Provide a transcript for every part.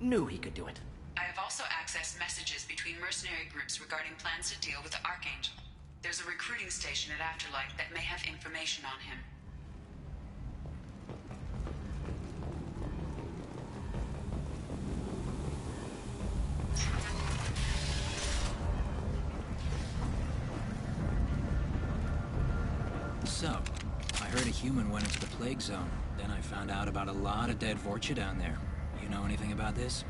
Knew he could do it. I have also accessed messages between mercenary groups regarding plans to deal with the Archangel. There's a recruiting station at Afterlight that may have information on him. So, I heard a human went into the plague zone. Then I found out about a lot of dead Vorcha down there. You know anything about this?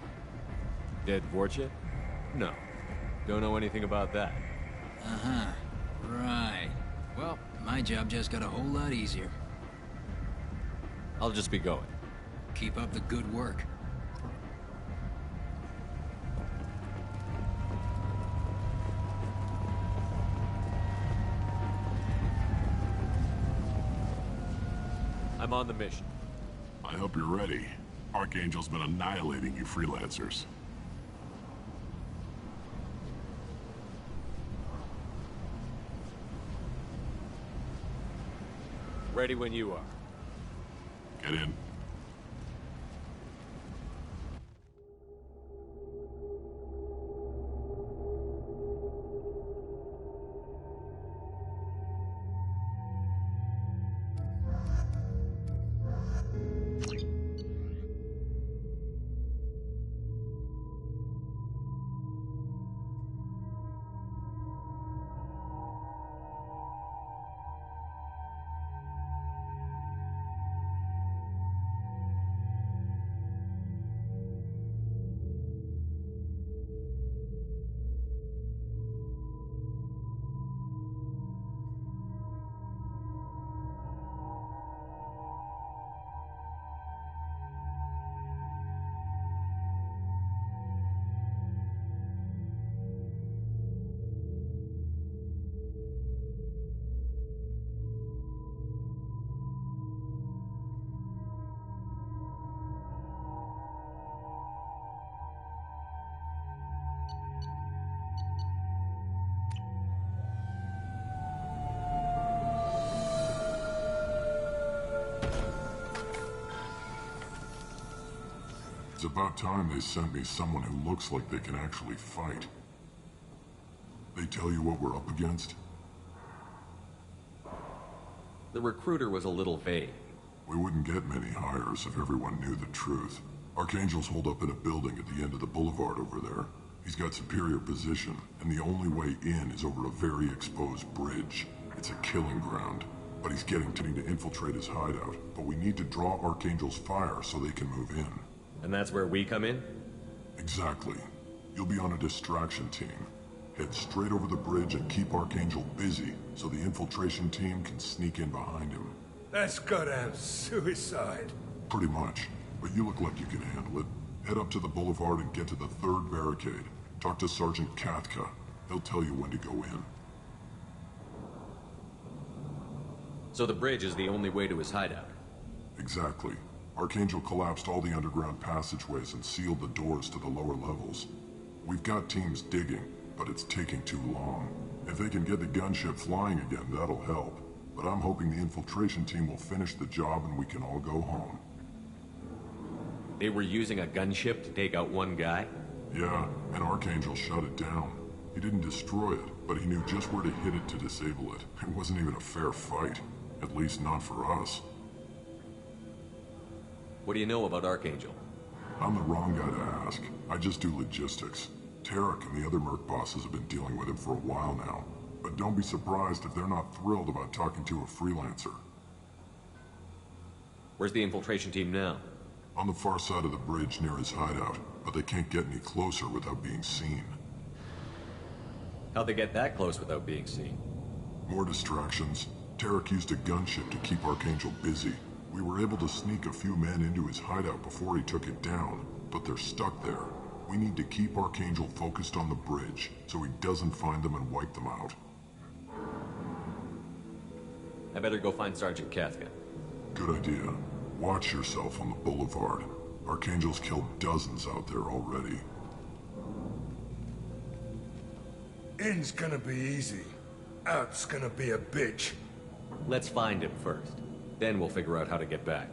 Dead Vorcha? No. Don't know anything about that. Uh-huh. Right. Well, my job just got a whole lot easier. I'll just be going. Keep up the good work. I'm on the mission. I hope you're ready. Archangel's been annihilating you freelancers. Ready when you are. Get in. It's about time they sent me someone who looks like they can actually fight. They tell you what we're up against? The recruiter was a little vague. We wouldn't get many hires if everyone knew the truth. Archangel's holed up in a building at the end of the boulevard over there. He's got superior position, and the only way in is over a very exposed bridge. It's a killing ground. But he's getting to infiltrate his hideout. But we need to draw Archangel's fire so they can move in. And that's where we come in? Exactly. You'll be on a distraction team. Head straight over the bridge and keep Archangel busy so the infiltration team can sneak in behind him. That's goddamn suicide. Pretty much. But you look like you can handle it. Head up to the boulevard and get to the third barricade. Talk to Sergeant Katka. He'll tell you when to go in. So the bridge is the only way to his hideout? Exactly. Archangel collapsed all the underground passageways and sealed the doors to the lower levels. We've got teams digging, but it's taking too long. If they can get the gunship flying again, that'll help. But I'm hoping the infiltration team will finish the job and we can all go home. They were using a gunship to take out one guy? Yeah, and Archangel shut it down. He didn't destroy it, but he knew just where to hit it to disable it. It wasn't even a fair fight. At least not for us. What do you know about Archangel? I'm the wrong guy to ask. I just do logistics. Tarek and the other merc bosses have been dealing with him for a while now. But don't be surprised if they're not thrilled about talking to a freelancer. Where's the infiltration team now? On the far side of the bridge near his hideout, but they can't get any closer without being seen. How'd they get that close without being seen? More distractions. Tarek used a gunship to keep Archangel busy. We were able to sneak a few men into his hideout before he took it down, but they're stuck there. We need to keep Archangel focused on the bridge, so he doesn't find them and wipe them out. I better go find Sergeant Katka. Good idea. Watch yourself on the boulevard. Archangel's killed dozens out there already. In's gonna be easy. Out's gonna be a bitch. Let's find him first. Then we'll figure out how to get back.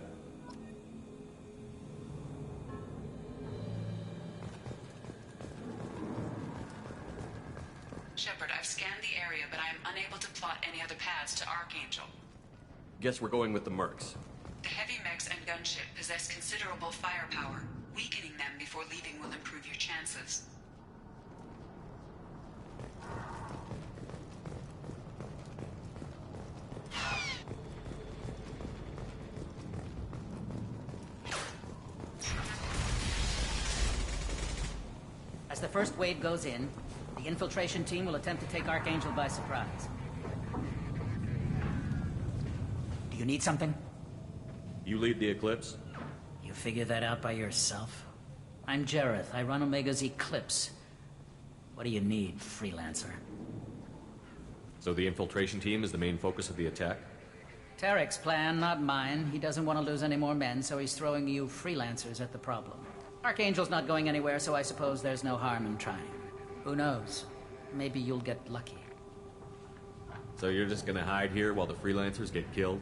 Shepard, I've scanned the area, but I am unable to plot any other paths to Archangel. Guess we're going with the Mercs. The heavy mechs and gunship possess considerable firepower. Weakening them before leaving will improve your chances. As the first wave goes in, the infiltration team will attempt to take Archangel by surprise. Do you need something? You lead the Eclipse? You figure that out by yourself? I'm Jareth. I run Omega's Eclipse. What do you need, freelancer? So the infiltration team is the main focus of the attack? Tarek's plan, not mine. He doesn't want to lose any more men, so he's throwing you freelancers at the problem. Archangel's not going anywhere, so I suppose there's no harm in trying. Who knows? Maybe you'll get lucky. So you're just gonna hide here while the freelancers get killed?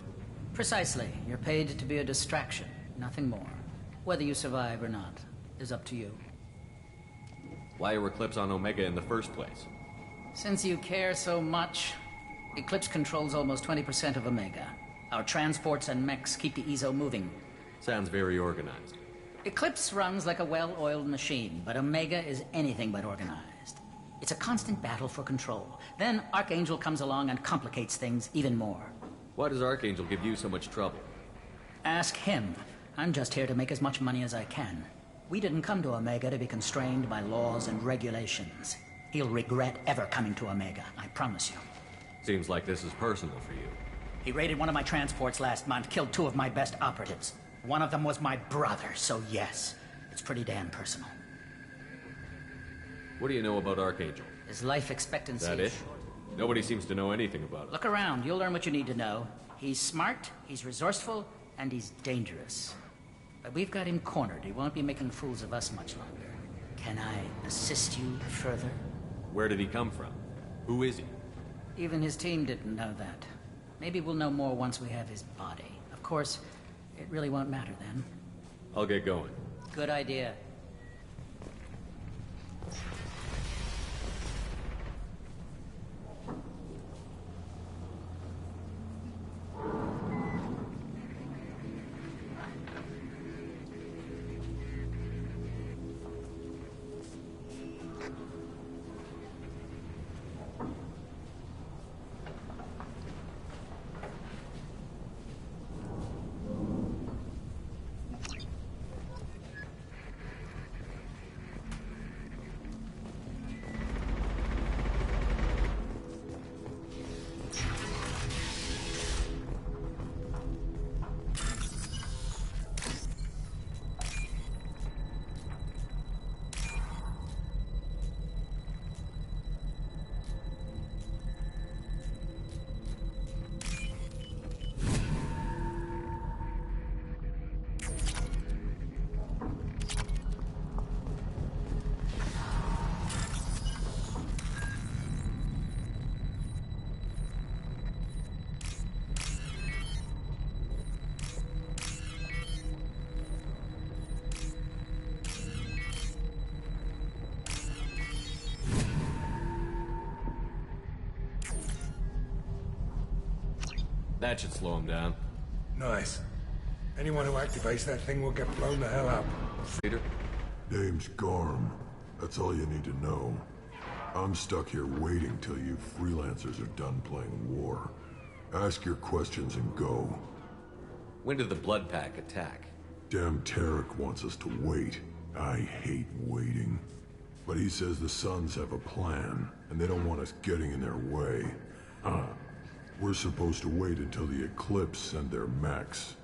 Precisely. You're paid to be a distraction, nothing more. Whether you survive or not is up to you. Why are Eclipse on Omega in the first place? Since you care so much, Eclipse controls almost 20% of Omega. Our transports and mechs keep the EZO moving. Sounds very organized. Eclipse runs like a well-oiled machine, but Omega is anything but organized. It's a constant battle for control. Then Archangel comes along and complicates things even more. Why does Archangel give you so much trouble? Ask him. I'm just here to make as much money as I can. We didn't come to Omega to be constrained by laws and regulations. He'll regret ever coming to Omega, I promise you. Seems like this is personal for you. He raided one of my transports last month, killed 2 of my best operatives. One of them was my brother, so yes, it's pretty damn personal. What do you know about Archangel? His life expectancy... Is that it? Nobody seems to know anything about it. Look around, you'll learn what you need to know. He's smart, he's resourceful, and he's dangerous. But we've got him cornered. He won't be making fools of us much longer. Can I assist you further? Where did he come from? Who is he? Even his team didn't know that. Maybe we'll know more once we have his body. Of course, it really won't matter then. I'll get going. Good idea. That should slow him down. Nice. Anyone who activates that thing will get blown the hell up. Peter? Name's Garm. That's all you need to know. I'm stuck here waiting till you freelancers are done playing war. Ask your questions and go. When did the Blood Pack attack? Damn Tarek wants us to wait. I hate waiting. But he says the Suns have a plan, and they don't want us getting in their way. We're supposed to wait until the Eclipse send their mechs.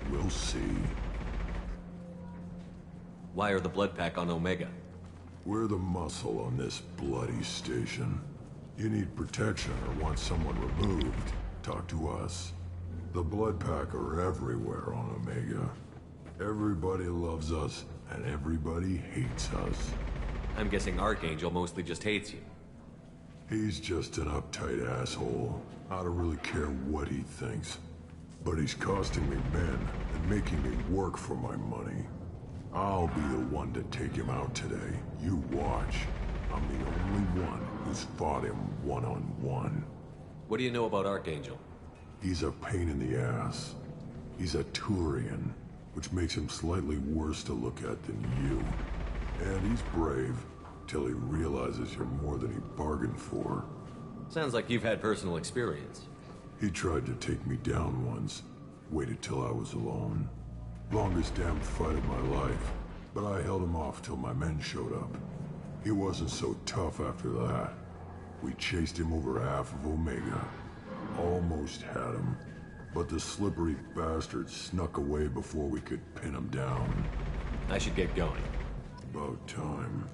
We'll see. Why are the Blood Pack on Omega? We're the muscle on this bloody station. You need protection or want someone removed, talk to us. The Blood Pack are everywhere on Omega. Everybody loves us, and everybody hates us. I'm guessing Archangel mostly just hates you. He's just an uptight asshole. I don't really care what he thinks. But he's costing me men and making me work for my money. I'll be the one to take him out today. You watch. I'm the only one who's fought him one-on-one. What do you know about Archangel? He's a pain in the ass. He's a Turian, which makes him slightly worse to look at than you. And he's brave, till he realizes you're more than he bargained for. Sounds like you've had personal experience. He tried to take me down once, waited till I was alone. Longest damn fight of my life, but I held him off till my men showed up. He wasn't so tough after that. We chased him over half of Omega. Almost had him, but the slippery bastard snuck away before we could pin him down. I should get going. About time.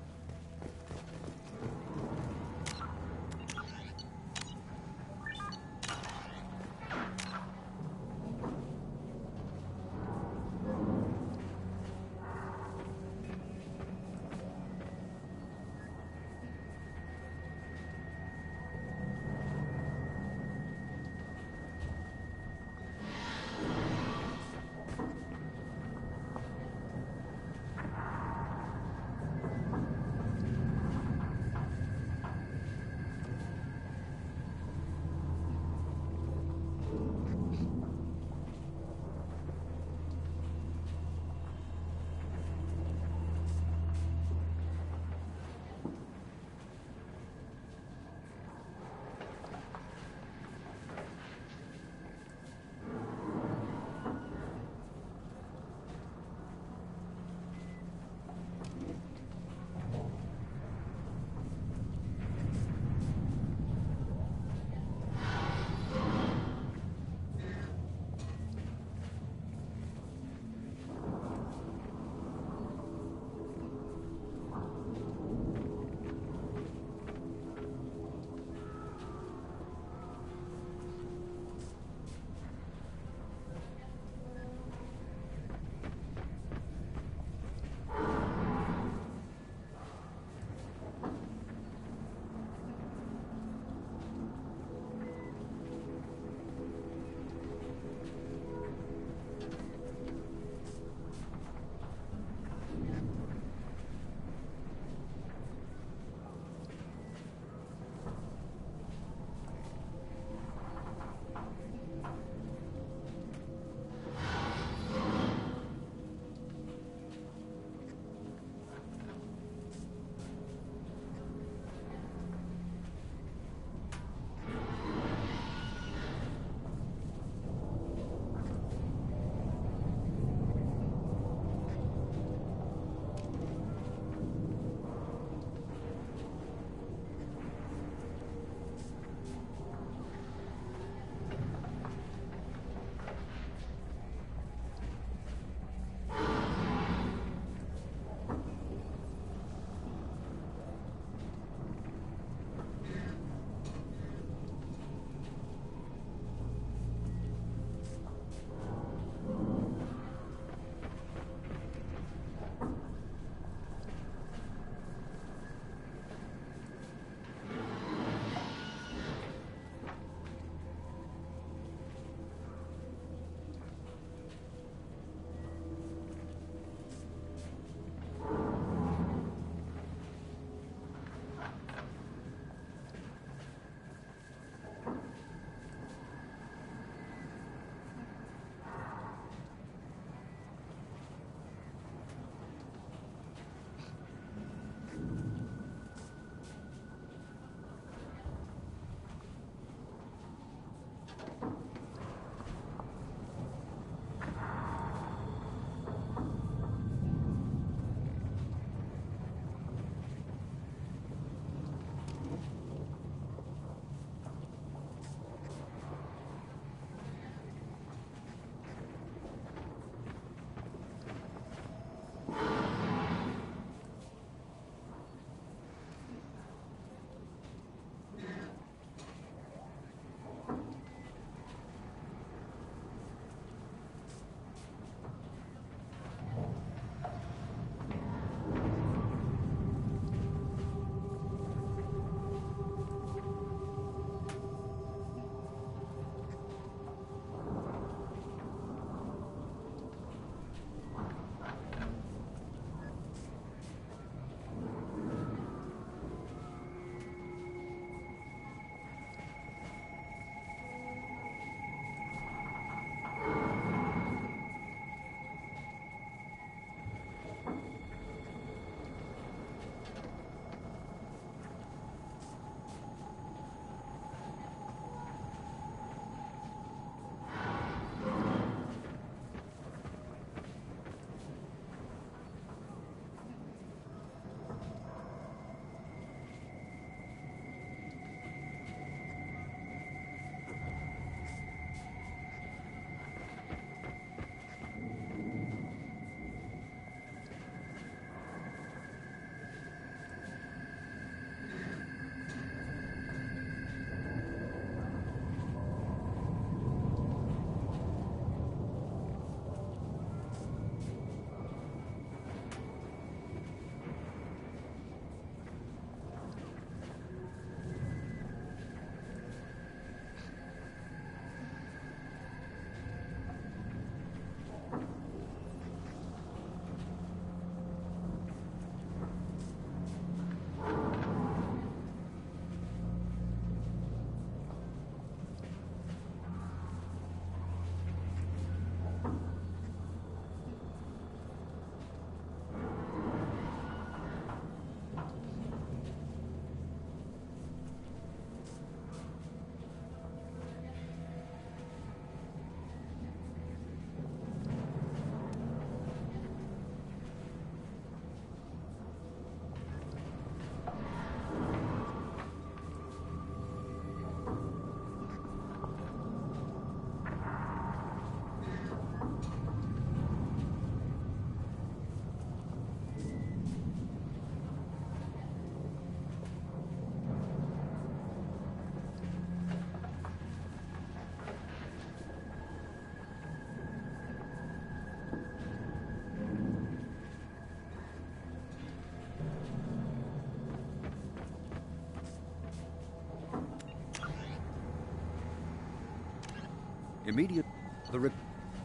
Immediate,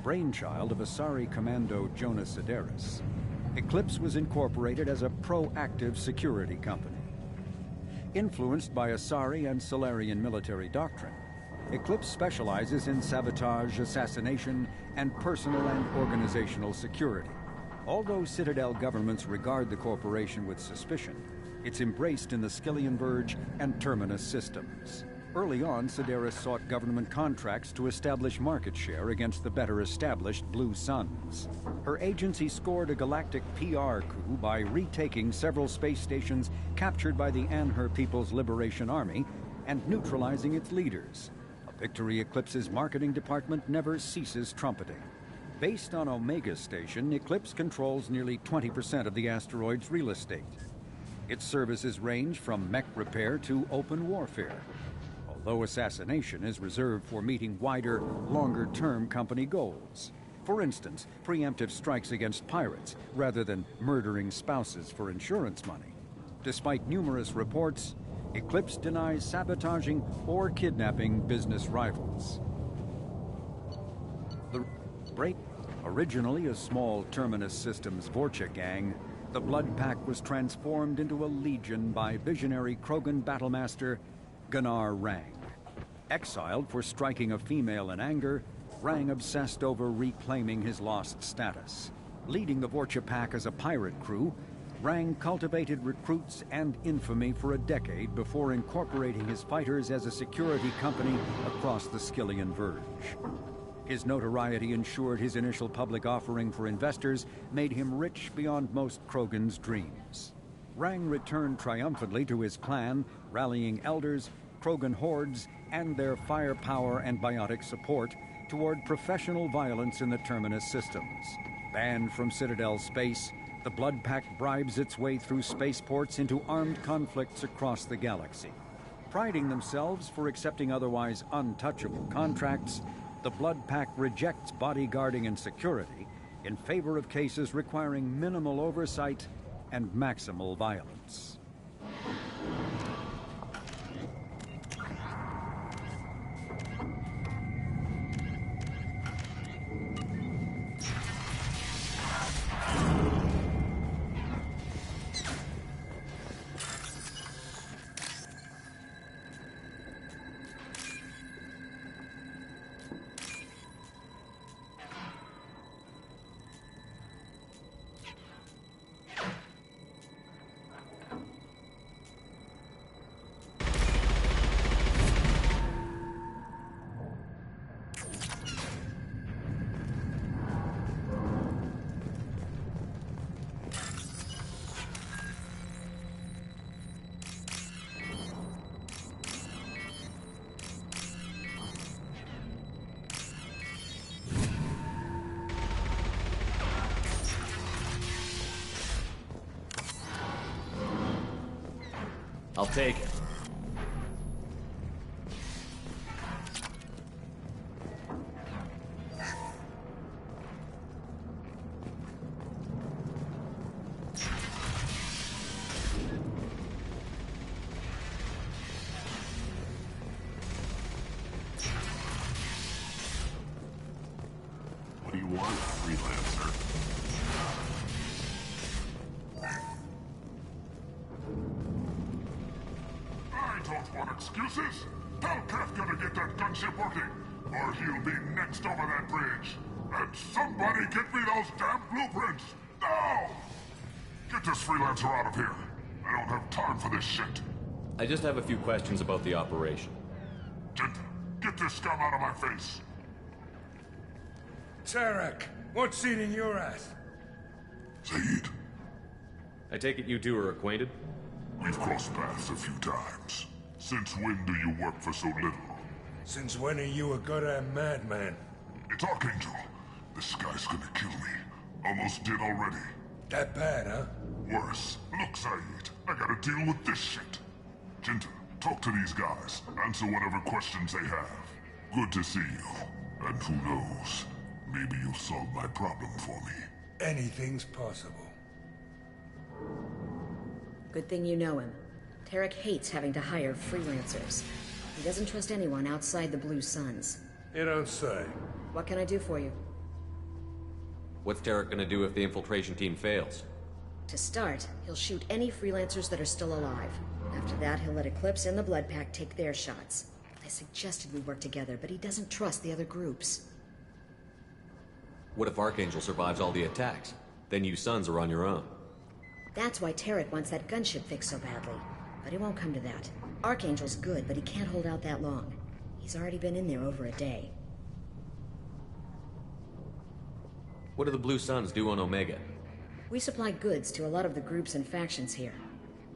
brainchild of Asari Commando Jonas Sedaris, Eclipse was incorporated as a proactive security company. Influenced by Asari and Solarian military doctrine, Eclipse specializes in sabotage, assassination, and personal and organizational security. Although Citadel governments regard the corporation with suspicion, it's embraced in the Skillian Verge and Terminus systems. Early on, Sedaris sought government contracts to establish market share against the better-established Blue Suns. Her agency scored a galactic PR coup by retaking several space stations captured by the Anhur People's Liberation Army and neutralizing its leaders. A victory Eclipse's marketing department never ceases trumpeting. Based on Omega Station, Eclipse controls nearly 20% of the asteroid's real estate. Its services range from mech repair to open warfare, although assassination is reserved for meeting wider, longer-term company goals. For instance, preemptive strikes against pirates, rather than murdering spouses for insurance money. Despite numerous reports, Eclipse denies sabotaging or kidnapping business rivals. The break, originally a small Terminus Systems Vorcha gang, the Blood Pack was transformed into a legion by visionary Krogan battlemaster Gunnar Rang. Exiled for striking a female in anger, Rang obsessed over reclaiming his lost status. Leading the Vorcha Pack as a pirate crew, Rang cultivated recruits and infamy for a decade before incorporating his fighters as a security company across the Skillian Verge. His notoriety ensured his initial public offering for investors made him rich beyond most Krogan's dreams. Rang returned triumphantly to his clan, rallying elders, Krogan hordes, and their firepower and biotic support toward professional violence in the Terminus systems. Banned from Citadel space, the Blood Pack bribes its way through spaceports into armed conflicts across the galaxy. Priding themselves for accepting otherwise untouchable contracts, the Blood Pack rejects bodyguarding and security in favor of cases requiring minimal oversight and maximal violence. I'll take it. What do you want, freelancer? Don't want excuses? Tell Kafka to get that gunship working, or he'll be next over that bridge. And somebody get me those damn blueprints! Now! Get this freelancer out of here. I don't have time for this shit. I just have a few questions about the operation. Jinta, get this scum out of my face. Tarek, what's eating your ass? Zaid, I take it you two are acquainted? we've crossed paths a few times. Since when do you work for so little? Since when are you a goddamn madman? It's Archangel. This guy's gonna kill me. Almost did already. That bad, huh? Worse. Look, Zaid, I gotta deal with this shit. Jinta, talk to these guys. Answer whatever questions they have. Good to see you. And who knows, maybe you'll solve my problem for me. Anything's possible. Good thing you know him. Tarek hates having to hire freelancers. He doesn't trust anyone outside the Blue Suns. You don't say. What can I do for you? What's Tarek gonna do if the infiltration team fails? To start, he'll shoot any freelancers that are still alive. After that, he'll let Eclipse and the Blood Pack take their shots. I suggested we work together, but he doesn't trust the other groups. What if Archangel survives all the attacks? Then you sons are on your own. That's why Tarek wants that gunship fixed so badly. But it won't come to that. Archangel's good, but he can't hold out that long. He's already been in there over a day. What do the Blue Suns do on Omega? We supply goods to a lot of the groups and factions here.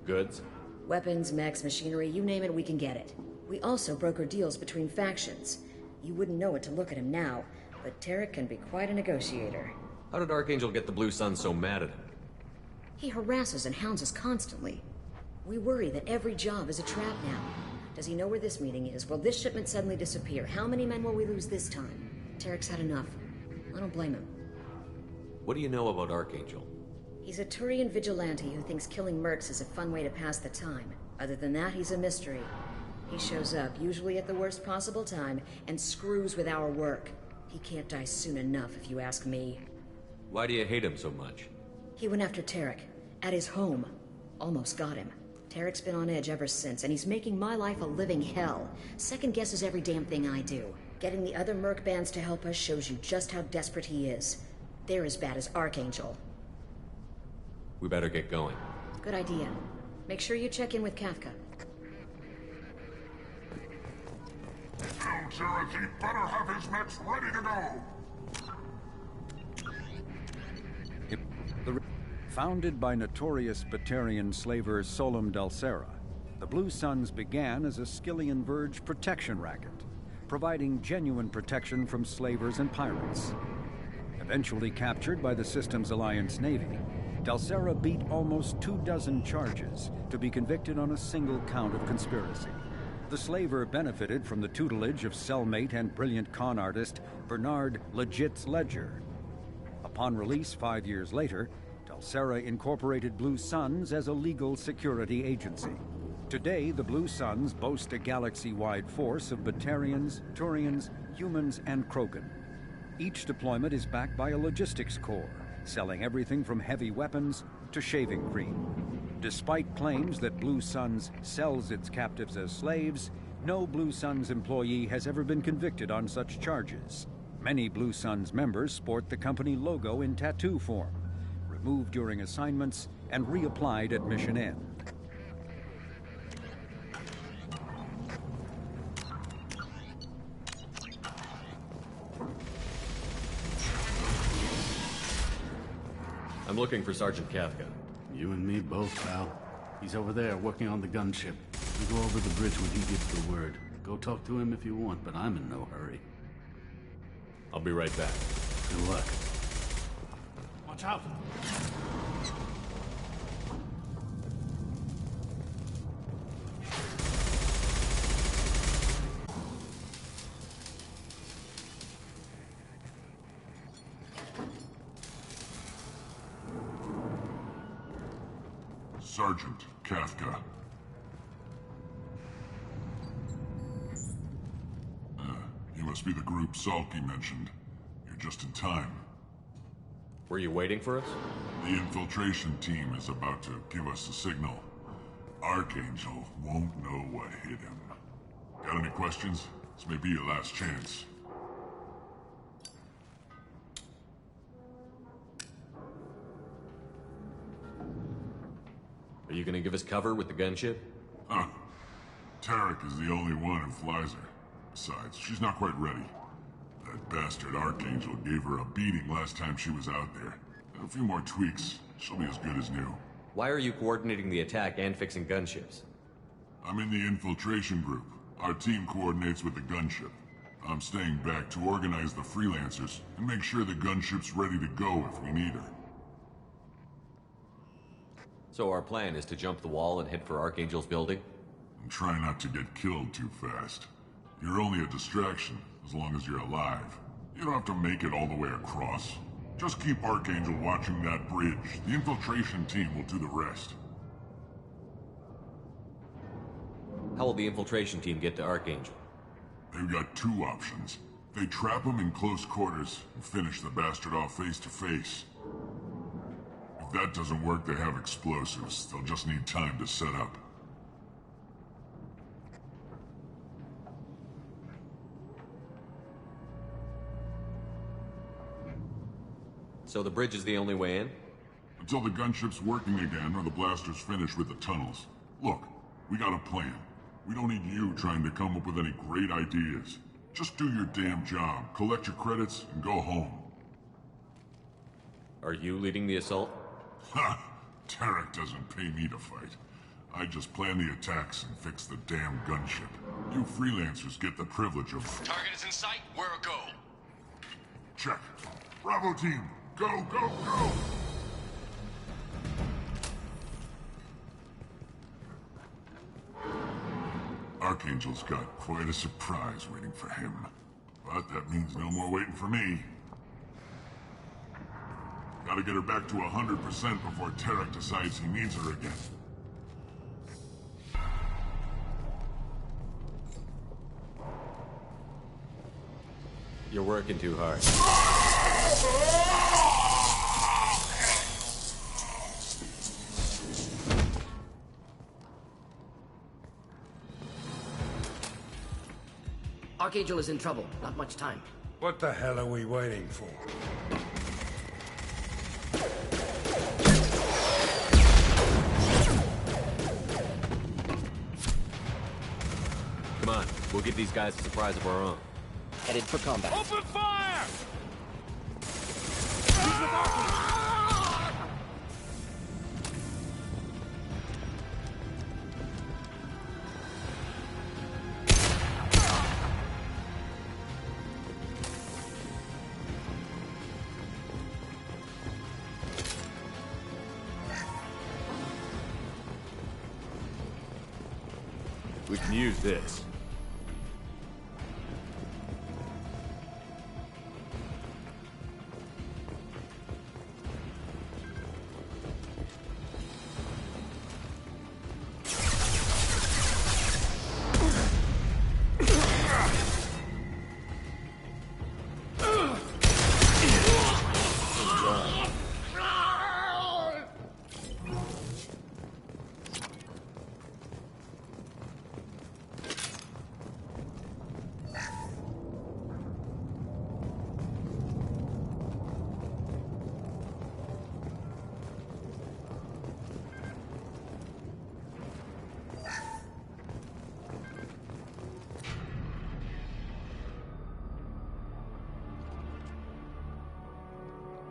Goods? Weapons, mechs, machinery, you name it, we can get it. We also broker deals between factions. You wouldn't know it to look at him now, but Tarek can be quite a negotiator. How did Archangel get the Blue Suns so mad at him? He harasses and hounds us constantly. We worry that every job is a trap now. Does he know where this meeting is? Will this shipment suddenly disappear? How many men will we lose this time? Tarek's had enough. I don't blame him. What do you know about Archangel? He's a Turian vigilante who thinks killing mercs is a fun way to pass the time. Other than that, he's a mystery. He shows up, usually at the worst possible time, and screws with our work. He can't die soon enough, if you ask me. Why do you hate him so much? He went after Tarek, at his home. Almost got him. Tarek's been on edge ever since, and he's making my life a living hell. Second guesses every damn thing I do. Getting the other merc bands to help us shows you just how desperate he is. They're as bad as Archangel. We better get going. Good idea. Make sure you check in with Kafka. Tell Tarek he better have his mechs ready to go! Founded by notorious Batarian slaver Solum Dulcera, the Blue Suns began as a Skillian Verge protection racket, providing genuine protection from slavers and pirates. Eventually captured by the Systems Alliance Navy, Dulcera beat almost 24 charges to be convicted on a single count of conspiracy. The slaver benefited from the tutelage of cellmate and brilliant con artist Bernard Legitz Ledger. Upon release 5 years later, Dulcera incorporated Blue Suns as a legal security agency. Today, the Blue Suns boast a galaxy-wide force of Batarians, Turians, humans, and Krogan. Each deployment is backed by a logistics corps, selling everything from heavy weapons to shaving cream. Despite claims that Blue Suns sells its captives as slaves, no Blue Suns employee has ever been convicted on such charges. Many Blue Suns members sport the company logo in tattoo form, removed during assignments and reapplied at mission end. I'm looking for Sergeant Kafka. You and me both, pal. He's over there working on the gunship. We go over the bridge when he gives the word. Go talk to him if you want, but I'm in no hurry. I'll be right back. Good luck. Watch out! Sergeant Kafka. You must be the group Salky mentioned. You're just in time. Were you waiting for us? The infiltration team is about to give us a signal. Archangel won't know what hit him. Got any questions? This may be your last chance. Are you gonna give us cover with the gunship? Tarek is the only one who flies her. Besides, she's not quite ready. That bastard Archangel gave her a beating last time she was out there. A few more tweaks, she'll be as good as new. Why are you coordinating the attack and fixing gunships? I'm in the infiltration group. Our team coordinates with the gunship. I'm staying back to organize the freelancers and make sure the gunship's ready to go if we need her. So our plan is to jump the wall and head for Archangel's building? And try not to get killed too fast. You're only a distraction, as long as you're alive. You don't have to make it all the way across. Just keep Archangel watching that bridge. The infiltration team will do the rest. How will the infiltration team get to Archangel? They've got two options. If They trap him in close quarters and finish the bastard off face to face. If that doesn't work, they have explosives. They'll just need time to set up. So the bridge is the only way in? Until the gunship's working again or the blasters finish with the tunnels. Look, we got a plan. We don't need you trying to come up with any great ideas. Just do your damn job, collect your credits, and go home. Are you leading the assault? Ha! Tarek doesn't pay me to fight. I just plan the attacks and fix the damn gunship. You freelancers get the privilege of... Target is in sight. We're a go. Check. Bravo team, go, go, go! Archangel's got quite a surprise waiting for him. But that means no more waiting for me. Gotta get her back to 100% before Tarek decides he needs her again. You're working too hard. Archangel is in trouble. Not much time. What the hell are we waiting for? Come on, we'll give these guys a surprise of our own. Headed for combat. Open fire! We can use this.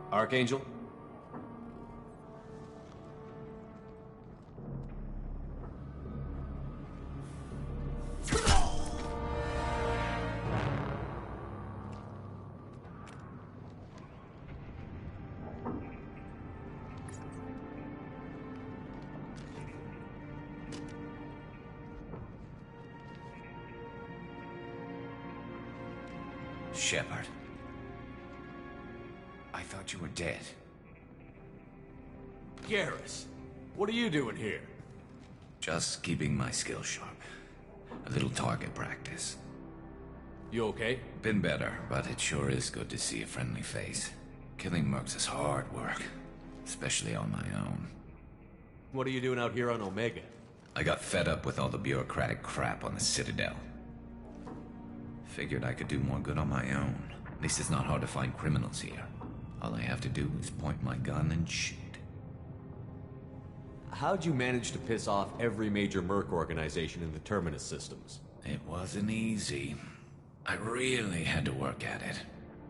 Archangel? Shepard. I thought you were dead. Garrus, what are you doing here? Just keeping my skills sharp. A little target practice. You okay? Been better, but it sure is good to see a friendly face. Killing mercs is hard work, especially on my own. What are you doing out here on Omega? I got fed up with all the bureaucratic crap on the Citadel. Figured I could do more good on my own. At least it's not hard to find criminals here. All I have to do is point my gun and shoot. How'd you manage to piss off every major merc organization in the Terminus systems? It wasn't easy. I really had to work at it.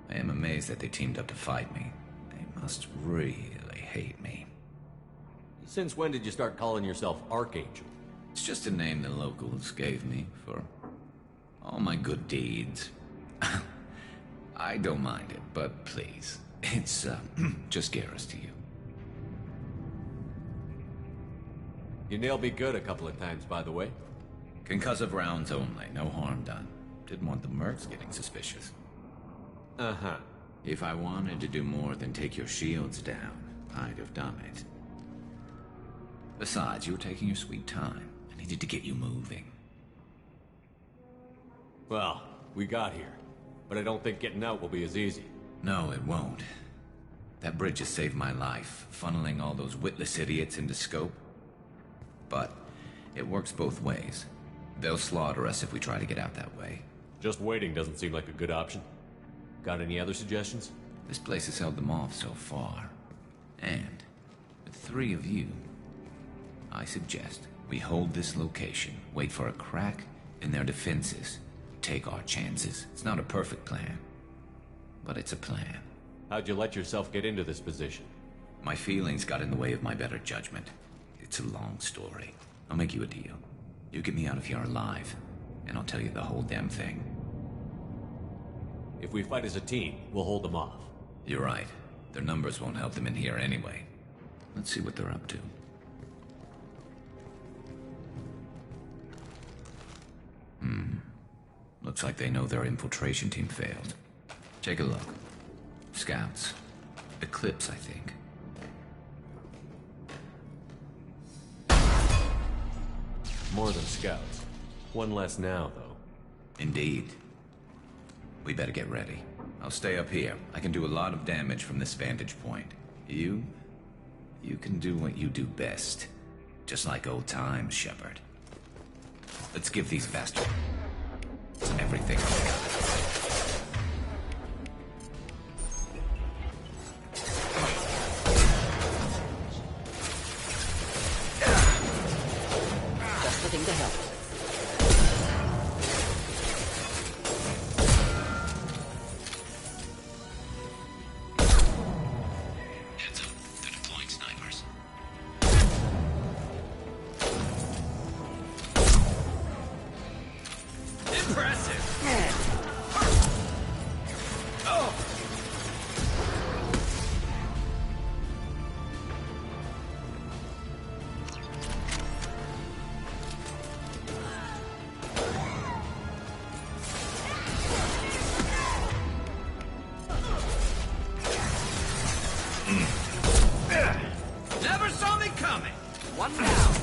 I am amazed that they teamed up to fight me. They must really hate me. Since when did you start calling yourself Archangel? It's just a name the locals gave me for all my good deeds. I don't mind it, but please, it's just Garrus to you. You nailed me good a couple of times, by the way. Concussive rounds only, no harm done. Didn't want the mercs getting suspicious. Uh-huh. If I wanted to do more than take your shields down, I'd have done it. Besides, you were taking your sweet time. I needed to get you moving. Well, we got here. but I don't think getting out will be as easy. No, it won't. That bridge has saved my life, funneling all those witless idiots into scope. But it works both ways. They'll slaughter us if we try to get out that way. Just waiting doesn't seem like a good option. Got any other suggestions? This place has held them off so far. And with 3 of you, I suggest we hold this location, wait for a crack in their defenses, take our chances. It's not a perfect plan, but it's a plan. How'd you let yourself get into this position? My feelings got in the way of my better judgment. It's a long story. I'll make you a deal. You get me out of here alive, and I'll tell you the whole damn thing. If we fight as a team, we'll hold them off. You're right. Their numbers won't help them in here anyway. Let's see what they're up to. Looks like they know their infiltration team failed. Take a look. Scouts. Eclipse, I think. More than scouts. One less now, though. Indeed. We better get ready. I'll stay up here. I can do a lot of damage from this vantage point. You can do what you do best. Just like old times, Shepard. Let's give these bastards everything we got. Just the thing to help. Heads up. They're deploying snipers. Impressive! Oh! Never saw me coming! One down.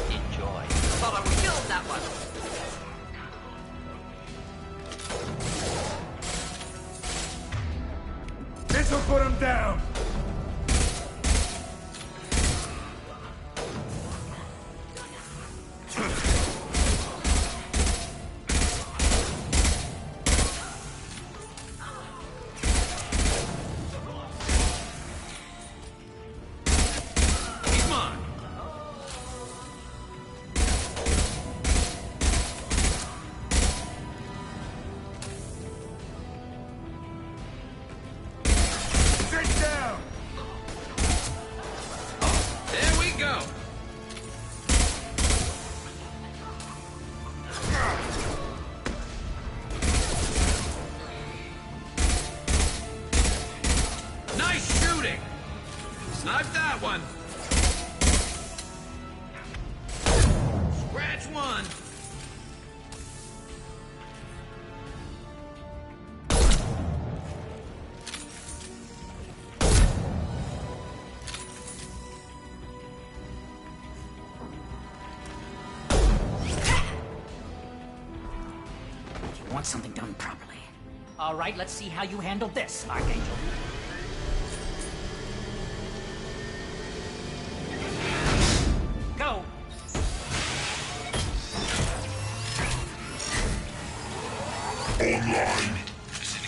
Enjoy. Thought I killed that one. This'll put him down! He's mine! Sit down! There we go! Nice shooting! Snipe that one! Scratch one! You want something done properly. All right, let's see how you handle this, Archangel. Go! Sending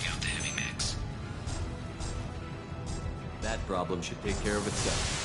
out the heavy mix. That problem should take care of itself.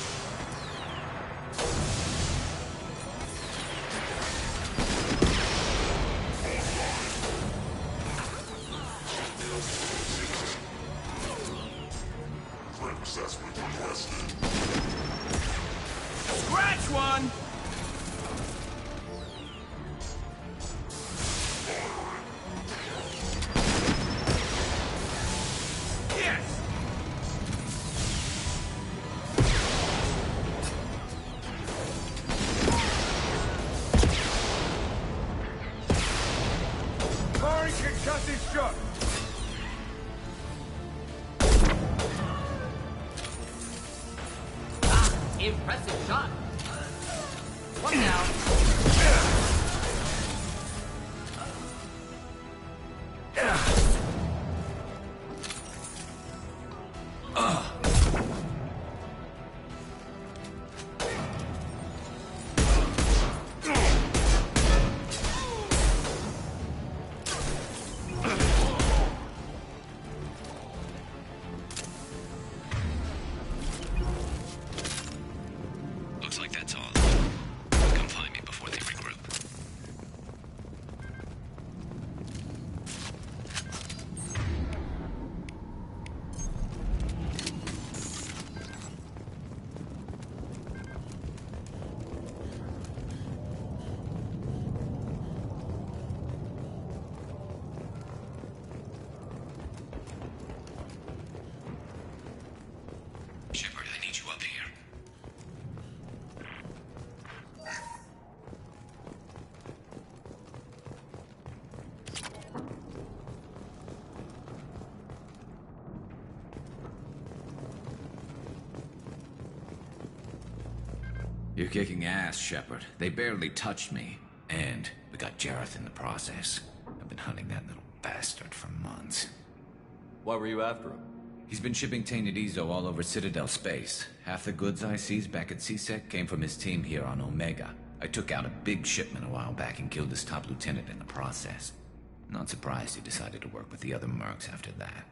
Break it, chassis shut! Impressive shot. One down. Looks like that's all. Come find me before they regroup. Shepard, I need you up here. You're kicking ass, Shepard. They barely touched me. And we got Jareth in the process. I've been hunting that little bastard for months. Why were you after him? He's been shipping tainted Ezo all over Citadel space. Half the goods I seized back at CSEC came from his team here on Omega. I took out a big shipment a while back and killed his top lieutenant in the process. Not surprised he decided to work with the other mercs after that.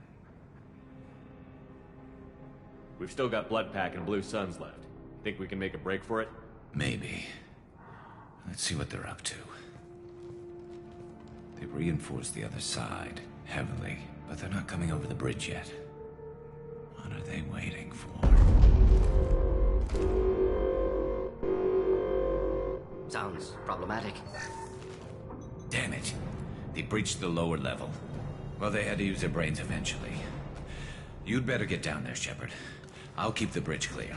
We've still got Bloodpack and Blue Suns left. Think we can make a break for it? Maybe. Let's see what they're up to. They've reinforced the other side, heavily, but they're not coming over the bridge yet. What are they waiting for? Sounds problematic. Damn it. They breached the lower level. Well, they had to use their brains eventually. You'd better get down there, Shepard. I'll keep the bridge clear.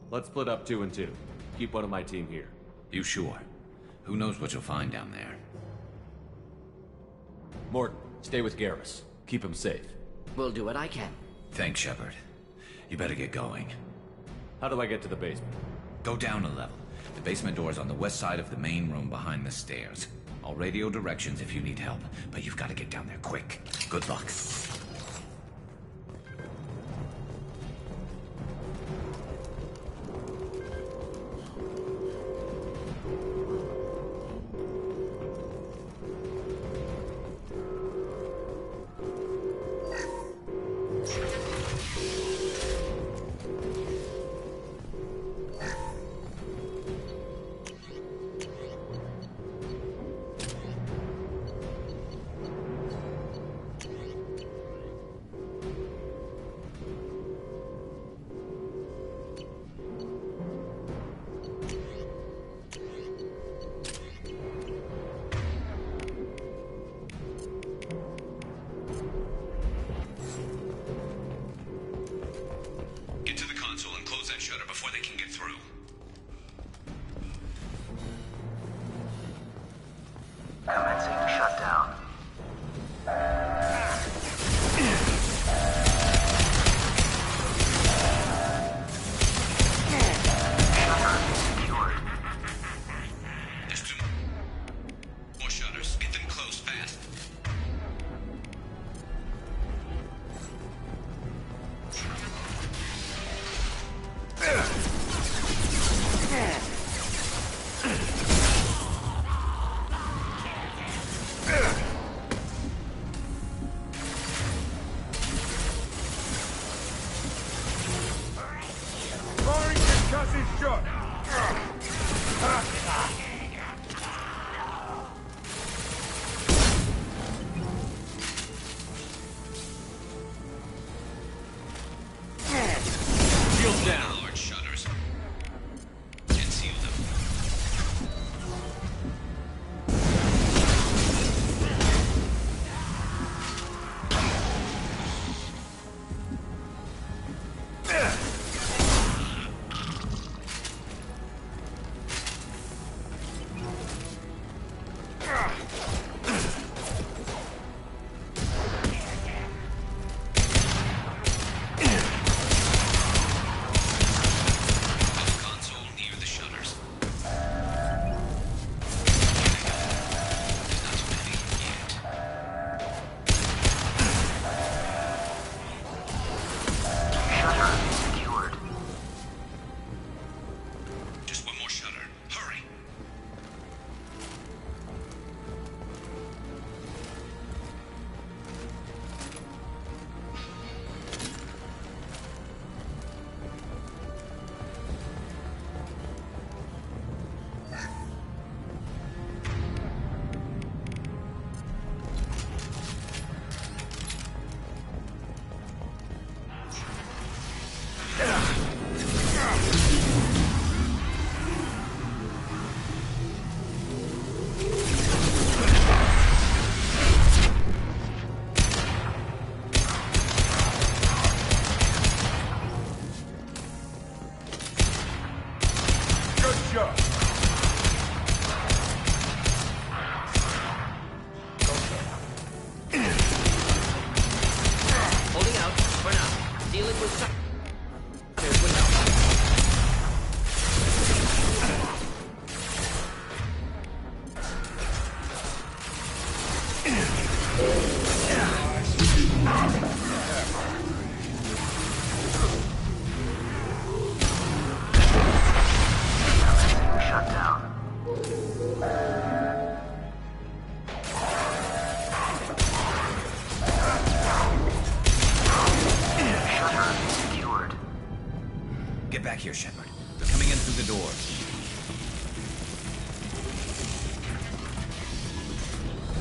Let's split up 2 and 2. Keep one of my team here. You sure? Who knows what you'll find down there? Morton, stay with Garrus. Keep him safe. We'll do what I can. Thanks, Shepard. You better get going. How do I get to the basement? Go down a level. The basement door's on the west side of the main room behind the stairs. I'll radio directions if you need help, but you've got to get down there quick. Good luck.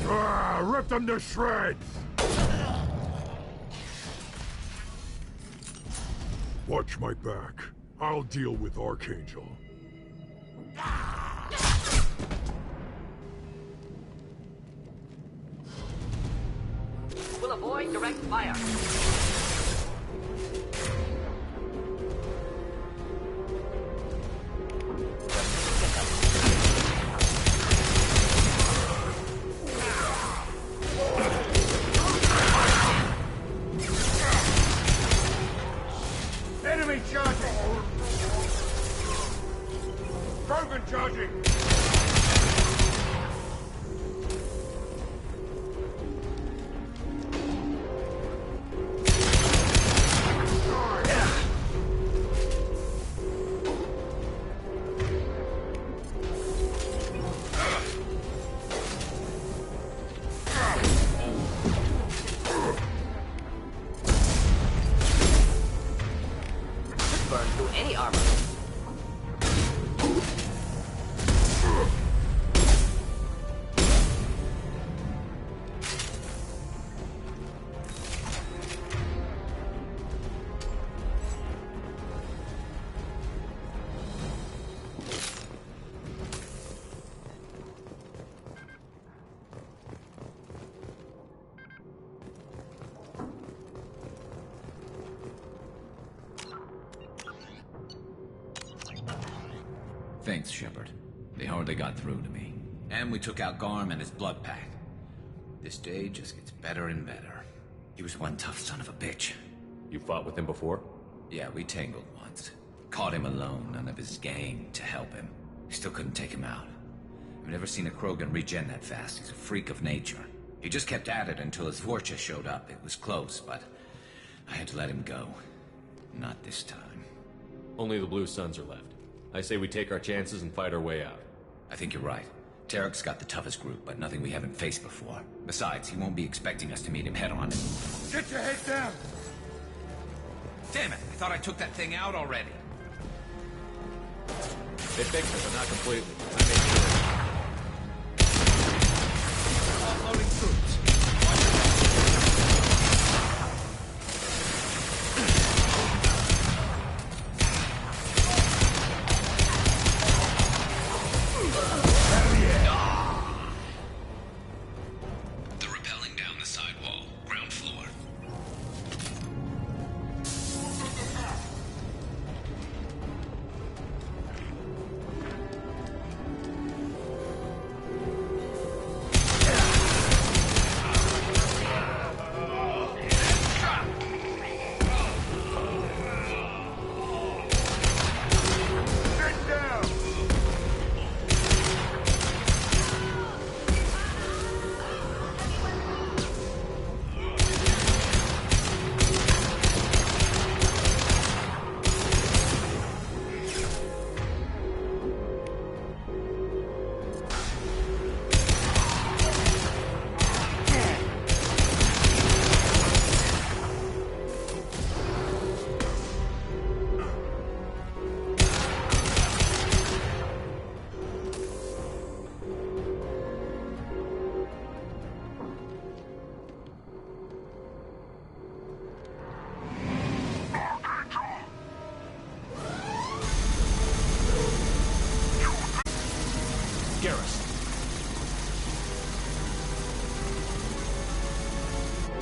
Rip them to shreds! Watch my back. I'll deal with Archangel. We'll avoid direct fire. Enemy charging! Krogan charging! Burn through any armor. Thanks, Shepard. They hardly got through to me. And we took out Garm and his blood pack. This day just gets better and better. He was one tough son of a bitch. You fought with him before? Yeah, we tangled once. Caught him alone, none of his gang to help him. Still couldn't take him out. I've never seen a Krogan regen that fast. He's a freak of nature. He just kept at it until his Vorcha showed up. It was close, but I had to let him go. Not this time. Only the Blue Suns are left. I say we take our chances and fight our way out. I think you're right. Tarek's got the toughest group, but nothing we haven't faced before. Besides, he won't be expecting us to meet him head-on. Get your head down! Damn it! I thought I took that thing out already. They fixed it, but not completely. I made sure. Offloading troops. They're rappelling down the sidewall. Ground floor. Get down!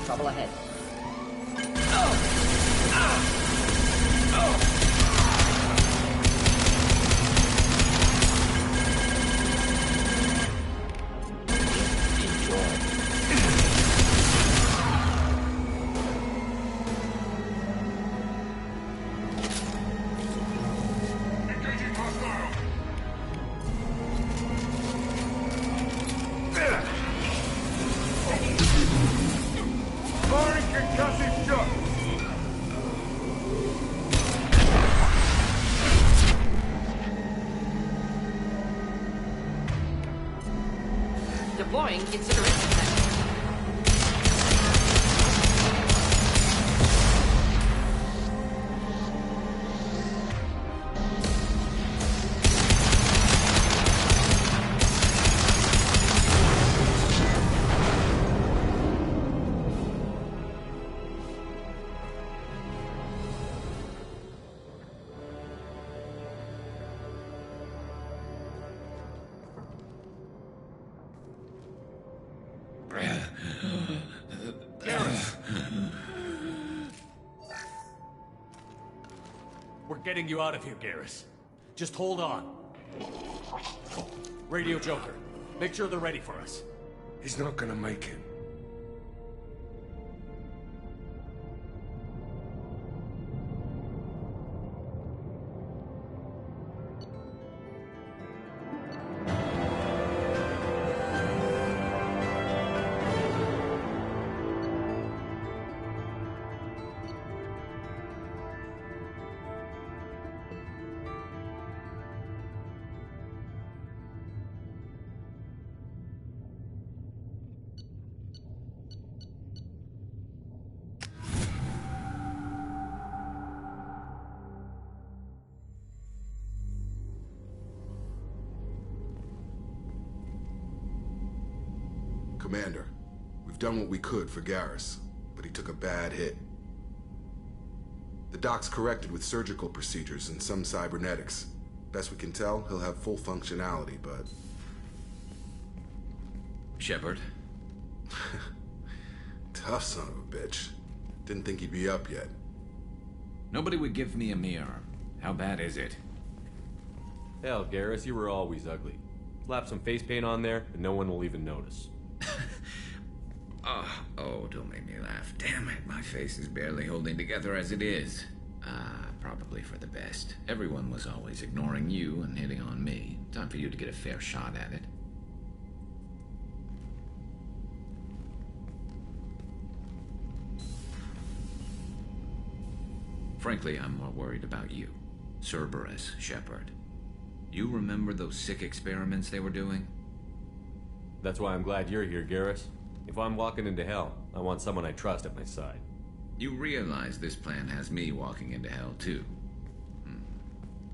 Trouble ahead. Firing concussive shot! Deploying incineration tank. getting you out of here, Garrus. Just hold on. Radio Joker, make sure they're ready for us. He's not gonna make it. Commander, we've done what we could for Garrus, but he took a bad hit. The doc's corrected with surgical procedures and some cybernetics. Best we can tell, he'll have full functionality, but... Shepard? Tough son of a bitch. Didn't think he'd be up yet. Nobody would give me a mirror. How bad is it? Hell, Garrus, you were always ugly. Slap some face paint on there, and no one will even notice. Oh, don't make me laugh. Damn it, my face is barely holding together as it is. Probably for the best. Everyone was always ignoring you and hitting on me. Time for you to get a fair shot at it. Frankly, I'm more worried about you. Cerberus, Shepard. You remember those sick experiments they were doing? That's why I'm glad you're here, Garrus. If I'm walking into hell, I want someone I trust at my side. You realize this plan has me walking into hell, too.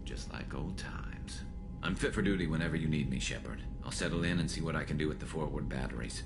Just like old times. I'm fit for duty whenever you need me, Shepard. I'll settle in and see what I can do with the forward batteries.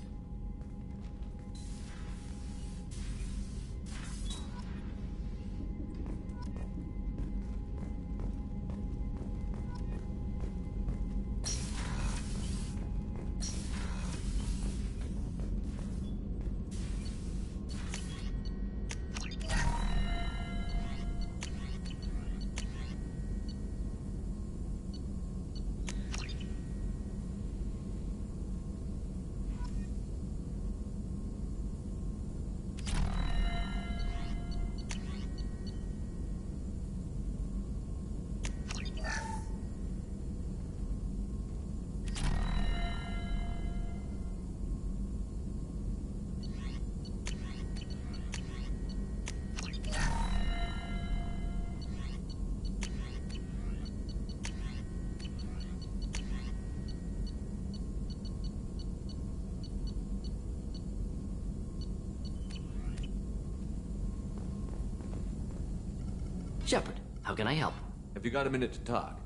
Shepard, how can I help? Have you got a minute to talk?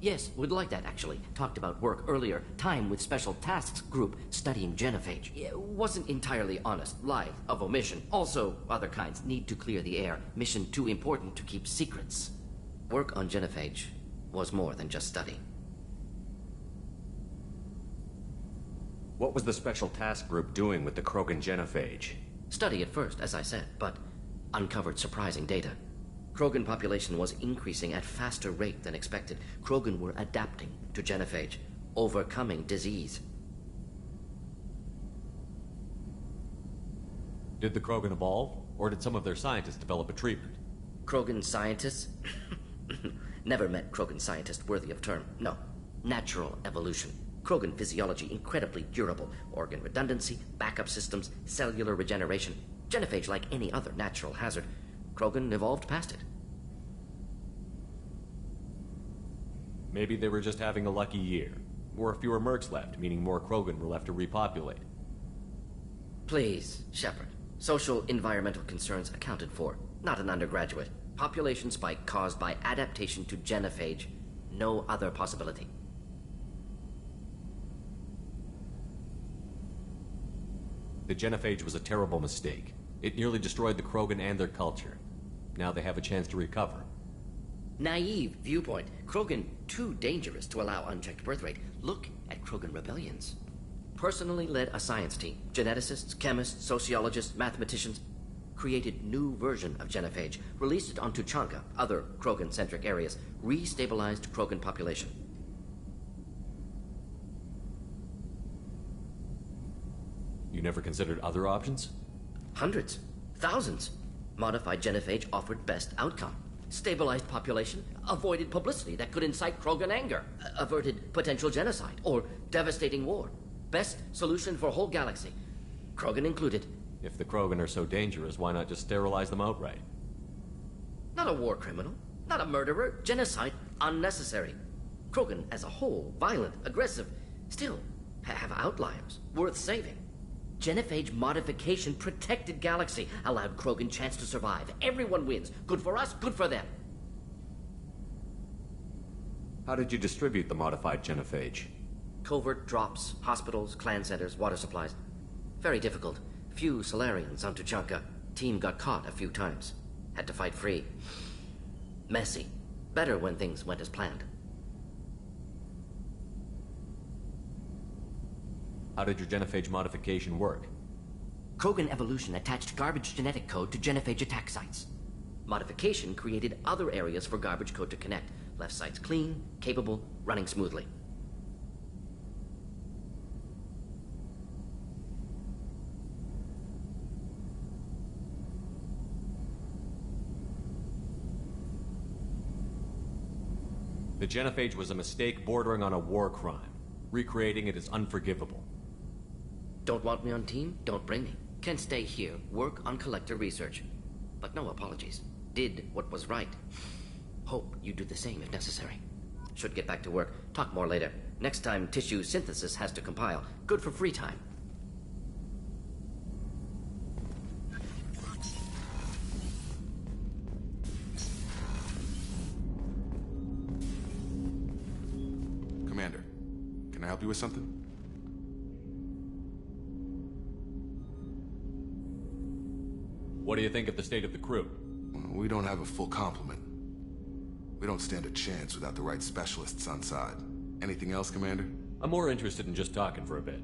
Yes, would like that, actually. Talked about work earlier. Time with Special Tasks Group studying genophage. It wasn't entirely honest. Lie of omission. Also, other kinds. Need to clear the air. Mission too important to keep secrets. Work on genophage was more than just study. What was the Special Task Group doing with the Krogan genophage? Study at first, as I said, but uncovered surprising data. Krogan population was increasing at faster rate than expected. Krogan were adapting to genophage, overcoming disease. Did the Krogan evolve, or did some of their scientists develop a treatment? Krogan scientists? Never met Krogan scientist worthy of term. No. Natural evolution. Krogan physiology incredibly durable. Organ redundancy, backup systems, cellular regeneration. Genophage like any other natural hazard. Krogan evolved past it. Maybe they were just having a lucky year. Or fewer mercs left, meaning more Krogan were left to repopulate. Please, Shepard. Social environmental concerns accounted for. Not an undergraduate. Population spike caused by adaptation to genophage. No other possibility. The genophage was a terrible mistake. It nearly destroyed the Krogan and their culture. Now they have a chance to recover. Naive viewpoint. Krogan too dangerous to allow unchecked birth rate. Look at Krogan rebellions. Personally led a science team. Geneticists, chemists, sociologists, mathematicians. created new version of Genophage, released it on Tuchanka, other Krogan-centric areas, restabilized Krogan population. You never considered other options? Hundreds. Thousands. Modified Genophage offered best outcome. Stabilized population, avoided publicity that could incite Krogan anger, averted potential genocide, or devastating war. Best solution for whole galaxy. Krogan included. If the Krogan are so dangerous, why not just sterilize them outright? Not a war criminal, not a murderer. Genocide, unnecessary. Krogan as a whole, violent, aggressive, still have outliers, worth saving. Genophage modification protected Galaxy, allowed Krogan chance to survive. Everyone wins. Good for us, good for them. How did you distribute the modified Genophage? Covert drops, hospitals, clan centers, water supplies. Very difficult. Few Solarians on Tuchanka. Team got caught a few times. Had to fight free. Messy. Better when things went as planned. How did your Genophage modification work? Krogan evolution attached garbage genetic code to Genophage attack sites. Modification created other areas for garbage code to connect. Left sites clean, capable, running smoothly. The Genophage was a mistake bordering on a war crime. Recreating it is unforgivable. Don't want me on team? Don't bring me. Can stay here, work on collector research. But no apologies. Did what was right. Hope you do the same if necessary. Should get back to work. Talk more later. Next time tissue synthesis has to compile. Good for free time. Commander, can I help you with something? What do you think of the state of the crew? We don't have a full complement. We don't stand a chance without the right specialists on side. Anything else, Commander? I'm more interested in just talking for a bit.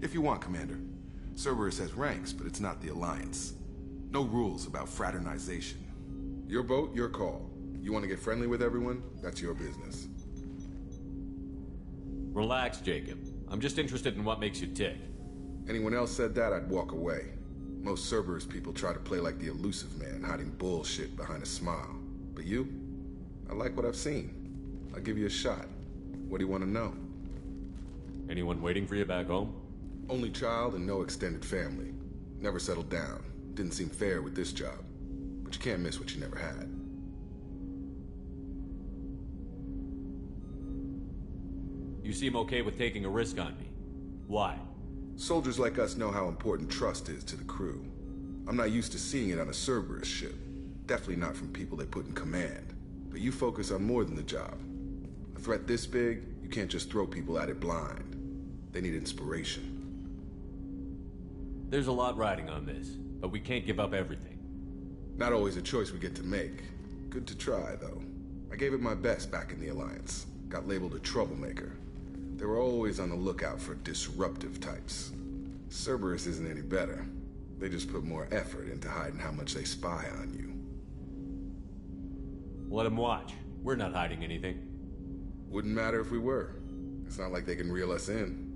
If you want, Commander. Cerberus has ranks, but it's not the Alliance. No rules about fraternization. Your boat, your call. You want to get friendly with everyone? That's your business. Relax, Jacob. I'm just interested in what makes you tick. Anyone else said that, I'd walk away. Most Cerberus people try to play like the elusive man, hiding bullshit behind a smile. But you? I like what I've seen. I'll give you a shot. What do you want to know? Anyone waiting for you back home? Only child and no extended family. Never settled down. Didn't seem fair with this job. But you can't miss what you never had. You seem okay with taking a risk on me. Why? Soldiers like us know how important trust is to the crew. I'm not used to seeing it on a Cerberus ship. Definitely not from people they put in command. But you focus on more than the job. A threat this big, you can't just throw people at it blind. They need inspiration. There's a lot riding on this, but we can't give up everything. Not always a choice we get to make. Good to try, though. I gave it my best back in the Alliance. Got labeled a troublemaker. They were always on the lookout for disruptive types. Cerberus isn't any better. They just put more effort into hiding how much they spy on you. Let them watch. We're not hiding anything. Wouldn't matter if we were. It's not like they can reel us in.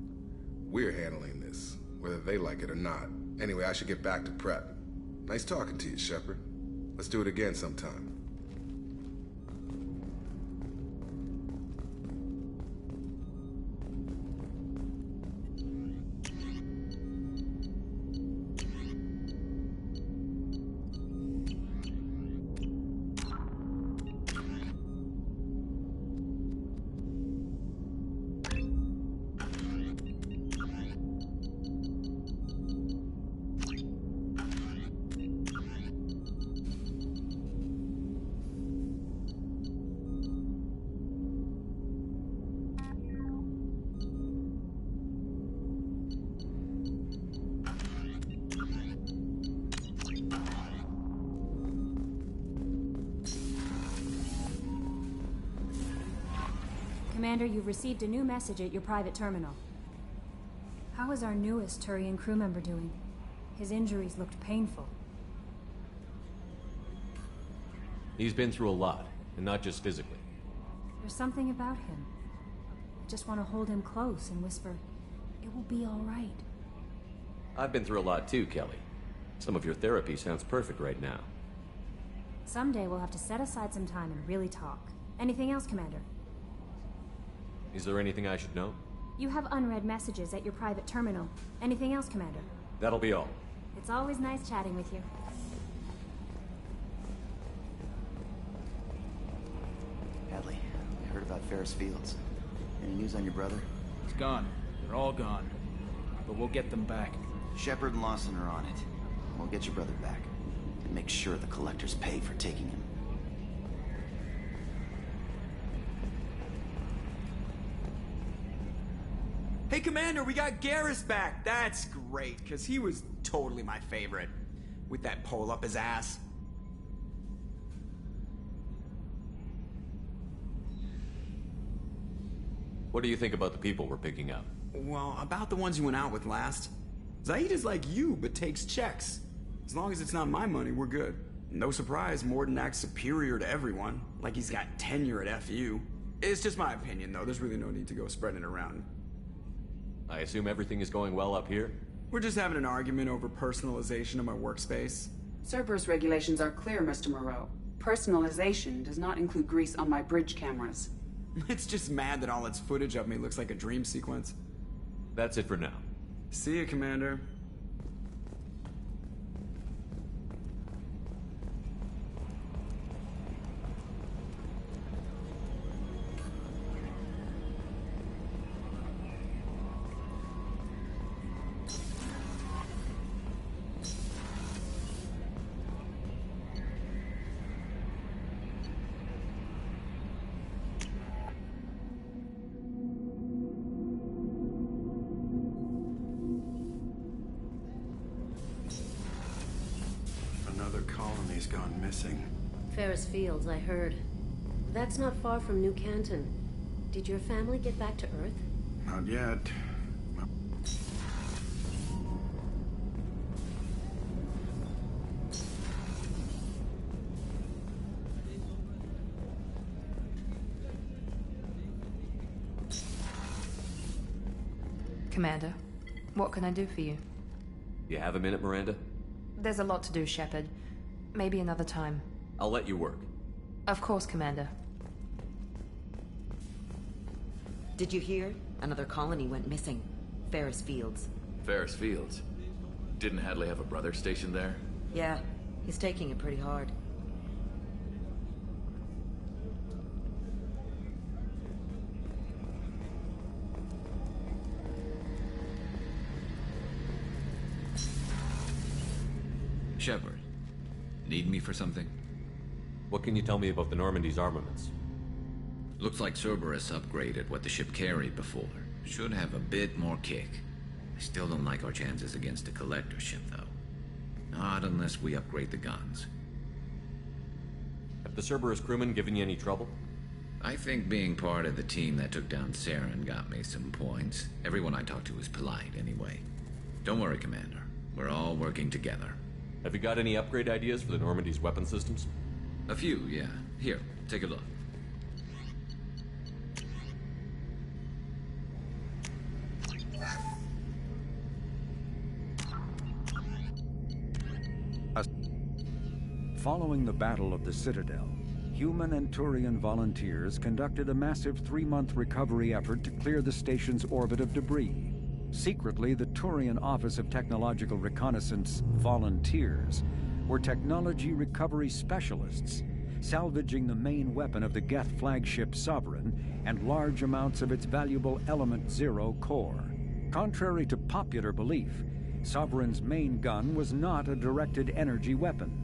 We're handling this, whether they like it or not. Anyway, I should get back to prep. Nice talking to you, Shepard. Let's do it again sometime. Commander, you've received a new message at your private terminal. How is our newest Turian crew member doing? His injuries looked painful. He's been through a lot, and not just physically. There's something about him. I just want to hold him close and whisper, "It will be all right." I've been through a lot too, Kelly. Some of your therapy sounds perfect right now. Someday we'll have to set aside some time and really talk. Anything else, Commander? Is there anything I should know? You have unread messages at your private terminal. Anything else, Commander? That'll be all. It's always nice chatting with you. Hadley, I heard about Ferris Fields. Any news on your brother? He's gone. They're all gone. But we'll get them back. Shepard and Lawson are on it. We'll get your brother back. And make sure the collectors pay for taking him. Hey, Commander, we got Garrus back. That's great, because he was totally my favorite. With that pole up his ass. What do you think about the people we're picking up? Well, about the ones you went out with last. Zaid is like you, but takes checks. As long as it's not my money, we're good. No surprise, Mordin acts superior to everyone. Like he's got tenure at FU. It's just my opinion, though. There's really no need to go spreading it around. I assume everything is going well up here? We're just having an argument over personalization of my workspace. Cerberus regulations are clear, Mr. Moreau. Personalization does not include grease on my bridge cameras. It's just mad that all its footage of me looks like a dream sequence. That's it for now. See you, Commander. Colony's gone missing. Ferris Fields, I heard. That's not far from New Canton. Did your family get back to Earth? Not yet. Commander, what can I do for you? You have a minute, Miranda? There's a lot to do, Shepard. Maybe another time. I'll let you work. Of course, Commander. Did you hear? Another colony went missing. Ferris Fields. Ferris Fields? Didn't Hadley have a brother stationed there? Yeah, he's taking it pretty hard. Shepard, need me for something? What can you tell me about the Normandy's armaments? Looks like Cerberus upgraded what the ship carried before. Should have a bit more kick. I still don't like our chances against a collector ship, though. Not unless we upgrade the guns. Have the Cerberus crewmen given you any trouble? I think being part of the team that took down Saren got me some points. Everyone I talked to was polite, anyway. Don't worry, Commander. We're all working together. Have you got any upgrade ideas for the Normandy's weapon systems? A few, yeah. Here, take a look. Following the Battle of the Citadel, human and Turian volunteers conducted a massive 3-month recovery effort to clear the station's orbit of debris. Secretly, the Turian Office of Technological Reconnaissance volunteers were technology recovery specialists, salvaging the main weapon of the Geth flagship Sovereign and large amounts of its valuable Element Zero core. Contrary to popular belief, Sovereign's main gun was not a directed energy weapon.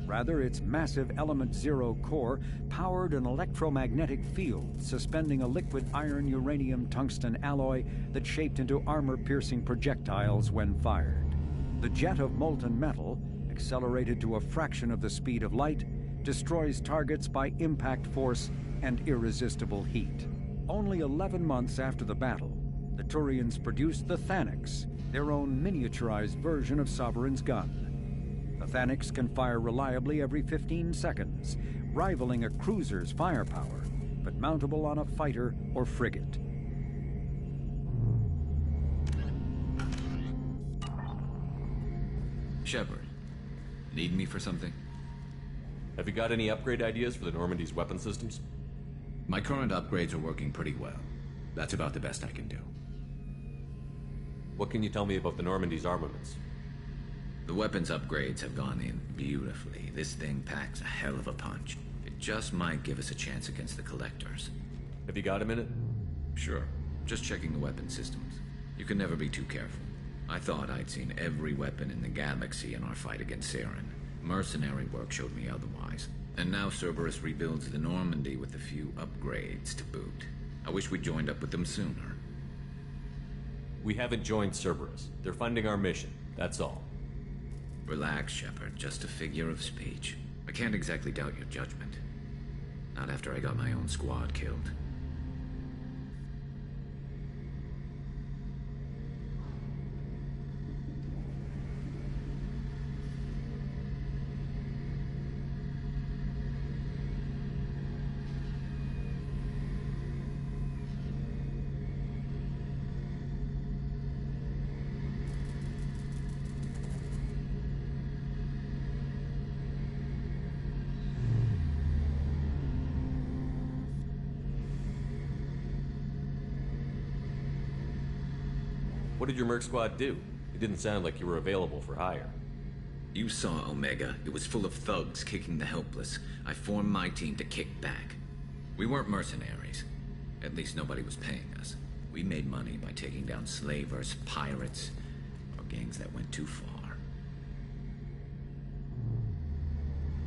Rather, its massive Element Zero core powered an electromagnetic field suspending a liquid iron uranium tungsten alloy that shaped into armor-piercing projectiles when fired. The jet of molten metal, accelerated to a fraction of the speed of light, destroys targets by impact force and irresistible heat. Only 11 months after the battle, the Turians produced the Thanix, their own miniaturized version of Sovereign's gun. The Thanix can fire reliably every 15 seconds, rivaling a cruiser's firepower, but mountable on a fighter or frigate. Shepard, need me for something? Have you got any upgrade ideas for the Normandy's weapon systems? My current upgrades are working pretty well. That's about the best I can do. What can you tell me about the Normandy's armaments? The weapons upgrades have gone in beautifully. This thing packs a hell of a punch. It just might give us a chance against the Collectors. Have you got a minute? Sure. Just checking the weapon systems. You can never be too careful. I thought I'd seen every weapon in the galaxy in our fight against Saren. Mercenary work showed me otherwise. And now Cerberus rebuilds the Normandy with a few upgrades to boot. I wish we'd joined up with them sooner. We haven't joined Cerberus. They're funding our mission, that's all. Relax, Shepard. Just a figure of speech. I can't exactly doubt your judgment. Not after I got my own squad killed. What did your merc squad do? It didn't sound like you were available for hire. You saw Omega. It was full of thugs kicking the helpless. I formed my team to kick back. We weren't mercenaries. At least nobody was paying us. We made money by taking down slavers, pirates, or gangs that went too far.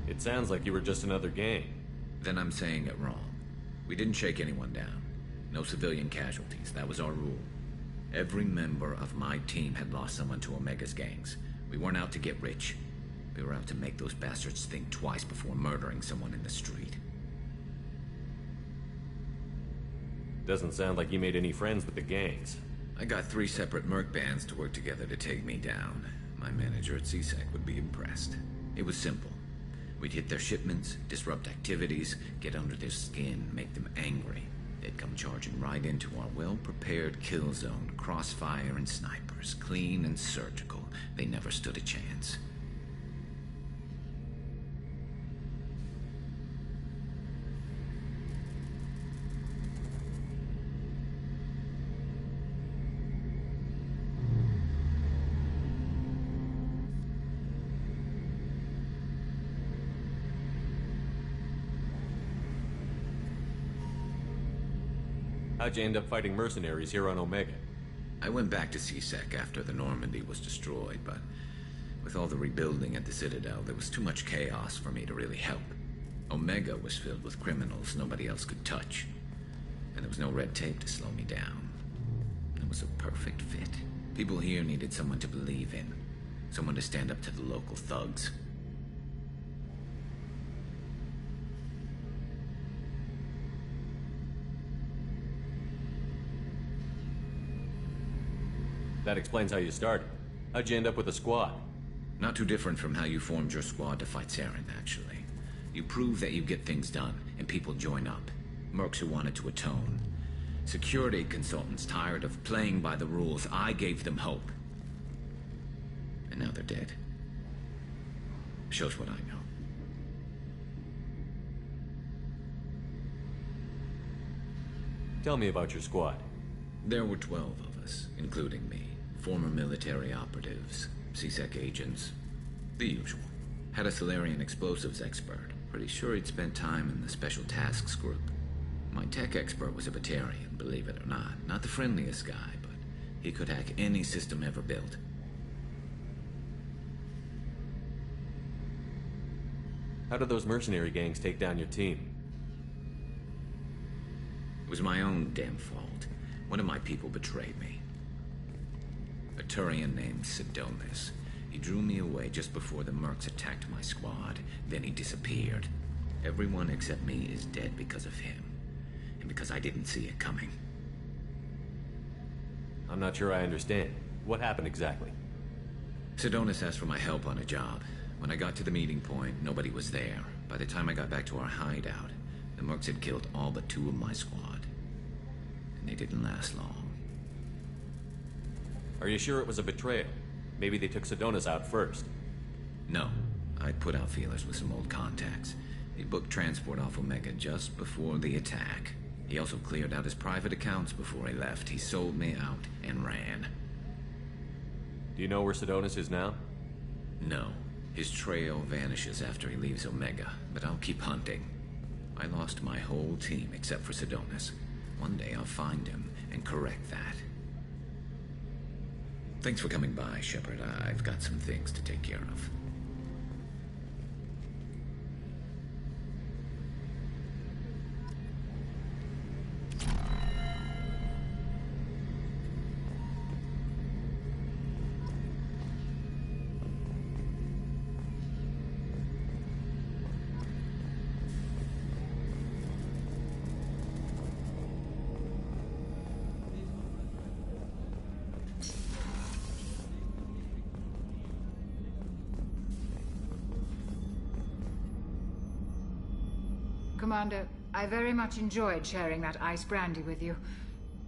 It sounds like you were just another gang. Then I'm saying it wrong. We didn't shake anyone down. No civilian casualties. That was our rule. Every member of my team had lost someone to Omega's gangs. We weren't out to get rich. We were out to make those bastards think twice before murdering someone in the street. Doesn't sound like you made any friends with the gangs. I got 3 separate merc bands to work together to take me down. My manager at CSEC would be impressed. It was simple. We'd hit their shipments, disrupt activities, get under their skin, make them angry. They'd come charging right into our well-prepared kill zone, crossfire and snipers, clean and surgical. They never stood a chance. How'd you end up fighting mercenaries here on Omega? I went back to CSEC after the Normandy was destroyed, but with all the rebuilding at the Citadel, there was too much chaos for me to really help. Omega was filled with criminals nobody else could touch, and there was no red tape to slow me down. It was a perfect fit. People here needed someone to believe in, someone to stand up to the local thugs. That explains how you started. How'd you end up with a squad? Not too different from how you formed your squad to fight Saren, actually. You prove that you get things done, and people join up. Mercs who wanted to atone. Security consultants tired of playing by the rules. I gave them hope. And now they're dead. Shows what I know. Tell me about your squad. There were 12 of us, including me. Former military operatives, CSEC agents, the usual. Had a Salarian explosives expert. Pretty sure he'd spent time in the Special Tasks Group. My tech expert was a Batarian, believe it or not. Not the friendliest guy, but he could hack any system ever built. How did those mercenary gangs take down your team? It was my own damn fault. One of my people betrayed me. A Turian named Sidonis. He drew me away just before the mercs attacked my squad. Then he disappeared. Everyone except me is dead because of him. And because I didn't see it coming. I'm not sure I understand. What happened exactly? Sidonis asked for my help on a job. When I got to the meeting point, nobody was there. By the time I got back to our hideout, the mercs had killed all but 2 of my squad. And they didn't last long. Are you sure it was a betrayal? Maybe they took Sidonis out first. No. I put out feelers with some old contacts. He booked transport off Omega just before the attack. He also cleared out his private accounts before he left. He sold me out and ran. Do you know where Sidonis is now? No. His trail vanishes after he leaves Omega, but I'll keep hunting. I lost my whole team except for Sidonis. One day I'll find him and correct that. Thanks for coming by, Shepard. I've got some things to take care of. Commander, I very much enjoyed sharing that ice brandy with you.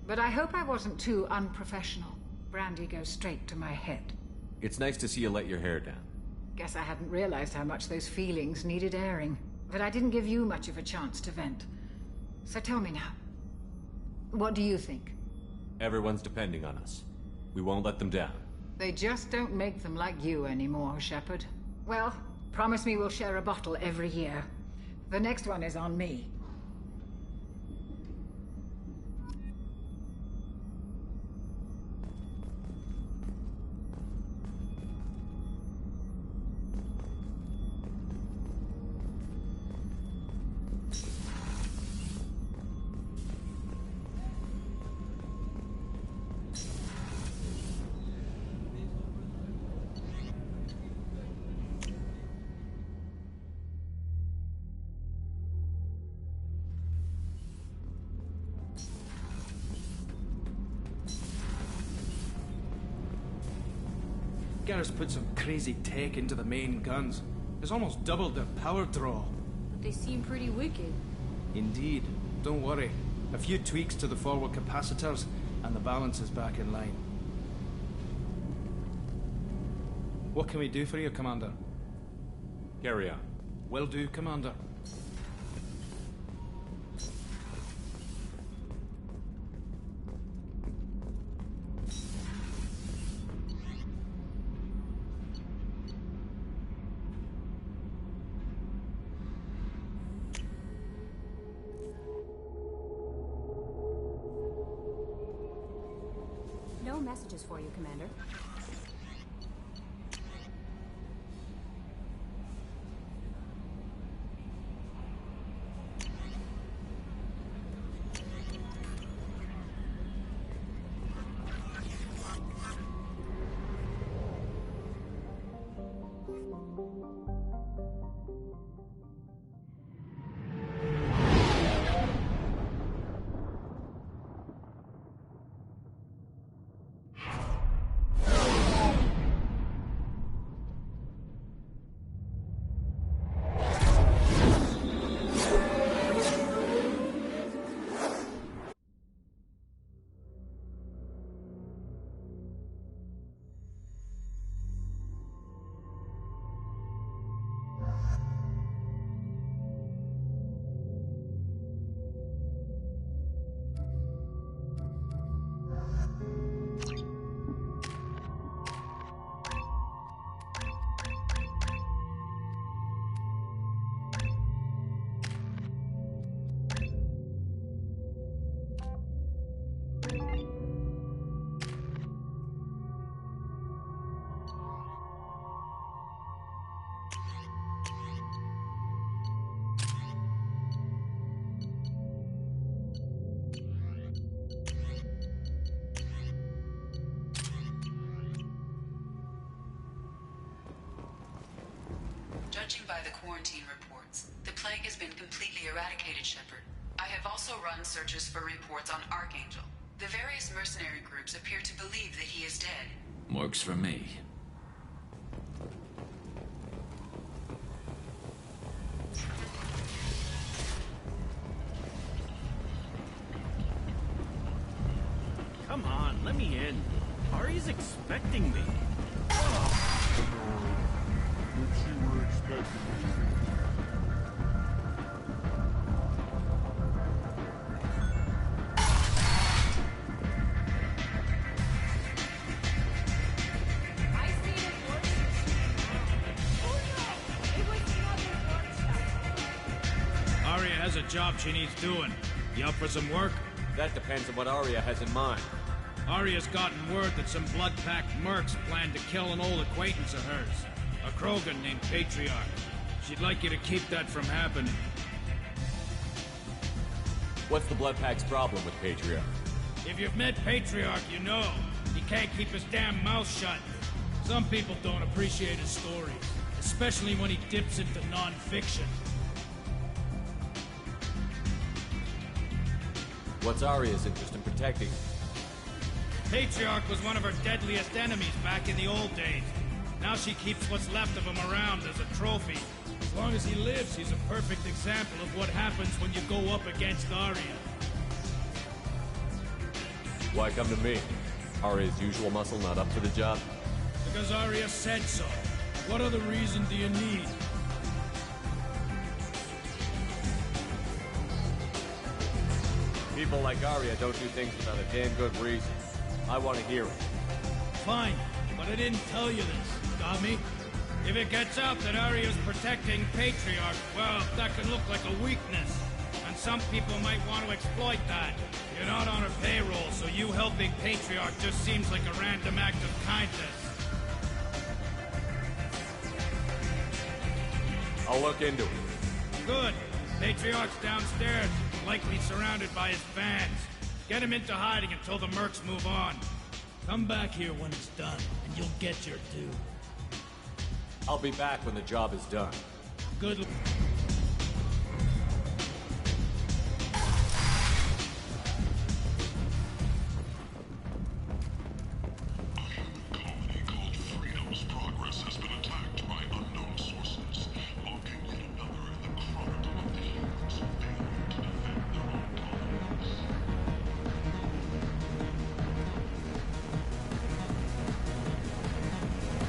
But I hope I wasn't too unprofessional. Brandy goes straight to my head. It's nice to see you let your hair down. Guess I hadn't realized how much those feelings needed airing. But I didn't give you much of a chance to vent. So tell me now. What do you think? Everyone's depending on us. We won't let them down. They just don't make them like you anymore, Shepard. Well, promise me we'll share a bottle every year. The next one is on me. Garrus put some crazy tech into the main guns. It's almost doubled their power draw. They seem pretty wicked. Indeed. Don't worry. A few tweaks to the forward capacitors, and the balance is back in line. What can we do for you, Commander? Carry on. Will do, Commander. No messages for you, Commander. Judging by the quarantine reports, the plague has been completely eradicated, Shepard. I have also run searches for reports on Archangel. The various mercenary groups appear to believe that he is dead. Works for me. He's expecting me. Arya has a job she needs doing. You up for some work? That depends on what Arya has in mind. Arya's gotten word that some blood-packed mercs plan to kill an old acquaintance of hers. A Krogan named Patriarch. She'd like you to keep that from happening. What's the Blood Pack's problem with Patriarch? If you've met Patriarch, you know. He can't keep his damn mouth shut. Some people don't appreciate his stories, especially when he dips into non-fiction. What's Arya's interest in protecting him? Patriarch was one of her deadliest enemies back in the old days. Now she keeps what's left of him around as a trophy. As long as he lives, he's a perfect example of what happens when you go up against Arya. Why come to me? Arya's usual muscle not up for the job? Because Arya said so. What other reason do you need? People like Arya don't do things without a damn good reason. I want to hear it. Fine, but I didn't tell you this. Got me? If it gets out that Arya's protecting Patriarch, well, that can look like a weakness. And some people might want to exploit that. You're not on her payroll, so you helping Patriarch just seems like a random act of kindness. I'll look into it. Good. Patriarch's downstairs, likely surrounded by his fans. Get him into hiding until the mercs move on. Come back here when it's done, and you'll get your due. I'll be back when the job is done. Good luck.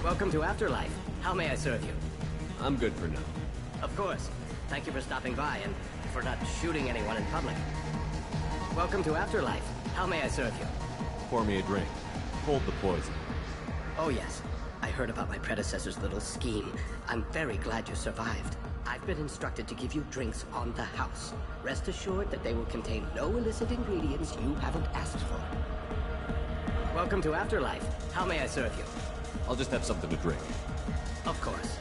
Welcome to Afterlife. How may I serve you? I'm good for now. Of course. Thank you for stopping by and for not shooting anyone in public. Welcome to Afterlife. How may I serve you? Pour me a drink. Hold the poison. Oh yes. I heard about my predecessor's little scheme. I'm very glad you survived. I've been instructed to give you drinks on the house. Rest assured that they will contain no illicit ingredients you haven't asked for. Welcome to Afterlife. How may I serve you? I'll just have something to drink. Of course.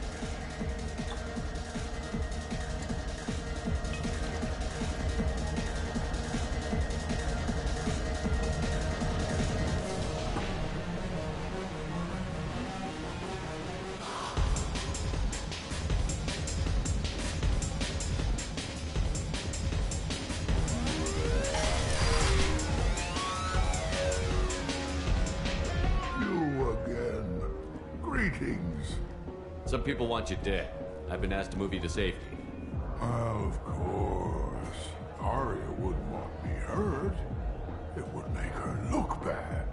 Some people want you dead. I've been asked to move you to safety. Well, of course. Arya wouldn't want me hurt. It would make her look bad.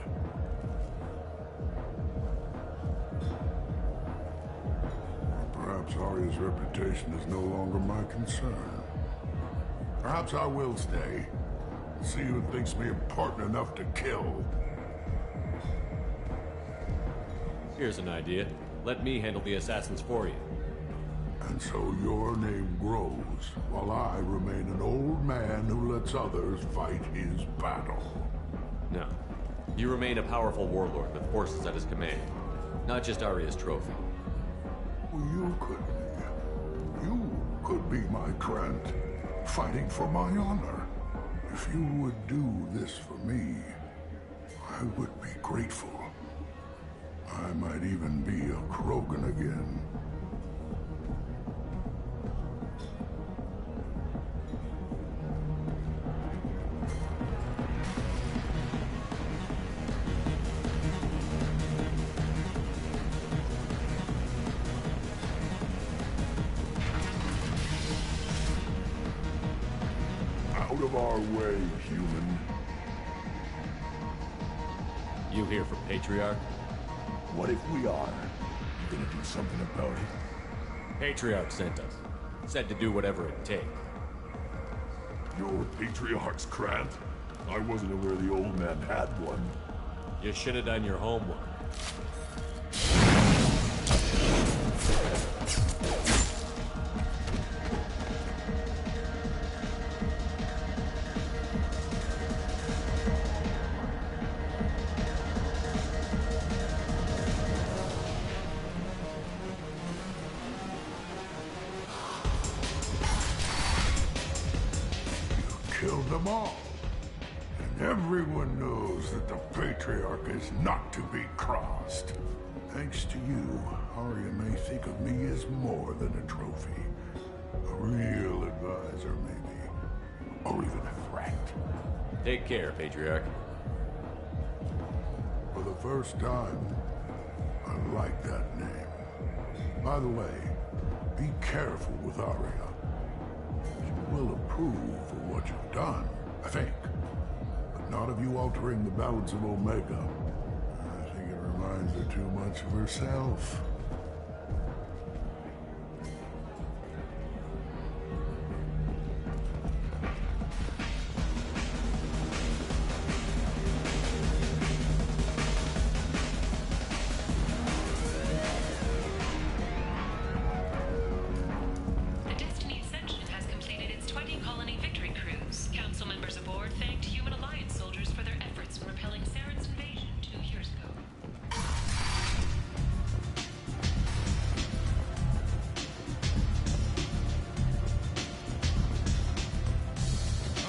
Perhaps Arya's reputation is no longer my concern. Perhaps I will stay. See who thinks me important enough to kill. Here's an idea. Let me handle the assassins for you. And so your name grows, while I remain an old man who lets others fight his battle. No. You remain a powerful warlord with forces at his command. Not just Arya's trophy. Well, you could be my Trent, fighting for my honor. If you would do this for me, I would be grateful. I might even be a Krogan again. Out of our way, human. You here for Patriarch? What if we are? You gonna do something about it? Patriarch sent us. Said to do whatever it takes. You're Patriarch's Krant? I wasn't aware the old man had one. You should have done your homework. Killed them all. And everyone knows that the Patriarch is not to be crossed. Thanks to you, Arya may think of me as more than a trophy. A real advisor, maybe. Or even a threat. Take care, Patriarch. For the first time, I like that name. By the way, be careful with Arya. She will approve of what you've done, I think. But not of you altering the balance of Omega. I think it reminds her too much of herself.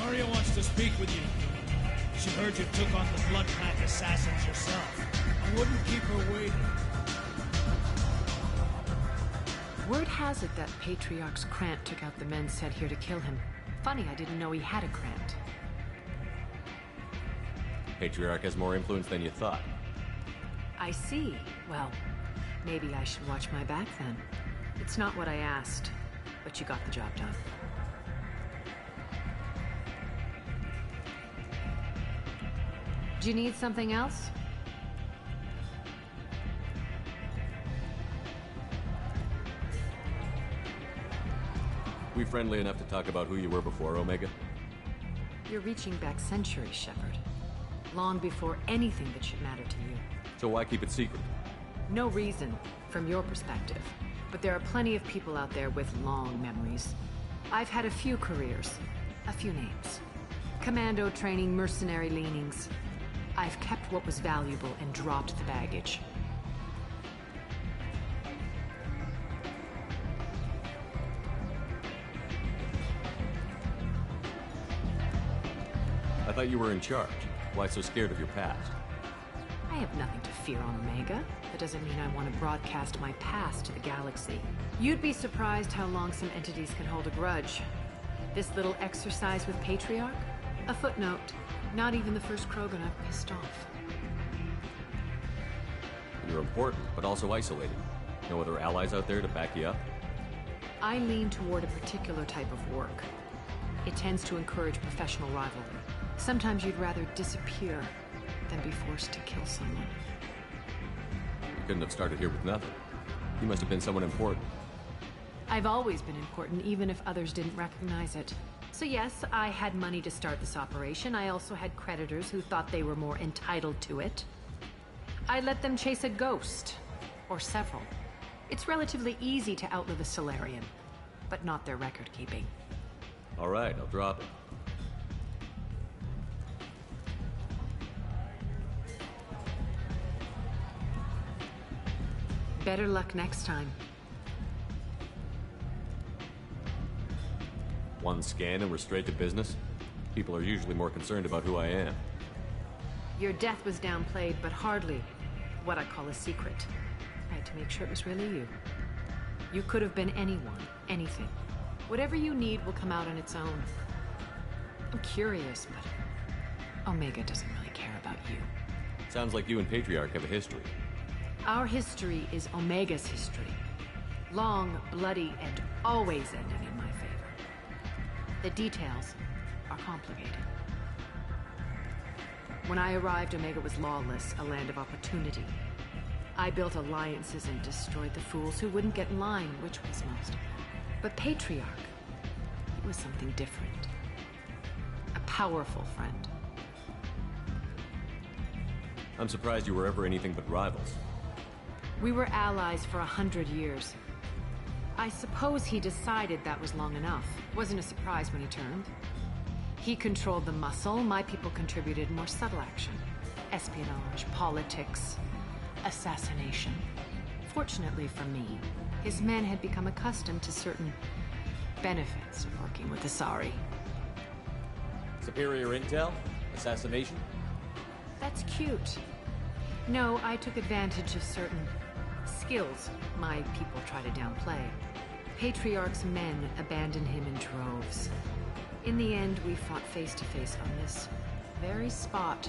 Arya wants to speak with you. She heard you took on the Blood Pack assassins yourself. I wouldn't keep her waiting. Word has it that Patriarch's Krant took out the men sent here to kill him. Funny, I didn't know he had a Krant. Patriarch has more influence than you thought. I see. Well, maybe I should watch my back then. It's not what I asked, but you got the job done. Do you need something else? We friendly enough to talk about who you were before, Omega? You're reaching back centuries, Shepard. Long before anything that should matter to you. So why keep it secret? No reason, from your perspective. But there are plenty of people out there with long memories. I've had a few careers, a few names. Commando training, mercenary leanings. I've kept what was valuable and dropped the baggage. I thought you were in charge. Why so scared of your past? I have nothing to fear on Omega. That doesn't mean I want to broadcast my past to the galaxy. You'd be surprised how long some entities can hold a grudge. This little exercise with Patriarch? A footnote. Not even the first Krogan I've pissed off. You're important, but also isolated. No other allies out there to back you up? I lean toward a particular type of work. It tends to encourage professional rivalry. Sometimes you'd rather disappear than be forced to kill someone. You couldn't have started here with nothing. You must have been someone important. I've always been important, even if others didn't recognize it. So yes, I had money to start this operation. I also had creditors who thought they were more entitled to it. I let them chase a ghost. Or several. It's relatively easy to outlive a Solarian, but not their record-keeping. All right, I'll drop it. Better luck next time. One scan and we're straight to business? People are usually more concerned about who I am. Your death was downplayed, but hardly what I call a secret. I had to make sure it was really you. You could have been anyone, anything. Whatever you need will come out on its own. I'm curious, but Omega doesn't really care about you. Sounds like you and Patriarch have a history. Our history is Omega's history. Long, bloody, and always ending in my favor. The details are complicated. When I arrived, Omega was lawless, a land of opportunity. I built alliances and destroyed the fools who wouldn't get in line, which was most of them. But Patriarch, he was something different. A powerful friend. I'm surprised you were ever anything but rivals. We were allies for 100 years. I suppose he decided that was long enough. Wasn't a surprise when he turned. He controlled the muscle, my people contributed more subtle action. Espionage, politics, assassination. Fortunately for me, his men had become accustomed to certain benefits of working with Asari. Superior intel? Assassination? That's cute. No, I took advantage of certain skills my people try to downplay. Patriarch's men abandoned him in droves. In the end, we fought face to face on this very spot.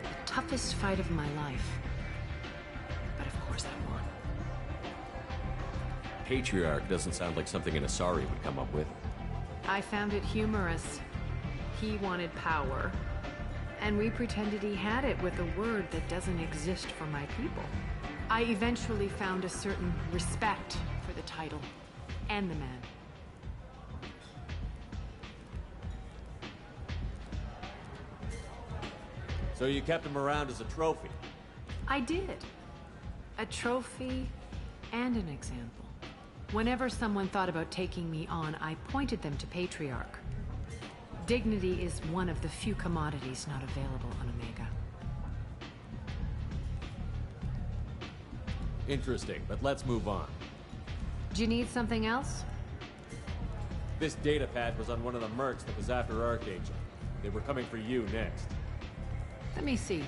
The toughest fight of my life. But of course I won. Patriarch doesn't sound like something an Asari would come up with. I found it humorous. He wanted power, and we pretended he had it with a word that doesn't exist for my people. I eventually found a certain respect for the title and the man. So you kept him around as a trophy? I did. A trophy and an example. Whenever someone thought about taking me on, I pointed them to Patriarch. Dignity is one of the few commodities not available on Omega. Interesting, but let's move on. Do you need something else? This data pad was on one of the mercs that was after Archangel. They were coming for you next. Let me see.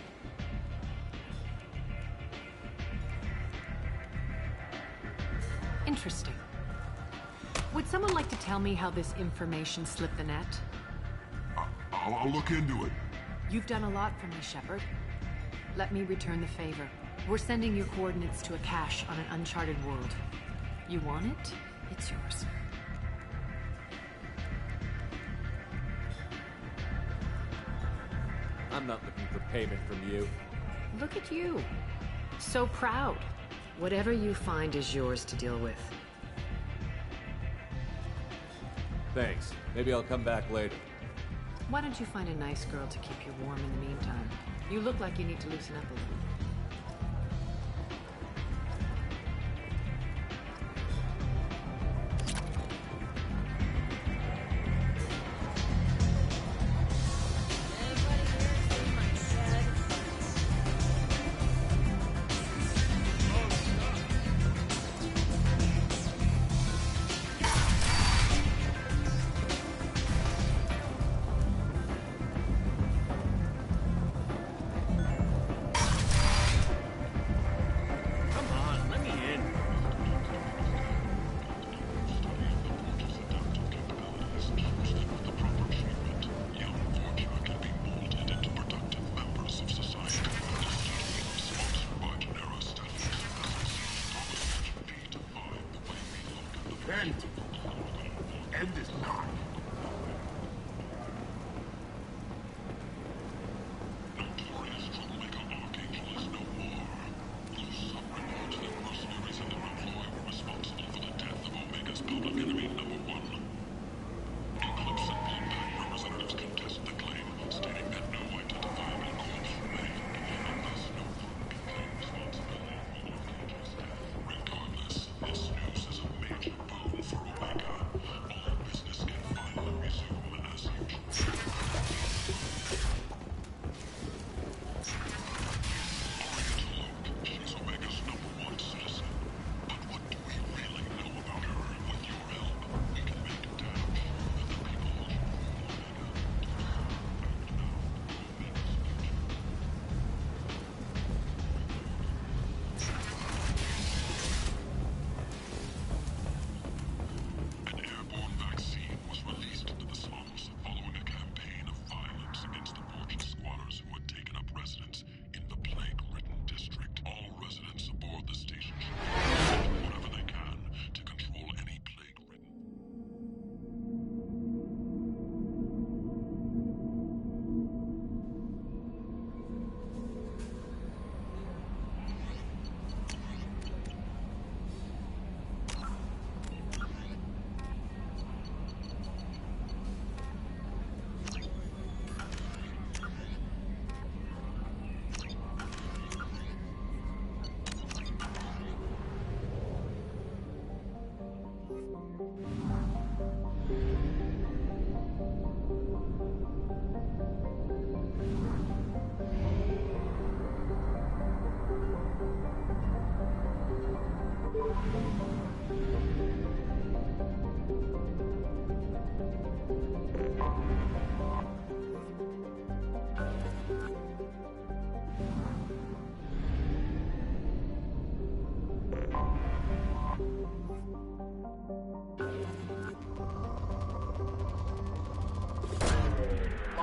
Interesting. Would someone like to tell me how this information slipped the net? I'll look into it. You've done a lot for me, Shepard. Let me return the favor. We're sending your coordinates to a cache on an uncharted world. You want it? It's yours. I'm not looking for payment from you. Look at you. So proud. Whatever you find is yours to deal with. Thanks. Maybe I'll come back later. Why don't you find a nice girl to keep you warm in the meantime? You look like you need to loosen up a little.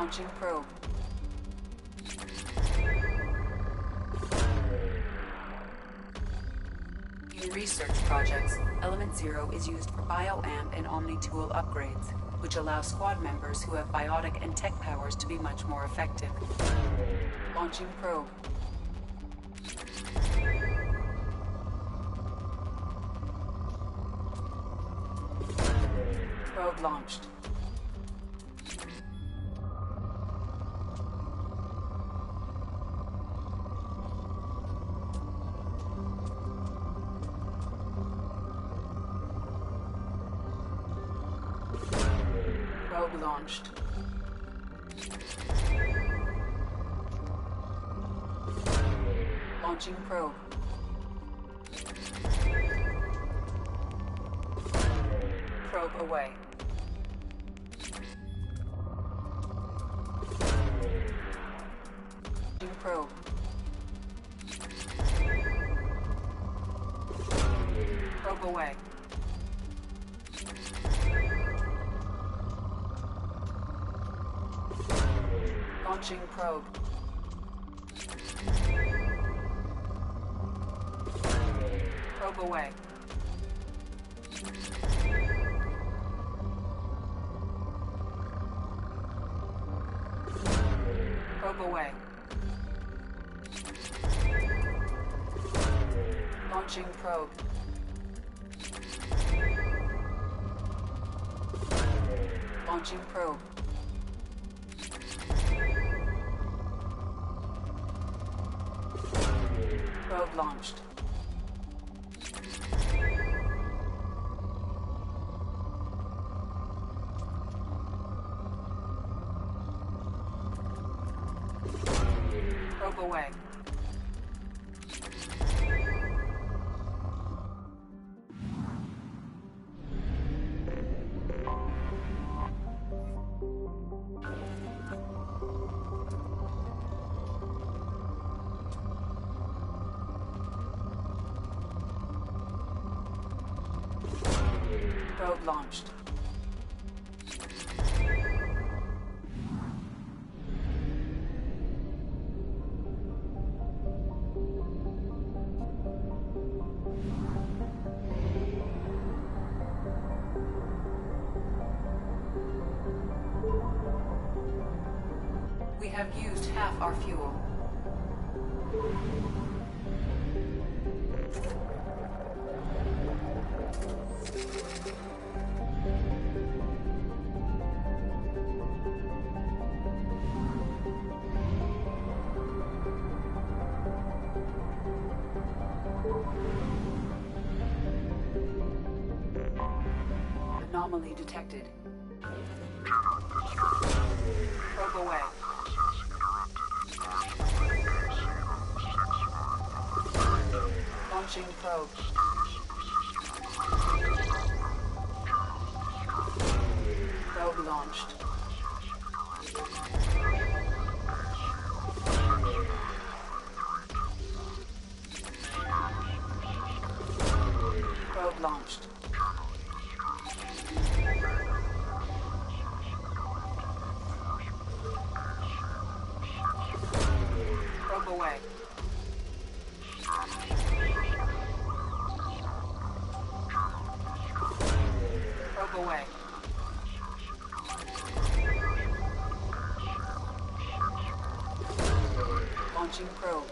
Launching probe. In research projects, Element Zero is used for bioamp and Omni-tool upgrades, which allow squad members who have biotic and tech powers to be much more effective. Launching probe. Probe launched. Probe launched. Launching probe. Probe away. Probe. Probe away. Launching probe. Probe away. Probe away. Launching probe. Launching probe. Probe launched. Probe away. Probe launched. We have used half our fuel. Anomaly detected. Probe away. Launching probe. Probe launched. Probe launched. Probe away. Probe away. Launching probe.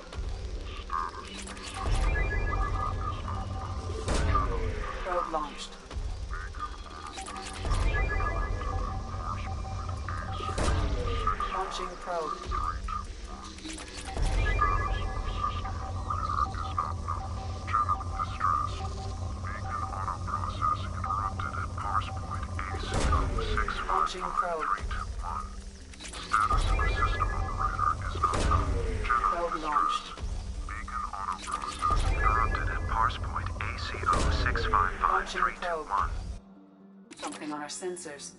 Probe launched. Launching probe. Launching probe. Probe launched. Interrupted at parse point ACO655321. Something on our sensors.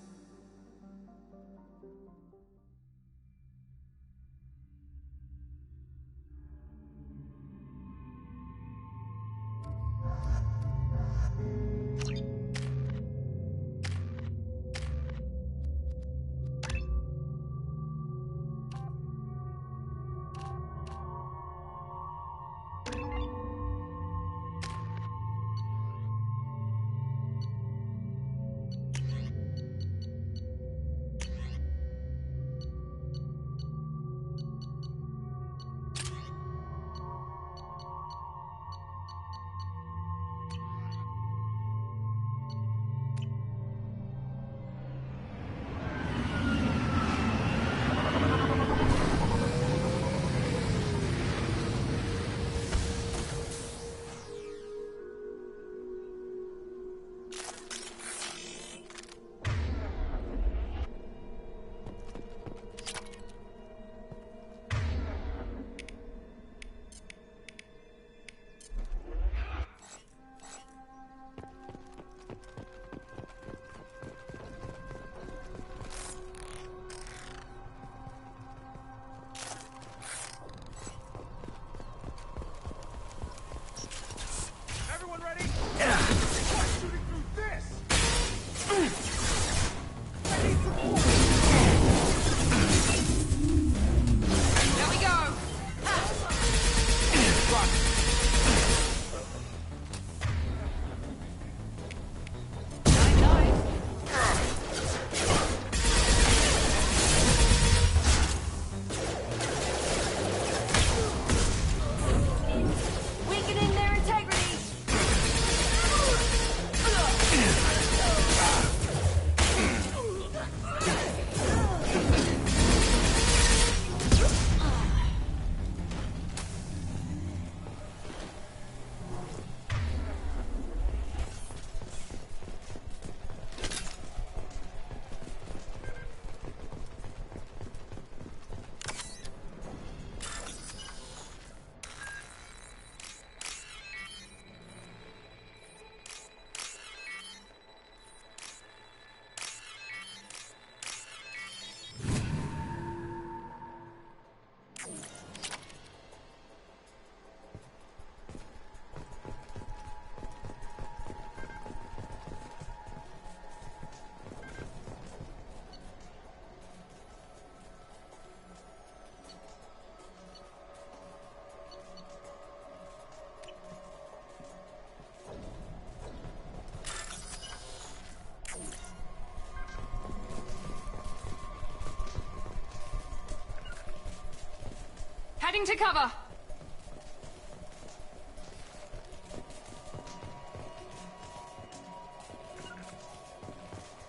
Heading to cover.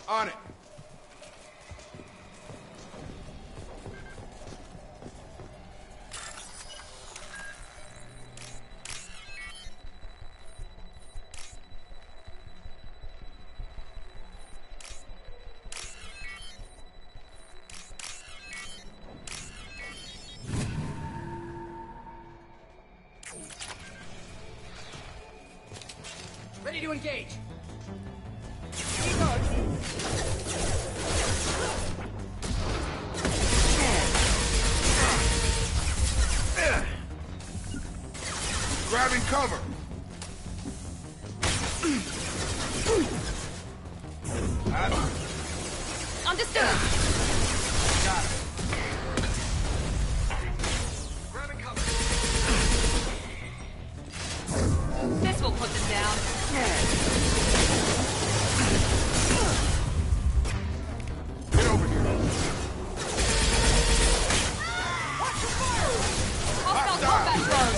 On it. Ready to engage. Grabbing cover. Understood. Got it. Grabbing cover. This will put them down. Get over here. Hostile combat drone.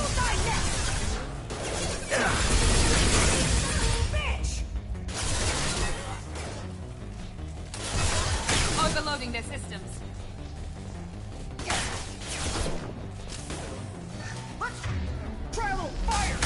Overloading their systems. Try a little fire!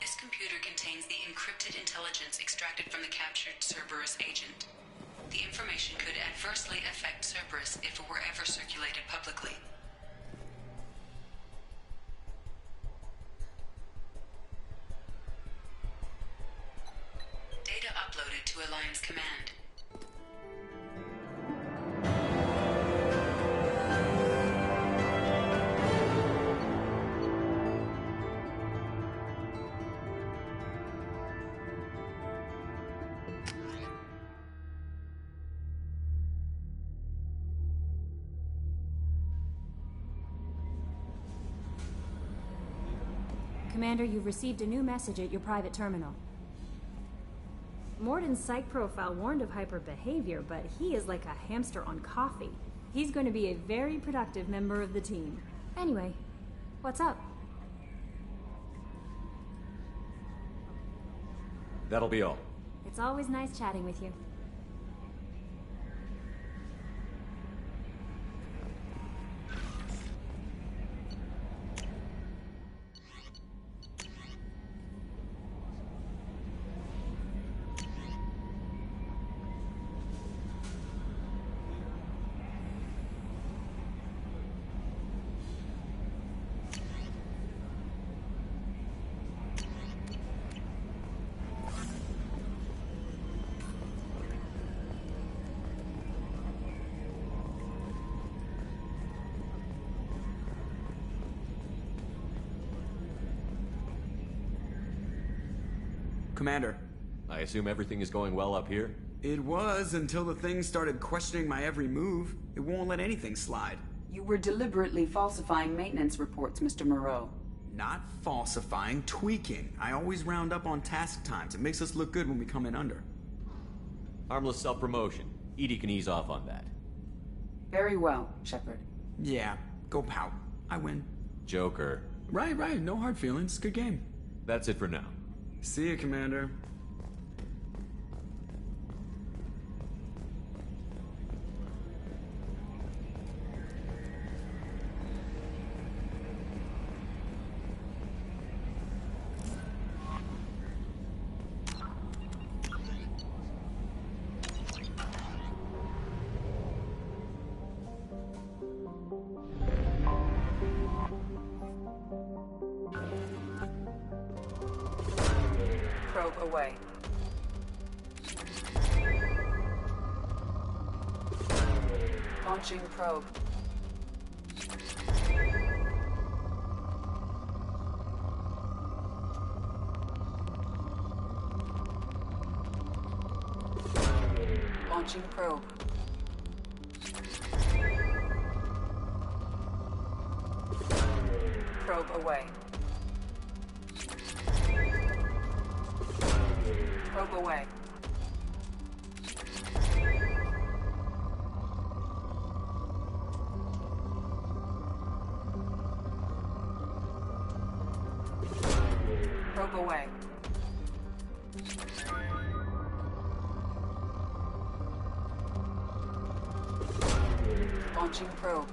This computer contains the encrypted intelligence extracted from the captured Cerberus agent. The information could adversely affect Cerberus if it were ever circulated publicly. Data uploaded to Alliance Command. Commander, you've received a new message at your private terminal. Morden's psych profile warned of hyper behavior, but he is like a hamster on coffee. He's going to be a very productive member of the team. Anyway, what's up? That'll be all. It's always nice chatting with you. Commander. I assume everything is going well up here? It was until the thing started questioning my every move. It won't let anything slide. You were deliberately falsifying maintenance reports, Mr. Moreau. Not falsifying, tweaking. I always round up on task times. It makes us look good when we come in under. Harmless self-promotion. EDI can ease off on that. Very well, Shepard. Yeah, go pout. I win. Joker. Right. No hard feelings. Good game. That's it for now. See you, Commander. Probe away. Launching probe. Launching probe. Probe away. Probe away. Probe away. Launching probe.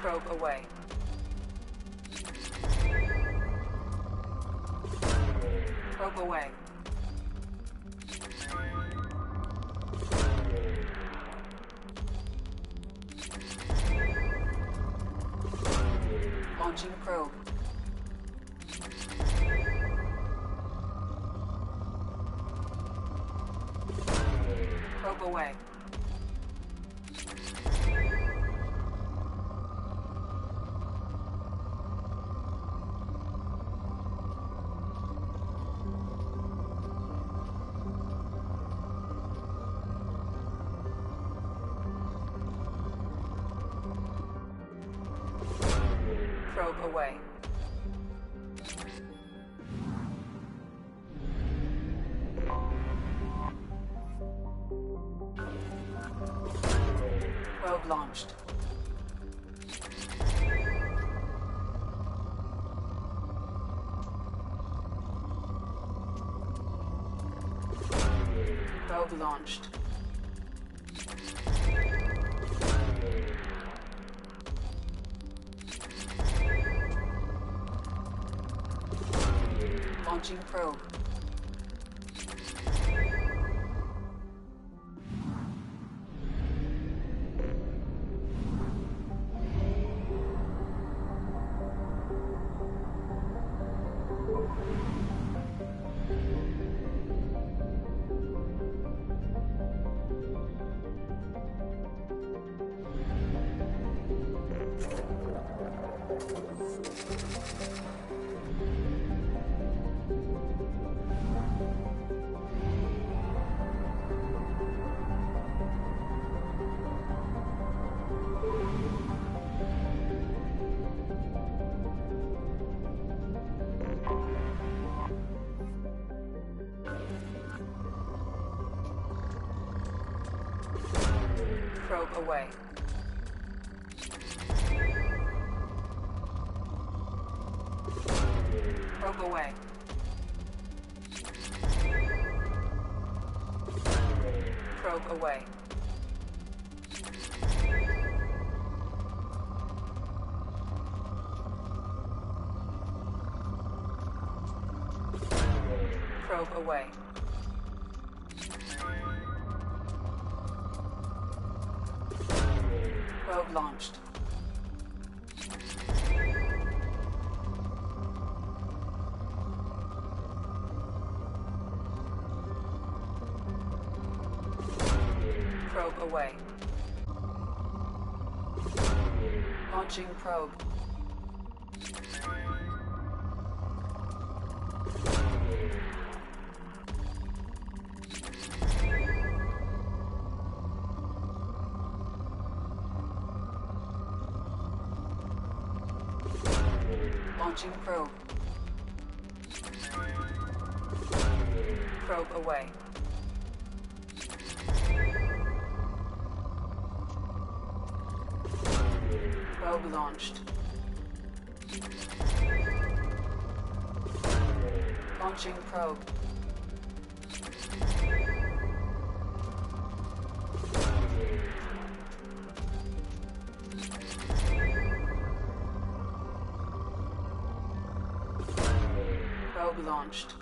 Probe away. Probe away. Launching probe. Probe away. Probe away. Probe launched. Probe launched. Launching probe. Probe away. Probe away. Probe away. Probe away. Probe launched. Probe away. Launching probe. Launching probe. Probe away. Probe launched. Launching probe. Probe launched.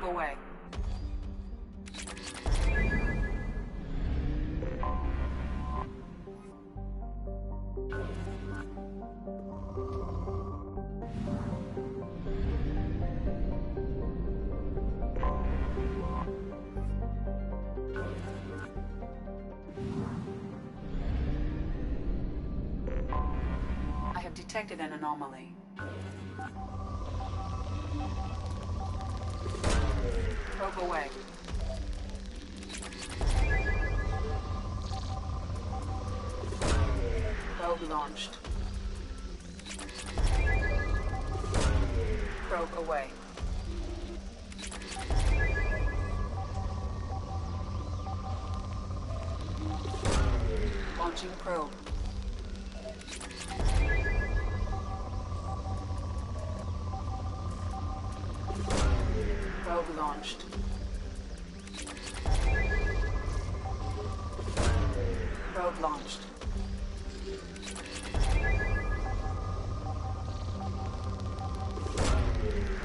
away. I have detected an anomaly. Probe away. Probe launched. Probe away. Launching probe. Probe launched. Probe launched.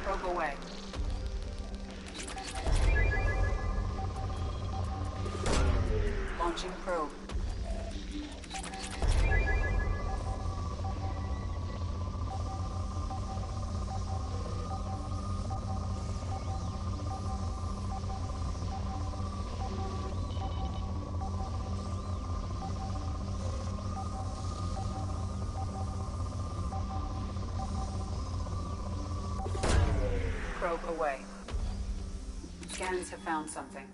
Probe away. Launching probe. Probe away. Scans have found something.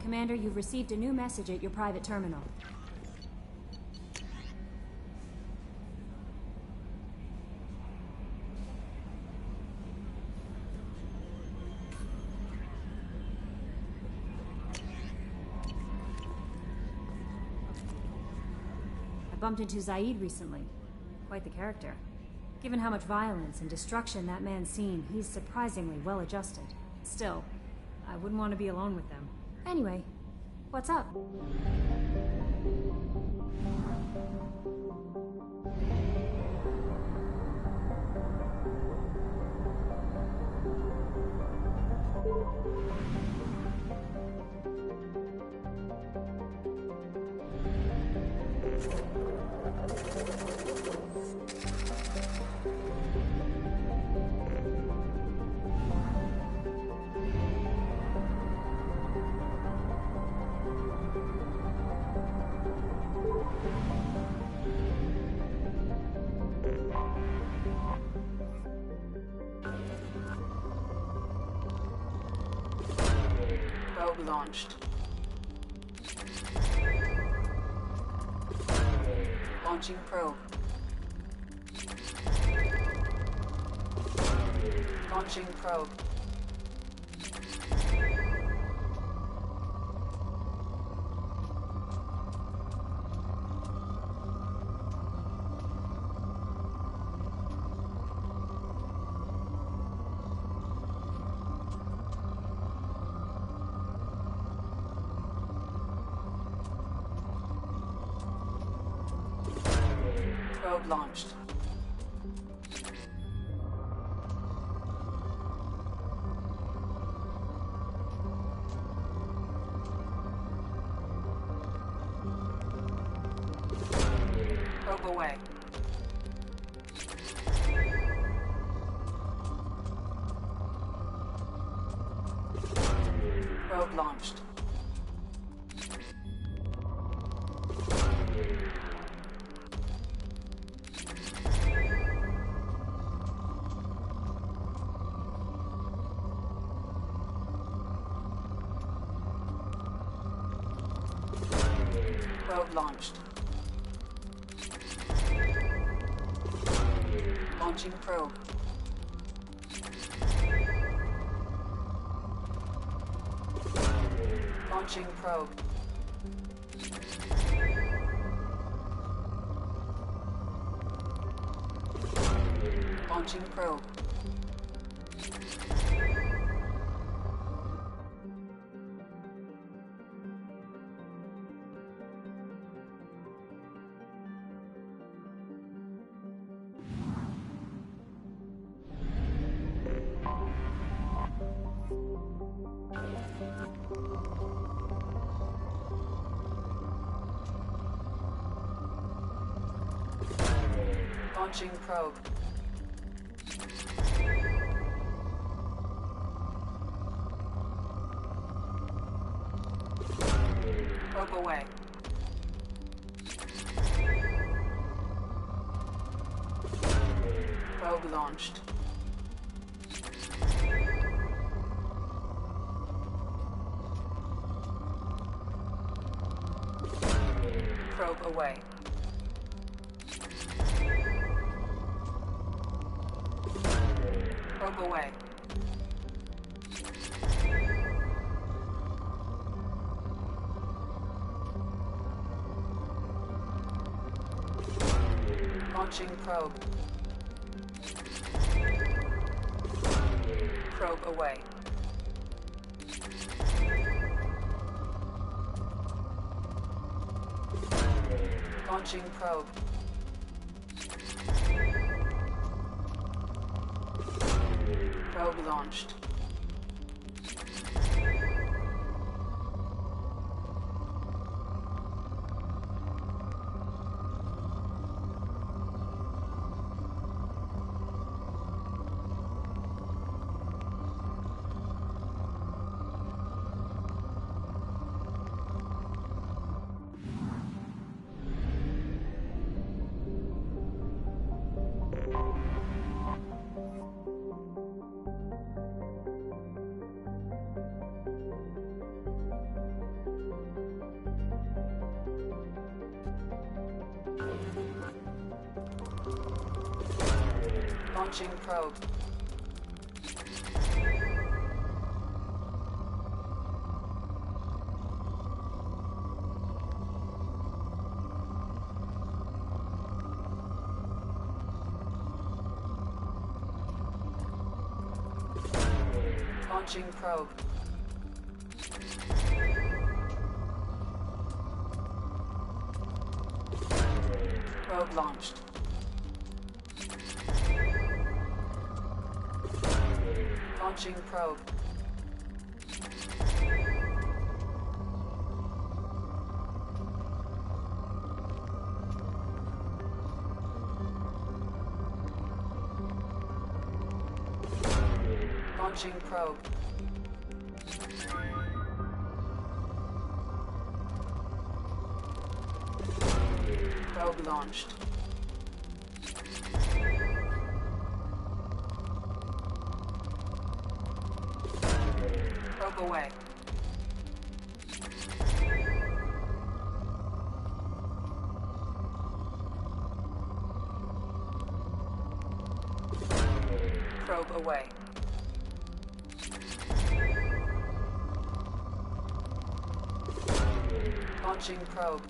Commander, you've received a new message at your private terminal. I bumped into Zaid recently. Quite the character. Given how much violence and destruction that man's seen, he's surprisingly well adjusted. Still, I wouldn't want to be alone with them. Anyway, what's up? Probe launched. Launching probe. Launching probe. Probe launched. Probe away. Probe launched. Probe launched. Launching probe. Launching probe. Launching probe. Launching probe. Probe away. Probe launched. Probe away. Probe away. Launching probe. Probe away. Launching probe. Probe launched. Launching probe. Launching probe. Probe launched. Launching probe. Launching probe. Probe launched. Probe away. Probe away. Launching probe.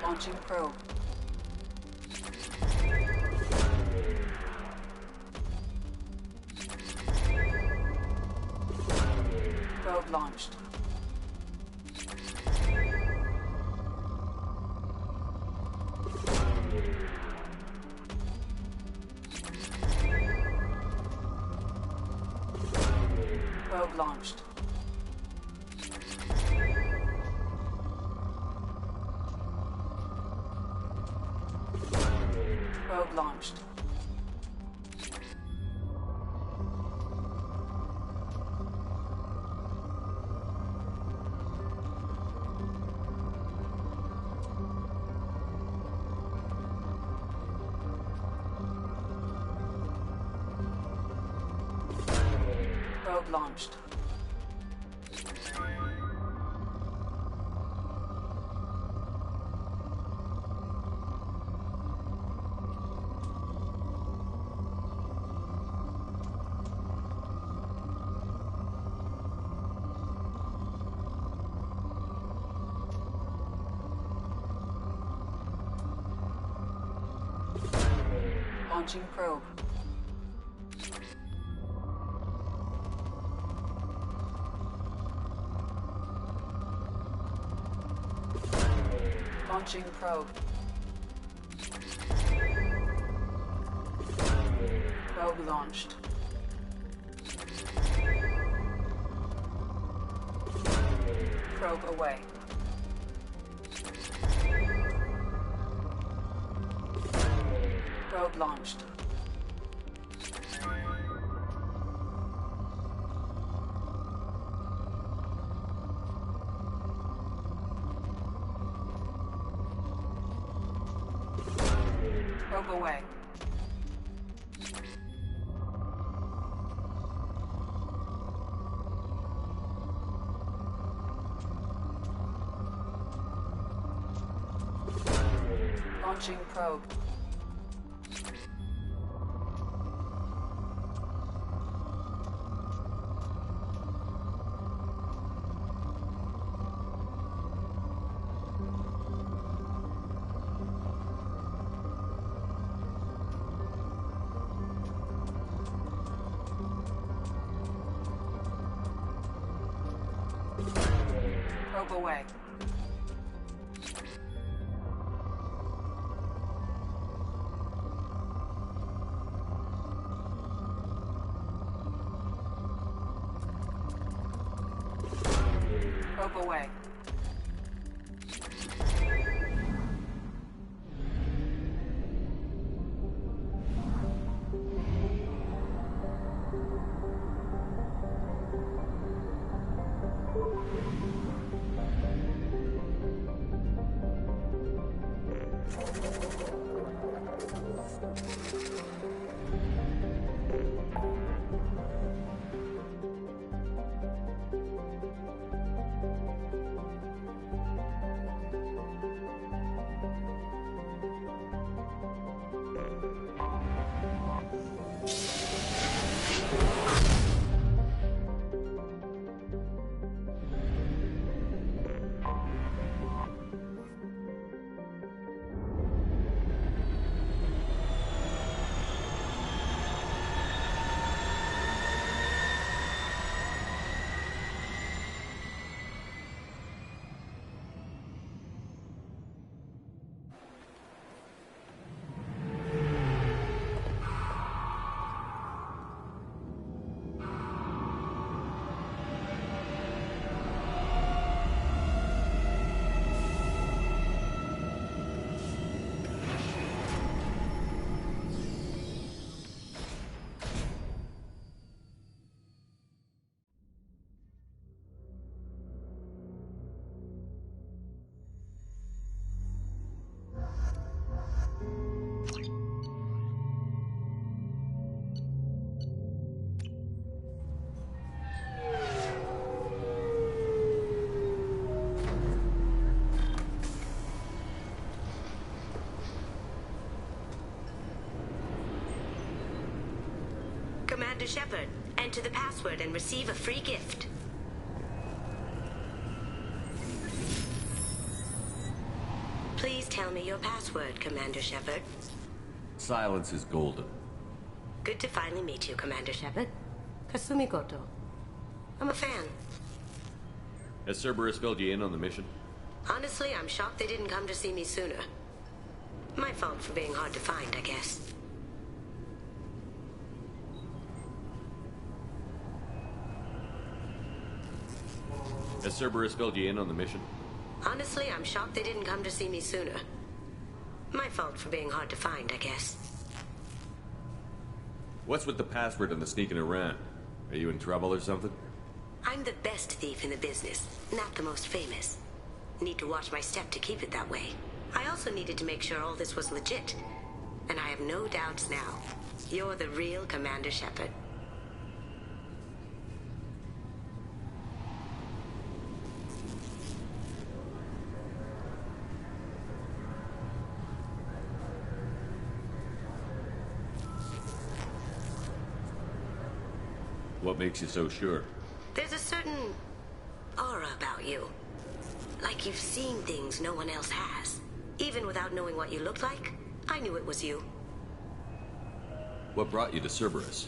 Launching probe. Probe launched. Probe launched. Probe launched. Probe launched. Launching probe. Launching probe. Probe launched. Probe away. Probe launched. Probe away. Launching probe. Probe away. Probe away. Commander Shepard, enter the password and receive a free gift. Please tell me your password, Commander Shepard. Silence is golden. Good to finally meet you, Commander Shepard. Kasumi Goto. I'm a fan. Has Cerberus filled you in on the mission? Honestly, I'm shocked they didn't come to see me sooner. My fault for being hard to find, I guess. Has Cerberus filled you in on the mission? Honestly, I'm shocked they didn't come to see me sooner. My fault for being hard to find, I guess. What's with the password and the sneaking around? Are you in trouble or something? I'm the best thief in the business, not the most famous. Need to watch my step to keep it that way. I also needed to make sure all this was legit. And I have no doubts now. You're the real Commander Shepard. What makes you so sure? There's a certain aura about you. Like you've seen things no one else has. Even without knowing what you looked like, I knew it was you. What brought you to Cerberus?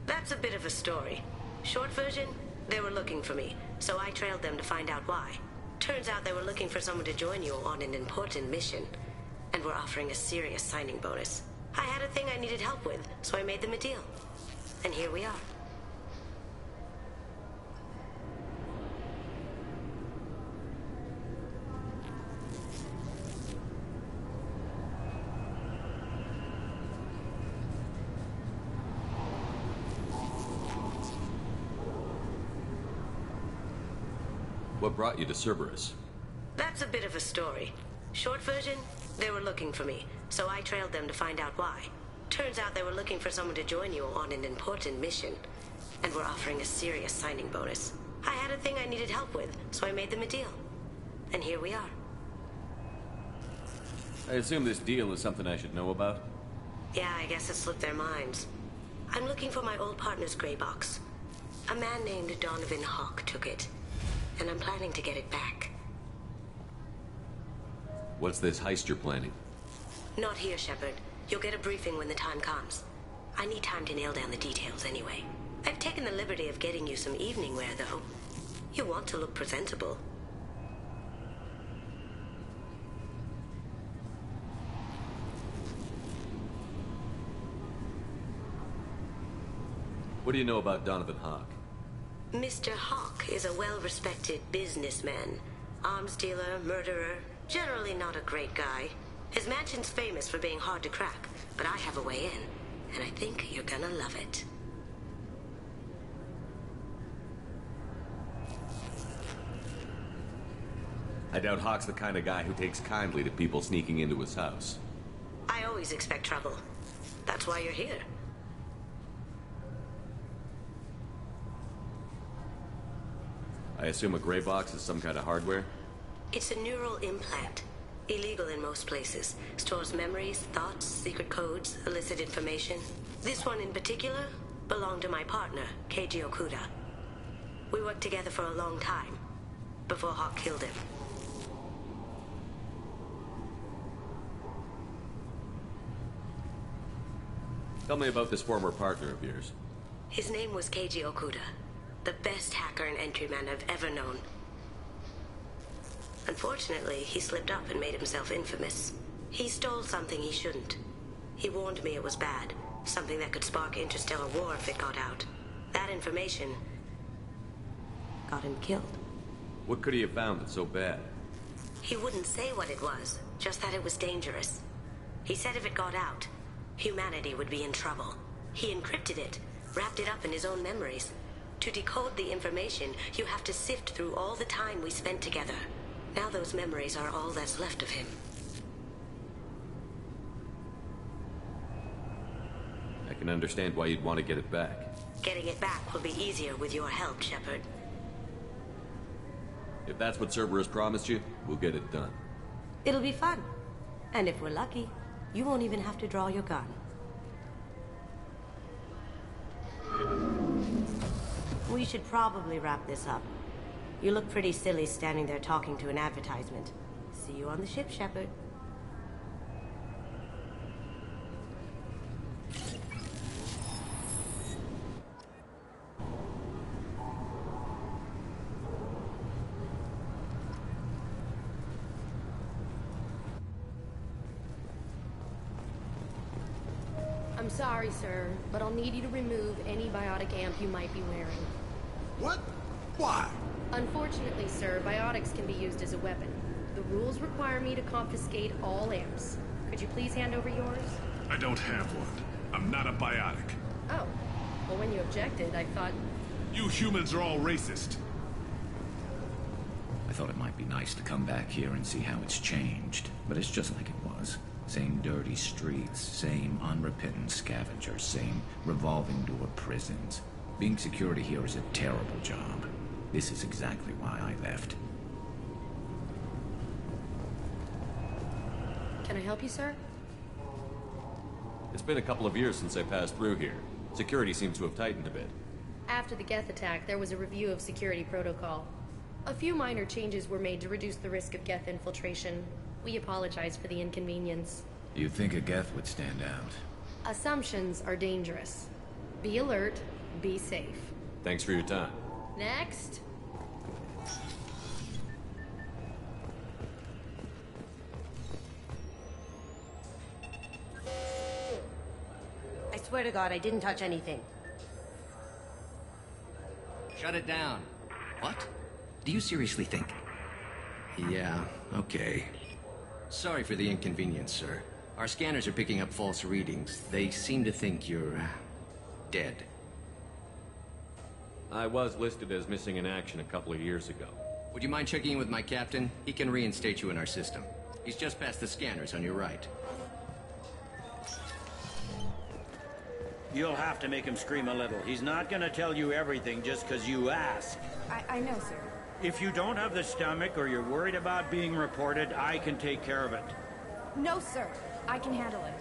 That's a bit of a story. Short version, they were looking for me, so I trailed them to find out why. Turns out they were looking for someone to join you on an important mission, and were offering a serious signing bonus. I had a thing I needed help with, so I made them a deal. And here we are. What brought you to Cerberus? That's a bit of a story. Short version, they were looking for me, so I trailed them to find out why. Turns out they were looking for someone to join you on an important mission, and were offering a serious signing bonus. I had a thing I needed help with, so I made them a deal. And here we are. I assume this deal is something I should know about? Yeah, I guess it slipped their minds. I'm looking for my old partner's gray box. A man named Donovan Hawk took it, and I'm planning to get it back. What's this heist you're planning? Not here, Shepard. You'll get a briefing when the time comes. I need time to nail down the details anyway. I've taken the liberty of getting you some evening wear, though. You want to look presentable. What do you know about Donovan Hawk? Mr. Hawk is a well-respected businessman. Arms dealer, murderer, generally not a great guy. His mansion's famous for being hard to crack, but I have a way in, and I think you're gonna love it. I doubt Hawk's the kind of guy who takes kindly to people sneaking into his house. I always expect trouble. That's why you're here. I assume a gray box is some kind of hardware? It's a neural implant. Illegal in most places. Stores memories, thoughts, secret codes, illicit information. This one in particular belonged to my partner, Keiji Okuda. We worked together for a long time, before Hawk killed him. Tell me about this former partner of yours. His name was Keiji Okuda, the best hacker and entryman I've ever known. Unfortunately, he slipped up and made himself infamous. He stole something he shouldn't. He warned me it was bad, something that could spark interstellar war if it got out. That information got him killed. What could he have found that's so bad? He wouldn't say what it was, just that it was dangerous. He said if it got out, humanity would be in trouble. He encrypted it, wrapped it up in his own memories. To decode the information, you have to sift through all the time we spent together. Now those memories are all that's left of him. I can understand why you'd want to get it back. Getting it back will be easier with your help, Shepard. If that's what Cerberus promised you, we'll get it done. It'll be fun. And if we're lucky, you won't even have to draw your gun. We should probably wrap this up. You look pretty silly standing there talking to an advertisement. See you on the ship, Shepard. sorry, sir, but I'll need you to remove any biotic amp you might be wearing. What? Why? Unfortunately, sir, biotics can be used as a weapon. The rules require me to confiscate all amps. Could you please hand over yours? I don't have one. I'm not a biotic. Oh. Well, when you objected, I thought... You humans are all racist. I thought it might be nice to come back here and see how it's changed, but it's just like it was. Same dirty streets, same unrepentant scavengers, same revolving door prisons. Being security here is a terrible job. This is exactly why I left. Can I help you, sir? It's been a couple of years since I passed through here. Security seems to have tightened a bit. After the Geth attack, there was a review of security protocol. A few minor changes were made to reduce the risk of Geth infiltration. We apologize for the inconvenience. You'd think a Geth would stand out. Assumptions are dangerous. Be alert, be safe. Thanks for your time. Next. I swear to God, I didn't touch anything. Shut it down. What? Do you seriously think? Yeah, okay. Sorry for the inconvenience, sir. Our scanners are picking up false readings. They seem to think you're... dead. I was listed as missing in action a couple of years ago. Would you mind checking in with my captain? He can reinstate you in our system. He's just past the scanners on your right. You'll have to make him scream a little. He's not gonna tell you everything just because you ask. I know, sir. If you don't have the stomach or you're worried about being reported, I can take care of it. No, sir. I can handle it.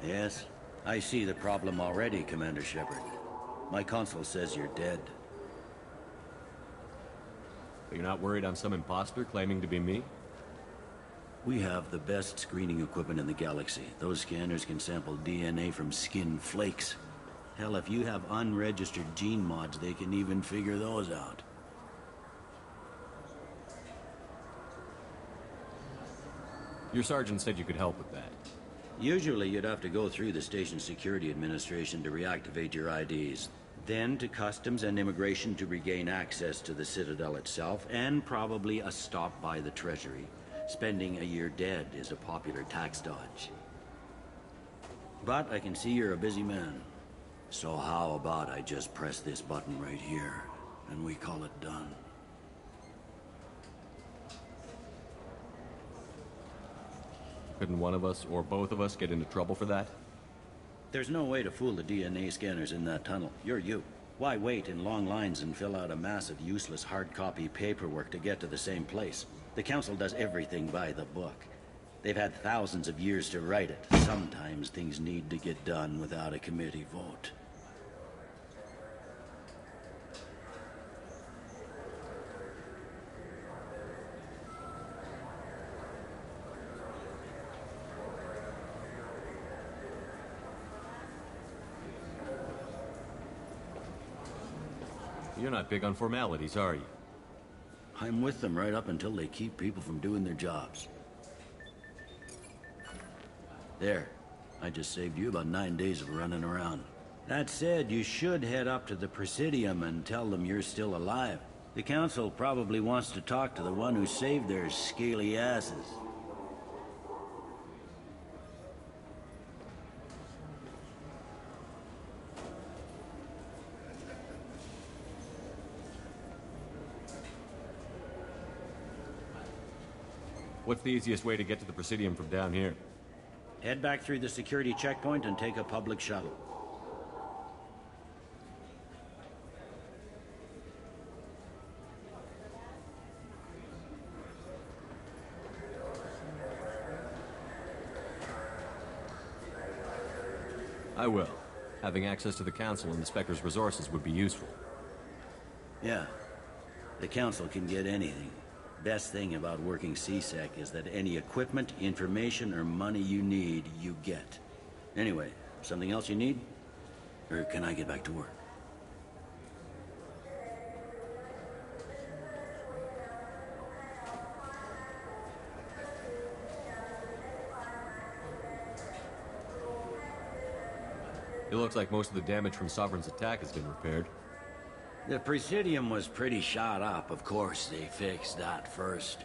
Yes, I see the problem already, Commander Shepard. My console says you're dead. You're not worried I'm some imposter claiming to be me? We have the best screening equipment in the galaxy. Those scanners can sample DNA from skin flakes. Hell, if you have unregistered gene mods, they can even figure those out. Your sergeant said you could help with that. Usually you'd have to go through the station security administration to reactivate your IDs. Then to Customs and Immigration to regain access to the Citadel itself, and probably a stop by the Treasury. Spending a year dead is a popular tax dodge. But I can see you're a busy man. So how about I just press this button right here, and we call it done? Couldn't one of us, or both of us, get into trouble for that? There's no way to fool the DNA scanners in that tunnel. You're you. Why wait in long lines and fill out a massive useless hard copy paperwork to get to the same place? The Council does everything by the book. They've had thousands of years to write it. Sometimes things need to get done without a committee vote. You're not big on formalities, are you? I'm with them right up until they keep people from doing their jobs. There. I just saved you about 9 days of running around. That said, you should head up to the Presidium and tell them you're still alive. The Council probably wants to talk to the one who saved their scaly asses. What's the easiest way to get to the Presidium from down here? Head back through the security checkpoint and take a public shuttle. I will. Having access to the Council and the Spectre's resources would be useful. Yeah. The Council can get anything. Best thing about working C-Sec is that any equipment, information, or money you need, you get. Anyway, something else you need? Or can I get back to work? It looks like most of the damage from Sovereign's attack has been repaired. The Presidium was pretty shot up. Of course, they fixed that first.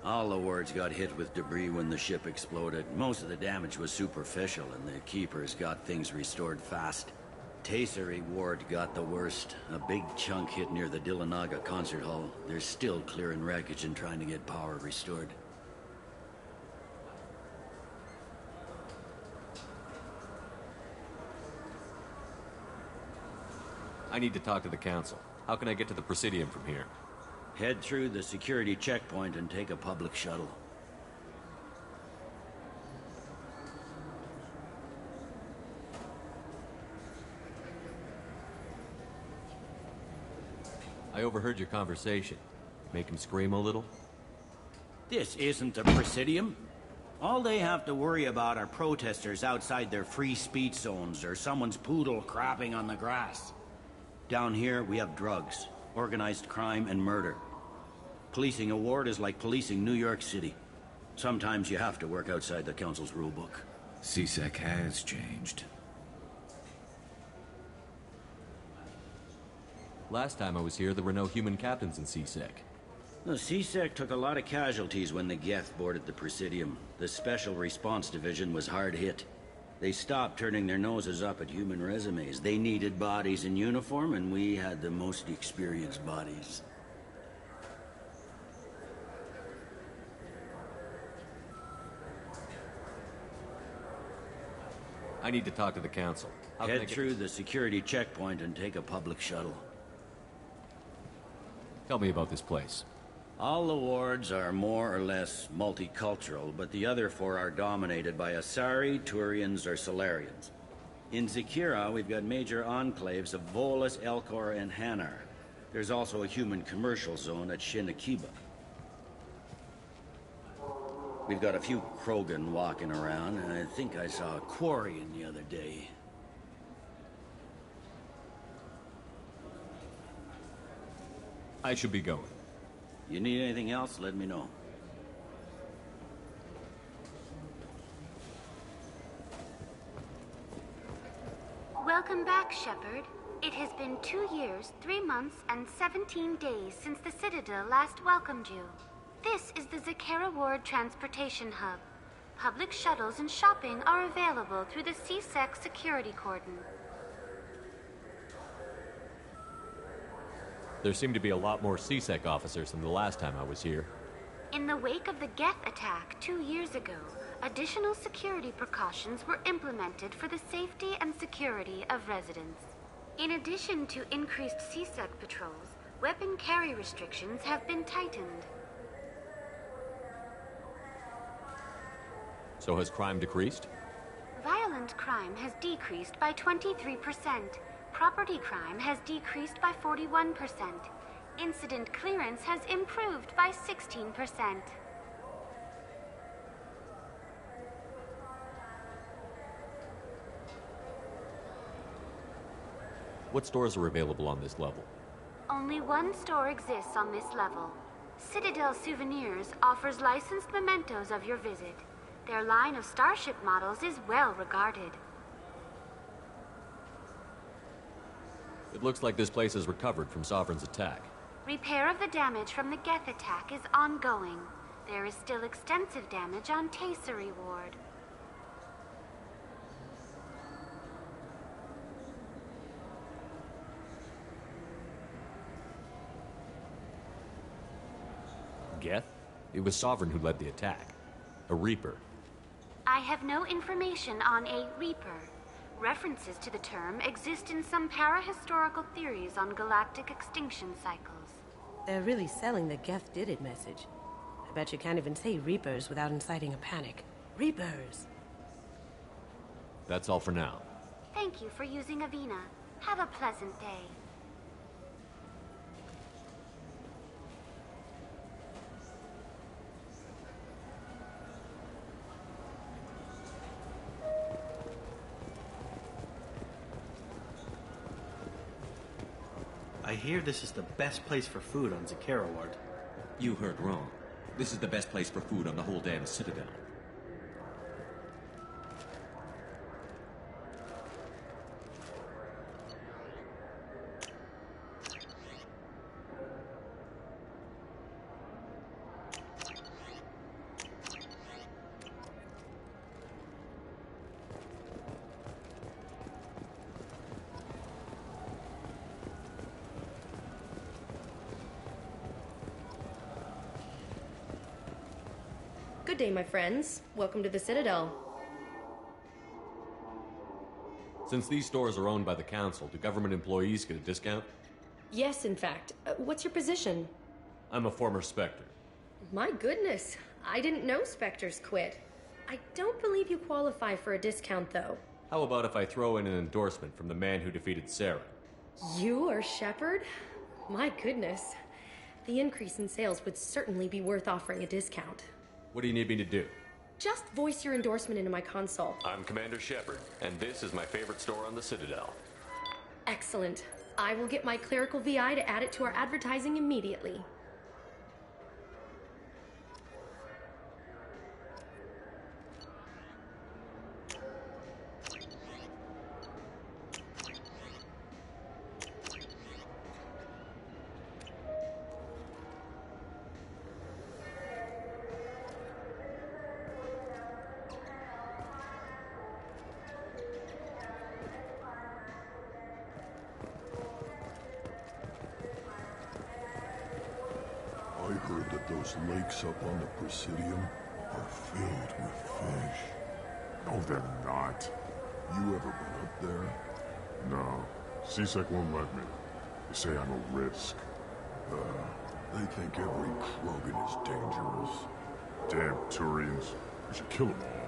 All the wards got hit with debris when the ship exploded. Most of the damage was superficial, and the Keepers got things restored fast. Tasery Ward got the worst. A big chunk hit near the Dillanaga concert hall. They're still clearing wreckage and trying to get power restored. I need to talk to the Council. How can I get to the Presidium from here? Head through the security checkpoint and take a public shuttle. I overheard your conversation. Make him scream a little? This isn't the Presidium. All they have to worry about are protesters outside their free speech zones or someone's poodle crapping on the grass. Down here, we have drugs, organized crime, and murder. Policing a ward is like policing New York City. Sometimes you have to work outside the Council's rulebook. CSEC has changed. Last time I was here, there were no human captains in CSEC. The CSEC took a lot of casualties when the Geth boarded the Presidium. The Special Response Division was hard hit. They stopped turning their noses up at human resumes. They needed bodies in uniform, and we had the most experienced bodies. I need to talk to the Council. How can I Head get through the security checkpoint and take a public shuttle. Tell me about this place. All the wards are more or less multicultural, but the other four are dominated by Asari, Turians, or Solarians. In Zakira, we've got major enclaves of Volus, Elcor, and Hanar. There's also a human commercial zone at Shin Akiba. We've got a few Krogan walking around, and I think I saw a Quarian the other day. I should be going. You need anything else, let me know. Welcome back, Shepard. It has been 2 years, 3 months, and 17 days since the Citadel last welcomed you. This is the Zakera Ward Transportation Hub. Public shuttles and shopping are available through the CSEC security cordon. There seem to be a lot more CSEC officers than the last time I was here. In the wake of the Geth attack 2 years ago, additional security precautions were implemented for the safety and security of residents. In addition to increased CSEC patrols, weapon carry restrictions have been tightened. So has crime decreased? Violent crime has decreased by 23%. Property crime has decreased by 41%. Incident clearance has improved by 16%. What stores are available on this level? Only one store exists on this level. Citadel Souvenirs offers licensed mementos of your visit. Their line of starship models is well regarded. It looks like this place has recovered from Sovereign's attack. Repair of the damage from the Geth attack is ongoing. There is still extensive damage on Tasery Ward. Geth? It was Sovereign who led the attack. A Reaper. I have no information on a Reaper. References to the term exist in some parahistorical theories on galactic extinction cycles. They're really selling the Geth did it message. I bet you can't even say Reapers without inciting a panic. Reapers! That's all for now. Thank you for using Avina. Have a pleasant day. I hear this is the best place for food on Zakera Ward. You heard wrong. This is the best place for food on the whole damn Citadel. Good day, my friends. Welcome to the Citadel. Since these stores are owned by the Council, do government employees get a discount? Yes, in fact. What's your position? I'm a former Spectre. My goodness. I didn't know Spectres quit. I don't believe you qualify for a discount, though. How about if I throw in an endorsement from the man who defeated Saren? You are Shepard? My goodness. The increase in sales would certainly be worth offering a discount. What do you need me to do? Just voice your endorsement into my console. I'm Commander Shepard, and this is my favorite store on the Citadel. Excellent. I will get my clerical VI to add it to our advertising immediately. I heard that those lakes up on the Presidium are filled with fish. No, they're not. You ever been up there? No. CSEC won't let me. They say I'm a risk. They think every Krogan is dangerous. Damn Turians. We should kill them all.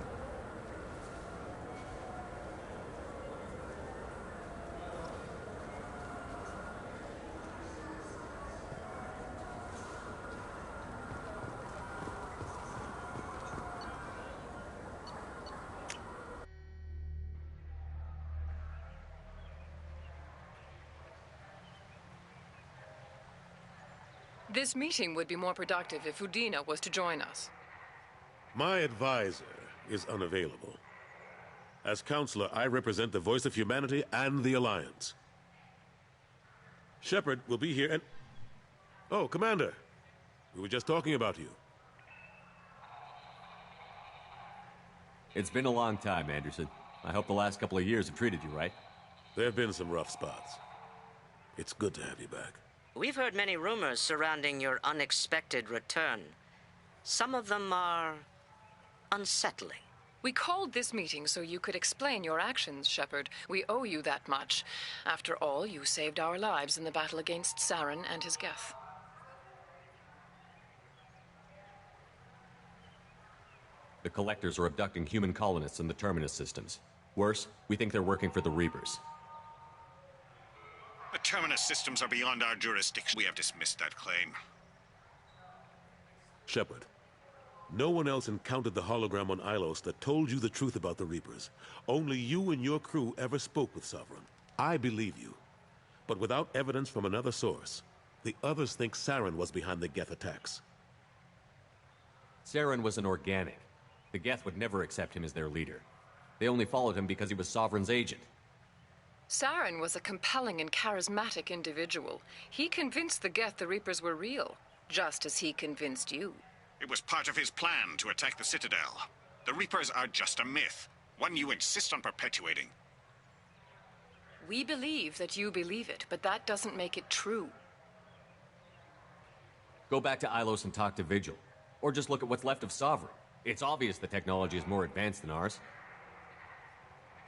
This meeting would be more productive if Udina was to join us. My advisor is unavailable. As counselor, I represent the voice of humanity and the Alliance. Shepard will be here and... Oh, Commander. We were just talking about you. It's been a long time, Anderson. I hope the last couple of years have treated you right. There have been some rough spots. It's good to have you back. We've heard many rumors surrounding your unexpected return. Some of them are unsettling. We called this meeting so you could explain your actions, Shepard. We owe you that much. After all, you saved our lives in the battle against Saren and his Geth. The Collectors are abducting human colonists in the Terminus systems. Worse, we think they're working for the Reapers. The Terminus systems are beyond our jurisdiction. We have dismissed that claim. Shepard, no one else encountered the hologram on Ilos that told you the truth about the Reapers. Only you and your crew ever spoke with Sovereign. I believe you. But without evidence from another source, the others think Saren was behind the Geth attacks. Saren was an organic. The Geth would never accept him as their leader. They only followed him because he was Sovereign's agent. Saren was a compelling and charismatic individual. He convinced the Geth the Reapers were real, just as he convinced you. It was part of his plan to attack the Citadel. The Reapers are just a myth, one you insist on perpetuating. We believe that you believe it, but that doesn't make it true. Go back to Ilos and talk to Vigil. Or just look at what's left of Sovereign. It's obvious the technology is more advanced than ours.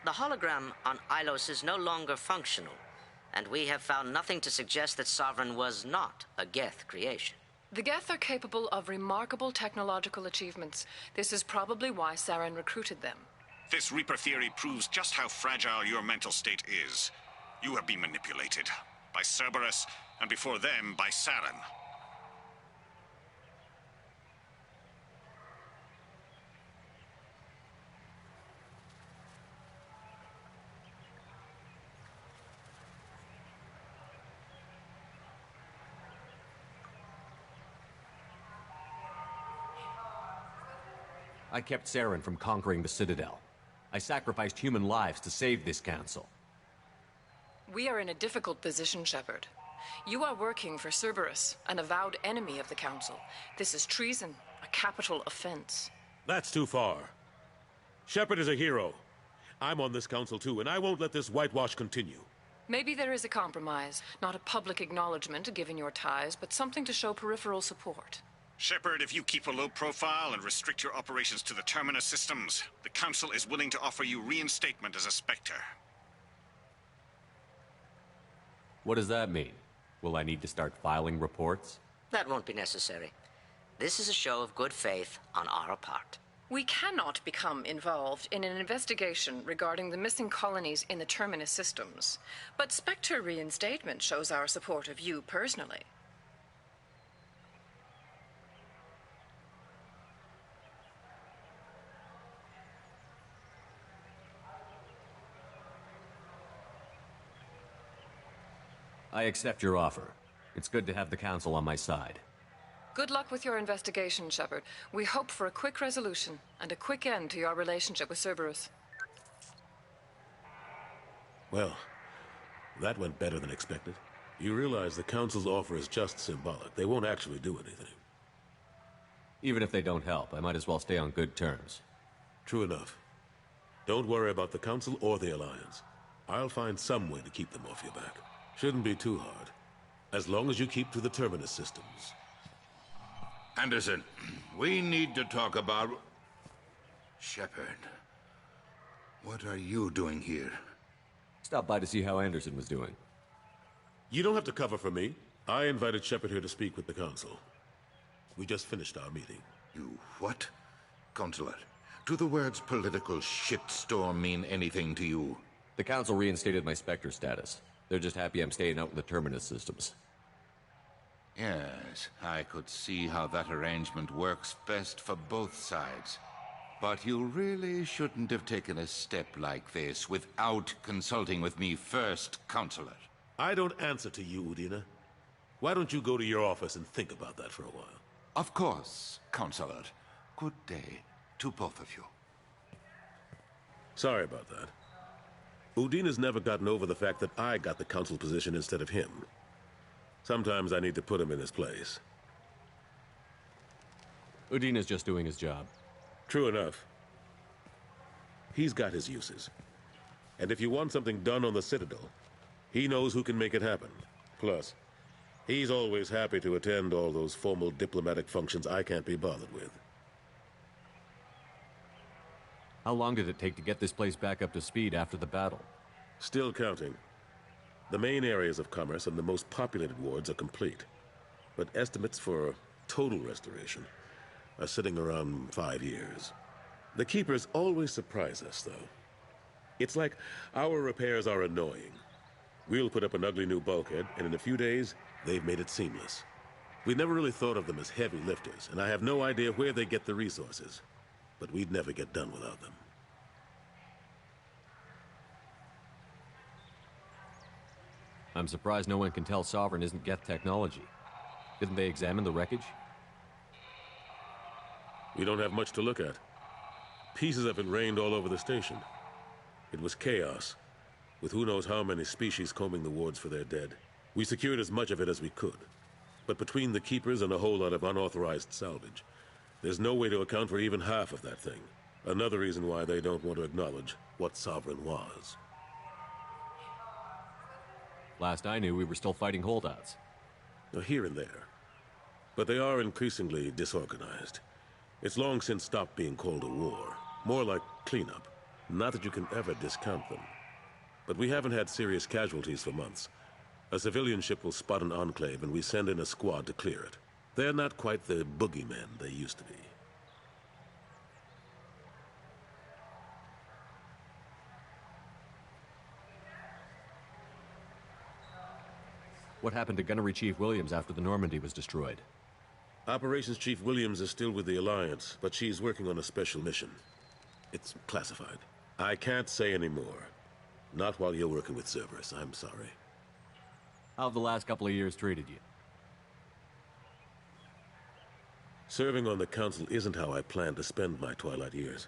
The hologram on Ilos is no longer functional, and we have found nothing to suggest that Sovereign was not a Geth creation. The Geth are capable of remarkable technological achievements. This is probably why Saren recruited them. This Reaper theory proves just how fragile your mental state is. You have been manipulated. By Cerberus, and before them, by Saren. I kept Saren from conquering the Citadel. I sacrificed human lives to save this council. We are in a difficult position, Shepard. You are working for Cerberus, an avowed enemy of the Council. This is treason, a capital offense. That's too far. Shepard is a hero. I'm on this council too, and I won't let this whitewash continue. Maybe there is a compromise. Not a public acknowledgement given your ties, but something to show peripheral support. Shepard, if you keep a low profile and restrict your operations to the Terminus systems, the Council is willing to offer you reinstatement as a Spectre. What does that mean? Will I need to start filing reports? That won't be necessary. This is a show of good faith on our part. We cannot become involved in an investigation regarding the missing colonies in the Terminus systems, but Spectre reinstatement shows our support of you personally. I accept your offer. It's good to have the Council on my side. Good luck with your investigation, Shepard. We hope for a quick resolution and a quick end to your relationship with Cerberus. Well, that went better than expected. You realize the Council's offer is just symbolic. They won't actually do anything. Even if they don't help, I might as well stay on good terms. True enough. Don't worry about the Council or the Alliance. I'll find some way to keep them off your back. Shouldn't be too hard. As long as you keep to the Terminus systems. Anderson, we need to talk about... Shepard. What are you doing here? Stopped by to see how Anderson was doing. You don't have to cover for me. I invited Shepard here to speak with the Council. We just finished our meeting. You what? Consular, do the words political shitstorm mean anything to you? The Council reinstated my Spectre status. They're just happy I'm staying out in the Terminus systems. Yes, I could see how that arrangement works best for both sides. But you really shouldn't have taken a step like this without consulting with me first, Consular. I don't answer to you, Udina. Why don't you go to your office and think about that for a while? Of course, Consular. Good day to both of you. Sorry about that. Udina's never gotten over the fact that I got the Council position instead of him. Sometimes I need to put him in his place. Udina's just doing his job. True enough. He's got his uses. And if you want something done on the Citadel, he knows who can make it happen. Plus, he's always happy to attend all those formal diplomatic functions I can't be bothered with. How long did it take to get this place back up to speed after the battle? Still counting. The main areas of commerce and the most populated wards are complete. But estimates for total restoration are sitting around 5 years. The Keepers always surprise us, though. It's like our repairs are annoying. We'll put up an ugly new bulkhead, and in a few days, they've made it seamless. We never really thought of them as heavy lifters, and I have no idea where they get the resources. But we'd never get done without them. I'm surprised no one can tell Sovereign isn't Geth technology. Didn't they examine the wreckage? We don't have much to look at. Pieces of it rained all over the station. It was chaos, with who knows how many species combing the wards for their dead. We secured as much of it as we could. But between the Keepers and a whole lot of unauthorized salvage, there's no way to account for even half of that thing. Another reason why they don't want to acknowledge what Sovereign was. Last I knew, we were still fighting holdouts. Here and there. But they are increasingly disorganized. It's long since stopped being called a war. More like cleanup. Not that you can ever discount them. But we haven't had serious casualties for months. A civilian ship will spot an enclave and we send in a squad to clear it. They're not quite the boogeymen they used to be. What happened to Gunnery Chief Williams after the Normandy was destroyed? Operations Chief Williams is still with the Alliance, but she's working on a special mission. It's classified. I can't say any more. Not while you're working with Cerberus, I'm sorry. How have the last couple of years treated you? Serving on the Council isn't how I plan to spend my twilight years.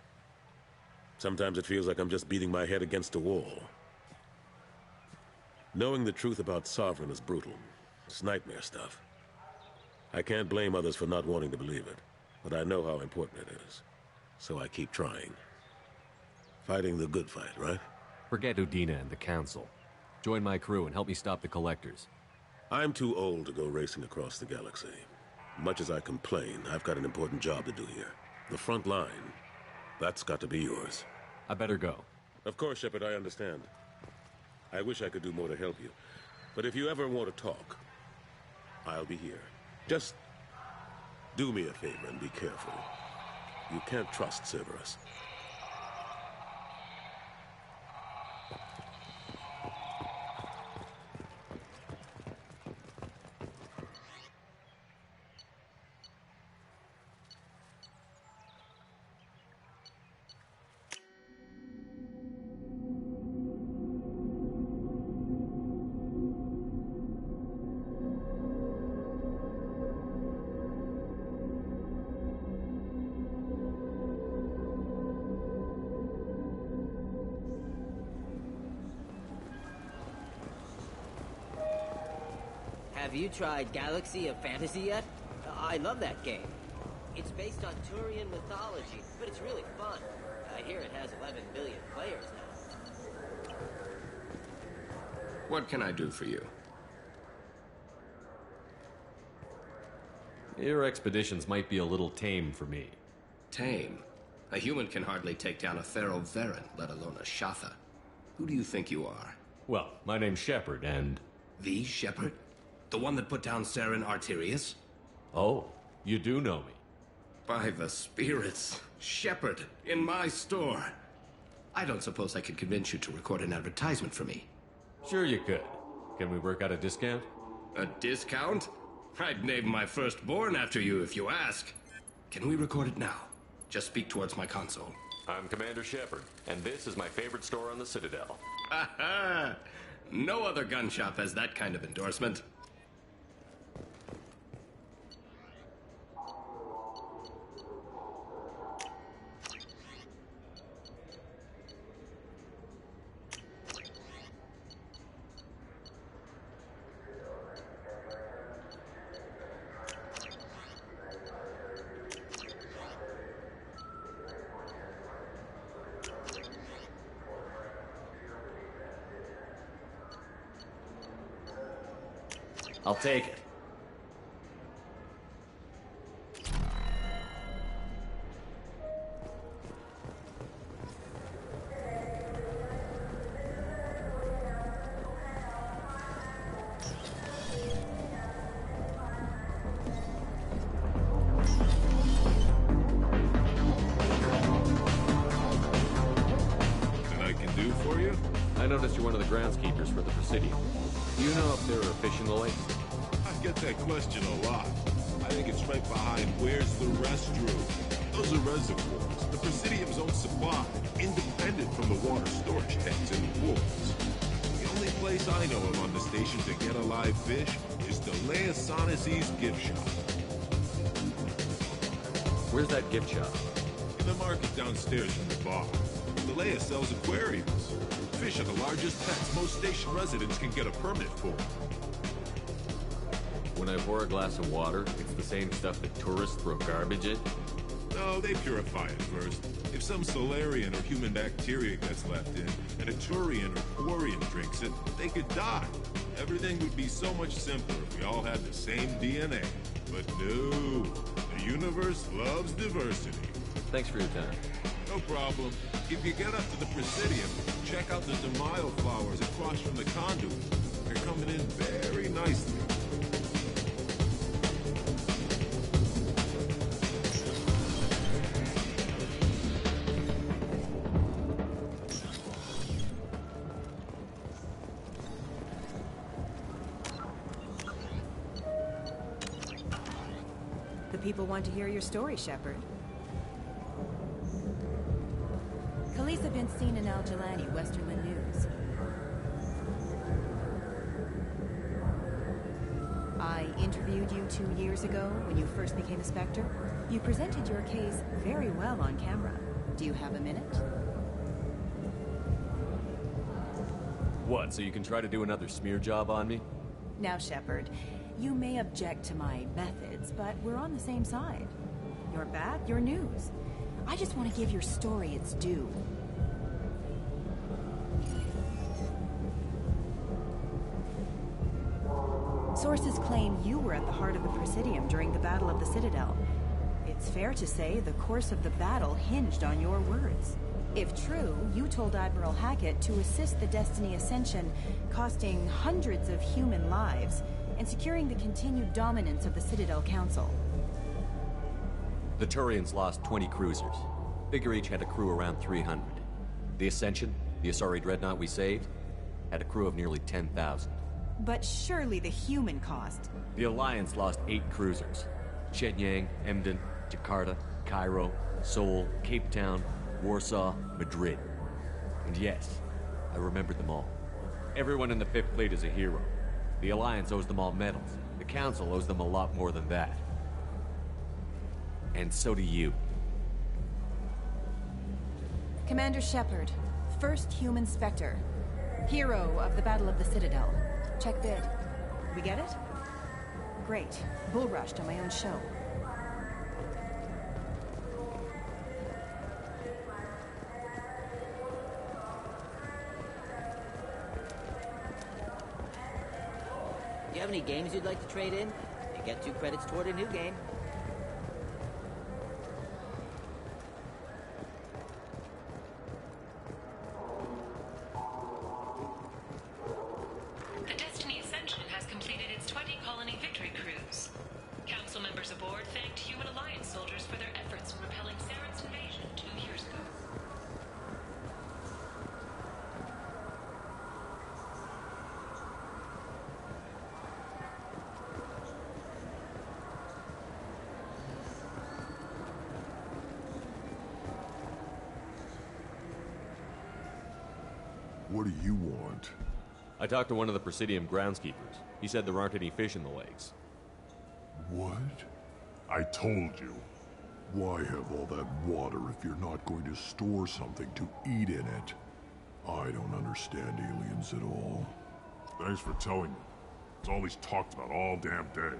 Sometimes it feels like I'm just beating my head against a wall. Knowing the truth about Sovereign is brutal. It's nightmare stuff. I can't blame others for not wanting to believe it, but I know how important it is. So I keep trying. Fighting the good fight, right? Forget Udina and the Council. Join my crew and help me stop the Collectors. I'm too old to go racing across the galaxy. Much as I complain, I've got an important job to do here. The front line. That's got to be yours. I better go. Of course, Shepard, I understand. I wish I could do more to help you. But if you ever want to talk, I'll be here. Just do me a favor and be careful. You can't trust Cerberus. Have you tried Galaxy of Fantasy yet? I love that game. It's based on Turian mythology, but it's really fun. I hear it has 11 billion players now. What can I do for you? Your expeditions might be a little tame for me. Tame? A human can hardly take down a Pharaoh Varen, let alone a Shatha. Who do you think you are? Well, my name's Shepard, and... The Shepard? The one that put down Saren Arterius? Oh, you do know me. By the spirits. Shepard, in my store. I don't suppose I could convince you to record an advertisement for me. Sure you could. Can we work out a discount? A discount? I'd name my firstborn after you if you ask. Can we record it now? Just speak towards my console. I'm Commander Shepard, and this is my favorite store on the Citadel. Ha ha! No other gun shop has that kind of endorsement. I'll take it. I noticed you're one of the groundskeepers for the Presidium. Do you know if there are fish in the lake? I get that question a lot. I think it's right behind where's the restroom. Those are reservoirs, the Presidium's own supply, independent from the water storage tanks in the woods. The only place I know of on the station to get a live fish is the Leia Sonasy's gift shop. Where's that gift shop? In the market downstairs from the bar. The Leia sells aquariums. Fish are the largest pets most station residents can get a permit for. When I pour a glass of water, it's the same stuff that tourists throw garbage in? No, they purify it first. If some Solarian or human bacteria gets left in, and a Turian or Quarian drinks it, they could die. Everything would be so much simpler if we all had the same DNA. But no, the universe loves diversity. Thanks for your time. No problem. If you get up to the Presidium, check out the Demaio flowers across from the conduit. They're coming in very nicely. The people want to hear your story, Shepard. Khalisah bin Sina al-Jilani, Westerland News. I interviewed you 2 years ago when you first became a Spectre. You presented your case very well on camera. Do you have a minute? What, so you can try to do another smear job on me? Now, Shepard, you may object to my methods, but we're on the same side. You're bad, you're news. I just want to give your story its due. Sources claim you were at the heart of the Presidium during the Battle of the Citadel. It's fair to say the course of the battle hinged on your words. If true, you told Admiral Hackett to assist the Destiny Ascension, costing hundreds of human lives, and securing the continued dominance of the Citadel Council. The Turians lost 20 cruisers. Figure each had a crew around 300. The Ascension, the Asari dreadnought we saved, had a crew of nearly 10,000. But surely the human cost. The Alliance lost 8 cruisers. Shenyang, Emden, Jakarta, Cairo, Seoul, Cape Town, Warsaw, Madrid. And yes, I remembered them all. Everyone in the Fifth Fleet is a hero. The Alliance owes them all medals. The Council owes them a lot more than that. And so do you. Commander Shepard, first human Spectre. Hero of the Battle of the Citadel. Check bid. We get it? Great. Bull rushed on my own show. Do you have any games you'd like to trade in? You get 2 credits toward a new game. The Destiny Ascension has completed its 20-colony victory cruise. Council members aboard thanked Human Alliance soldiers for their efforts in repelling Saren's invasion 2 years ago. What do you want? I talked to one of the Presidium groundskeepers. He said there aren't any fish in the lakes. What? I told you. Why have all that water if you're not going to store something to eat in it? I don't understand aliens at all. Thanks for telling me. It's all he's talked about all damn day.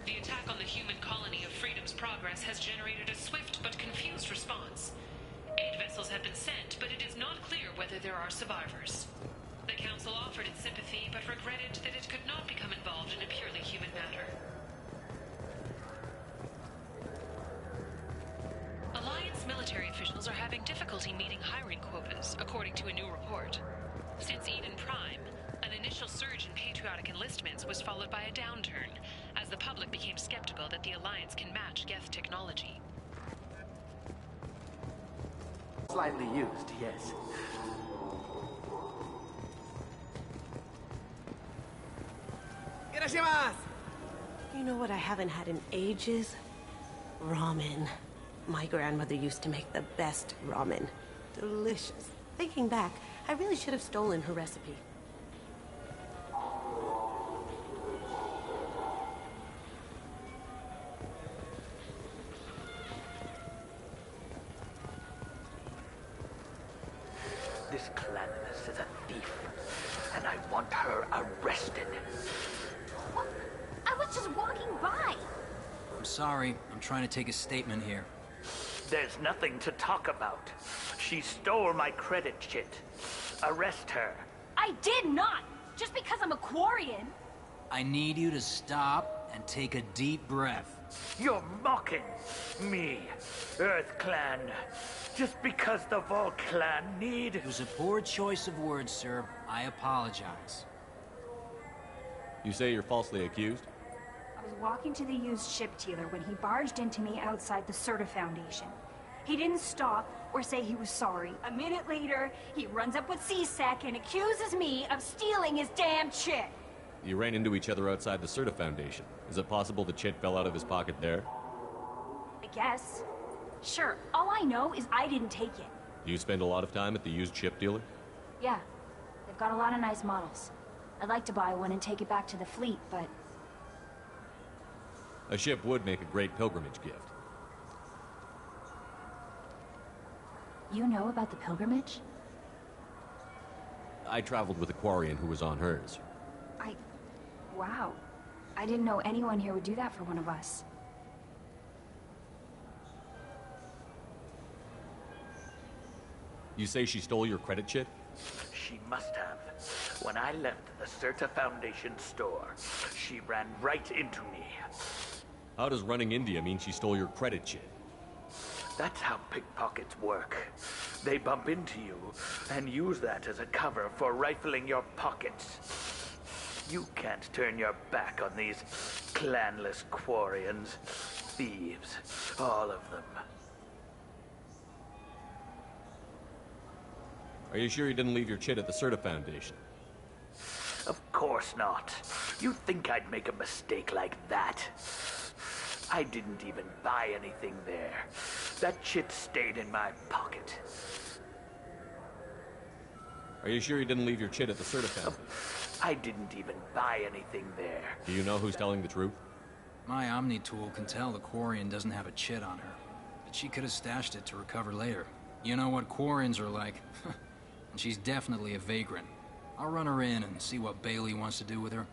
The attack on the human colony of Freedom's Progress has generated a swift but confused response. 8 vessels have been sent, but it is not clear whether there are survivors. The Council offered its sympathy, but regretted that it could not become involved in a purely human matter. Alliance military officials are having difficulty meeting hiring quotas, according to a new report. Since Eden Prime, an initial surge in patriotic enlistments was followed by a downturn, as the public became skeptical that the Alliance can match Geth technology. Slightly used, yes. You know what I haven't had in ages? Ramen. My grandmother used to make the best ramen. Delicious. Thinking back, I really should have stolen her recipe. This Clannis is a thief, and I want her arrested. I was just walking by. I'm sorry. I'm trying to take a statement here. There's nothing to talk about. She stole my credit chit. Arrest her. I did not! Just because I'm a Quarian. I need you to stop and take a deep breath. You're mocking me, Earth Clan. Just because the Vol Clan need... It was a poor choice of words, sir. I apologize. You say you're falsely accused? I was walking to the used ship dealer when he barged into me outside the Serta Foundation. He didn't stop or say he was sorry. A minute later, he runs up with C-Sec and accuses me of stealing his damn chit. You ran into each other outside the Serta Foundation. Is it possible the chit fell out of his pocket there? I guess. Sure, all I know is I didn't take it. You spend a lot of time at the used ship dealer? Yeah, they've got a lot of nice models. I'd like to buy one and take it back to the fleet, but... A ship would make a great pilgrimage gift. You know about the pilgrimage? I traveled with a Quarian who was on hers. Wow. I didn't know anyone here would do that for one of us. You say she stole your credit chit? She must have. When I left the Certa Foundation store, she ran right into me. How does running India mean she stole your credit chit? That's how pickpockets work. They bump into you and use that as a cover for rifling your pockets. You can't turn your back on these clanless Quarians. Thieves, all of them. Are you sure you didn't leave your chit at the Certa Foundation? Of course not. You think I'd make a mistake like that? I didn't even buy anything there. That chit stayed in my pocket. Are you sure you didn't leave your chit at the Certa Foundation? I didn't even buy anything there. Do you know who's telling the truth? My Omni tool can tell the Quarian doesn't have a chit on her, but she could have stashed it to recover later. You know what Quarians are like. And she's definitely a vagrant. I'll run her in and see what Bailey wants to do with her.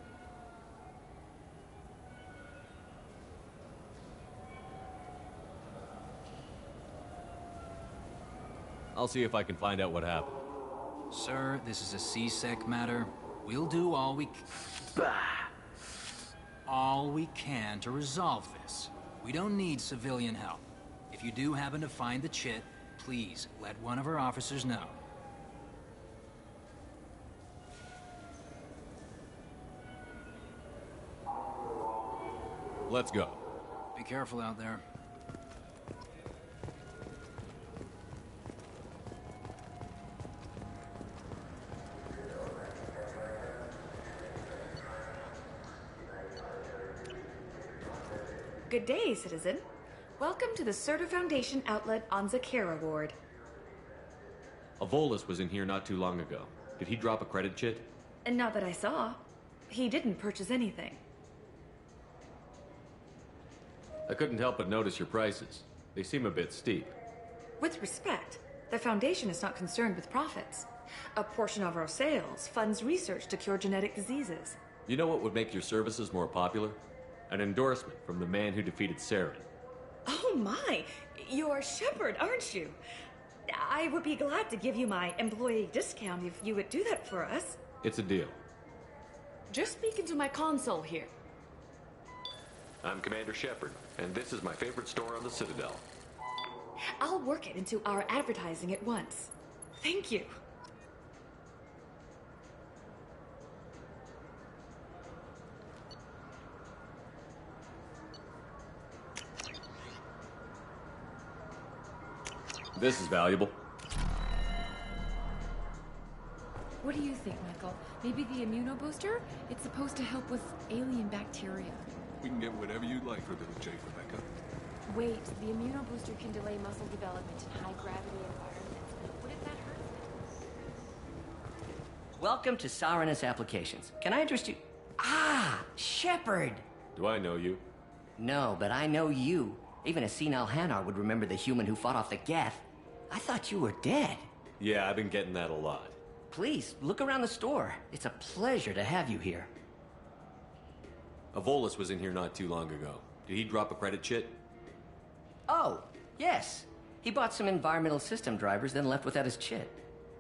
I'll see if I can find out what happened. Sir, this is a C-Sec matter. We'll do all we can to resolve this. We don't need civilian help. If you do happen to find the chit, please let one of our officers know. Let's go. Be careful out there. Good day, citizen. Welcome to the Certa Foundation outlet on Zakera Ward. Avolis was in here not too long ago. Did he drop a credit chit? And not that I saw. He didn't purchase anything. I couldn't help but notice your prices. They seem a bit steep. With respect, the Foundation is not concerned with profits. A portion of our sales funds research to cure genetic diseases. You know what would make your services more popular? An endorsement from the man who defeated Saren. Oh my! You're Shepard, aren't you? I would be glad to give you my employee discount if you would do that for us. It's a deal. Just speak into my console here. I'm Commander Shepard, and this is my favorite store on the Citadel. I'll work it into our advertising at once. Thank you. This is valuable. What do you think, Michael? Maybe the immunobooster? It's supposed to help with alien bacteria. We can get whatever you'd like for little Jake, Rebecca. Wait, the immunobooster can delay muscle development in high-gravity environments. What if that hurts? Welcome to Sarenus Applications. Can I interest you? Ah, Shepard! Do I know you? No, but I know you. Even a senile Hanar would remember the human who fought off the Geth. I thought you were dead. Yeah, I've been getting that a lot. Please, look around the store. It's a pleasure to have you here. Avolis was in here not too long ago. Did he drop a credit chit? Oh, yes. He bought some environmental system drivers, then left without his chit.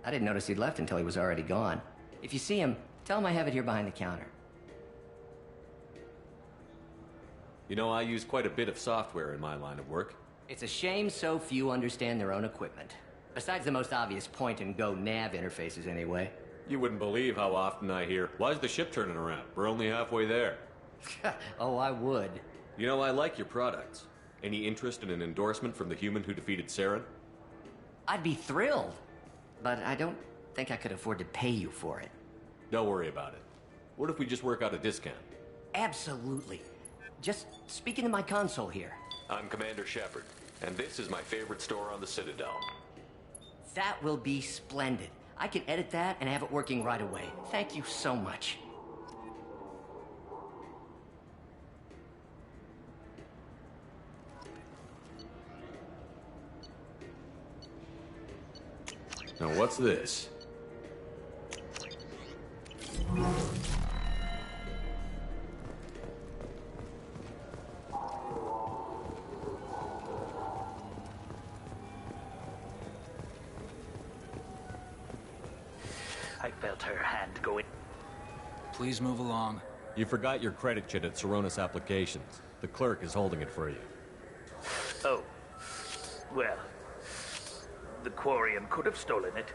I didn't notice he'd left until he was already gone. If you see him, tell him I have it here behind the counter. You know, I use quite a bit of software in my line of work. It's a shame so few understand their own equipment. Besides the most obvious point-and-go nav interfaces, anyway. You wouldn't believe how often I hear, "Why's the ship turning around? We're only halfway there." Oh, I would. You know, I like your products. Any interest in an endorsement from the human who defeated Saren? I'd be thrilled. But I don't think I could afford to pay you for it. Don't worry about it. What if we just work out a discount? Absolutely. Just speak into my console here. I'm Commander Shepard, and this is my favorite store on the Citadel. That will be splendid. I can edit that and have it working right away. Thank you so much. Now what's this? felt her hand go in. Please move along. You forgot your credit chit at Saronis Applications. The clerk is holding it for you. Oh. Well, the Quarian could have stolen it.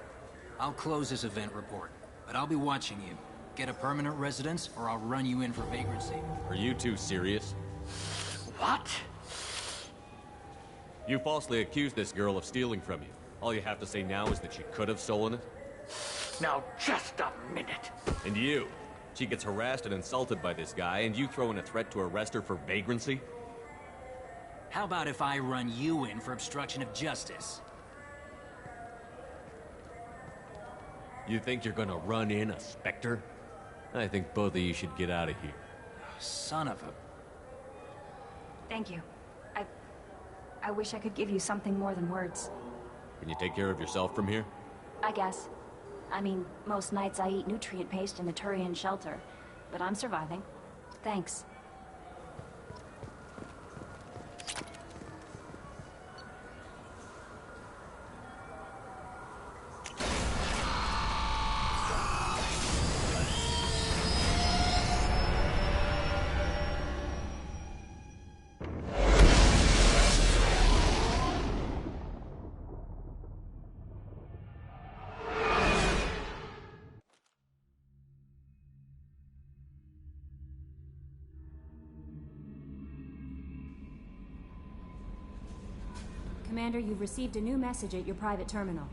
I'll close this event report, but I'll be watching you. Get a permanent residence, or I'll run you in for vagrancy. Are you two serious? What? You falsely accused this girl of stealing from you. All you have to say now is that she could have stolen it? Now, just a minute. And you? She gets harassed and insulted by this guy, and you throw in a threat to arrest her for vagrancy? How about if I run you in for obstruction of justice? You think you're gonna run in a Spectre? I think both of you should get out of here. Son of a... Thank you. I wish I could give you something more than words. Can you take care of yourself from here? I guess. I mean, most nights I eat nutrient paste in the Turian shelter, but I'm surviving. Thanks. Commander, you've received a new message at your private terminal.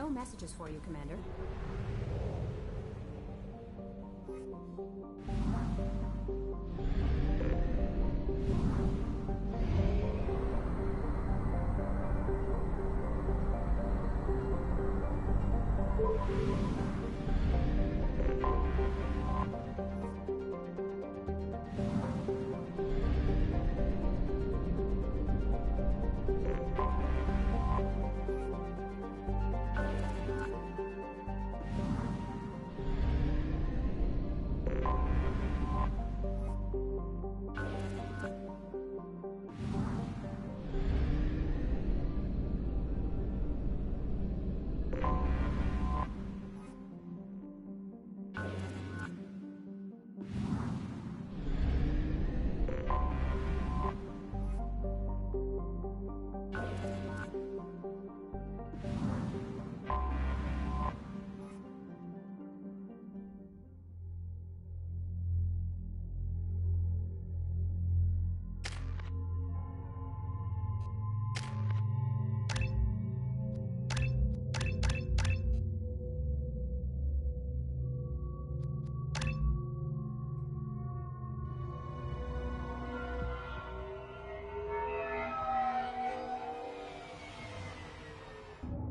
no messages for you, Commander.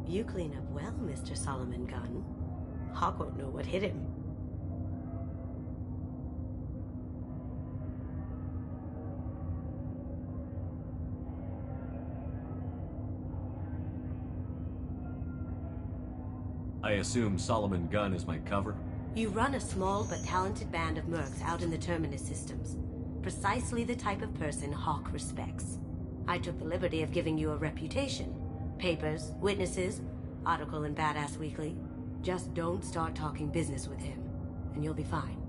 You clean up well, Mr. Solomon Gunn. Hawk won't know what hit him. I assume Solomon Gunn is my cover? You run a small but talented band of mercs out in the Terminus systems. Precisely the type of person Hawk respects. I took the liberty of giving you a reputation. Papers, witnesses, article in Badass Weekly. Just don't start talking business with him, and you'll be fine.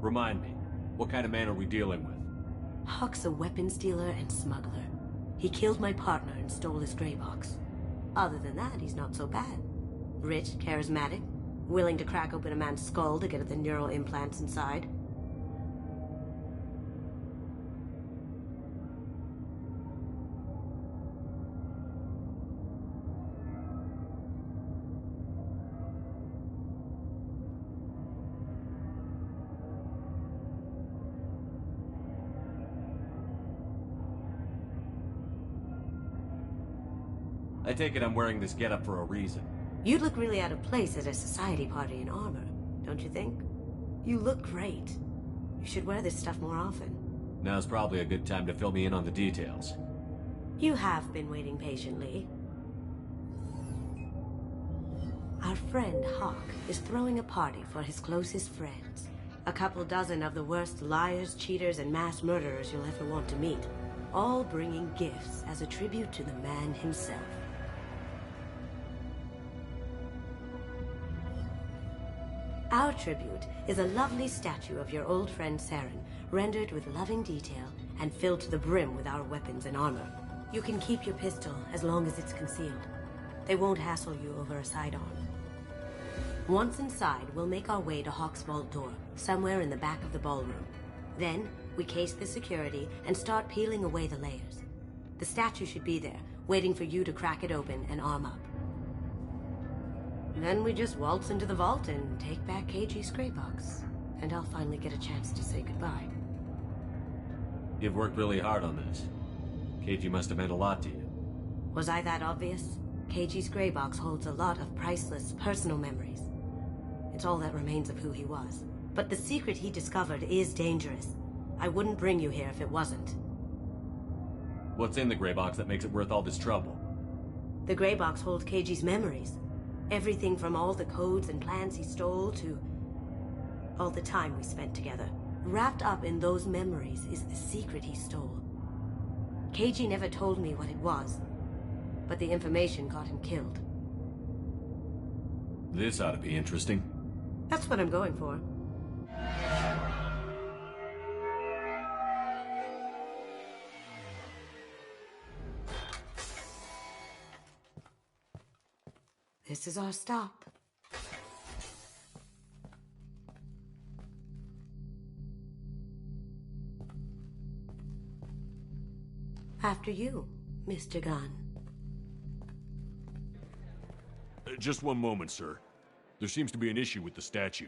Remind me, what kind of man are we dealing with? Hawk's a weapons dealer and smuggler. He killed my partner and stole his gray box. Other than that, he's not so bad. Rich, charismatic, willing to crack open a man's skull to get at the neural implants inside. I take it I'm wearing this getup for a reason. You'd look really out of place at a society party in armor, don't you think? You look great. You should wear this stuff more often. Now's probably a good time to fill me in on the details. You have been waiting patiently. Our friend Hawk is throwing a party for his closest friends. A couple dozen of the worst liars, cheaters, and mass murderers you'll ever want to meet. All bringing gifts as a tribute to the man himself. Our tribute is a lovely statue of your old friend Saren, rendered with loving detail and filled to the brim with our weapons and armor. You can keep your pistol as long as it's concealed. They won't hassle you over a sidearm. Once inside, we'll make our way to Hawk's vault door, somewhere in the back of the ballroom. Then, we case the security and start peeling away the layers. The statue should be there, waiting for you to crack it open and arm up. Then we just waltz into the vault and take back KG's gray box. And I'll finally get a chance to say goodbye. You've worked really hard on this. KG must have meant a lot to you. Was I that obvious? KG's gray box holds a lot of priceless personal memories. It's all that remains of who he was. But the secret he discovered is dangerous. I wouldn't bring you here if it wasn't. What's in the gray box that makes it worth all this trouble? The gray box holds KG's memories. Everything from all the codes and plans he stole to all the time we spent together. Wrapped up in those memories is the secret he stole. KG never told me what it was, but the information got him killed. This ought to be interesting. That's what I'm going for. This is our stop. After you, Mr. Gunn. Just one moment, sir. There seems to be an issue with the statue.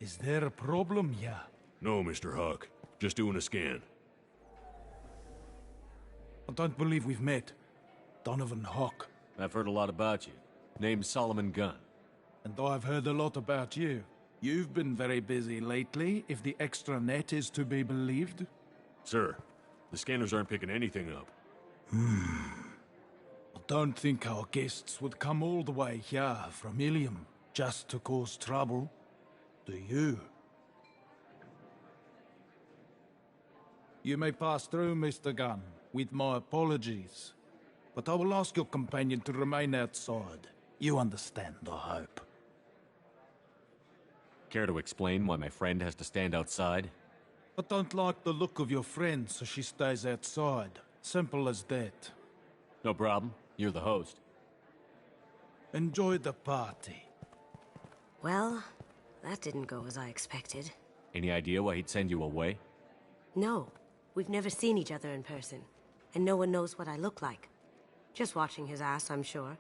Is there a problem, yeah? No, Mr. Huck. Just doing a scan. I don't believe we've met. Donovan Huck. I've heard a lot about you. Name's Solomon Gunn. And I've heard a lot about you. You've been very busy lately, if the extranet is to be believed. Sir, the scanners aren't picking anything up. I don't think our guests would come all the way here from Ilium just to cause trouble. Do you? You may pass through, Mr. Gunn, with my apologies. But I will ask your companion to remain outside. You understand, I hope. Care to explain why my friend has to stand outside? I don't like the look of your friend, so she stays outside. Simple as that. No problem. You're the host. Enjoy the party. Well, that didn't go as I expected. Any idea why he'd send you away? No. We've never seen each other in person. And no one knows what I look like. Just watching his ass, I'm sure.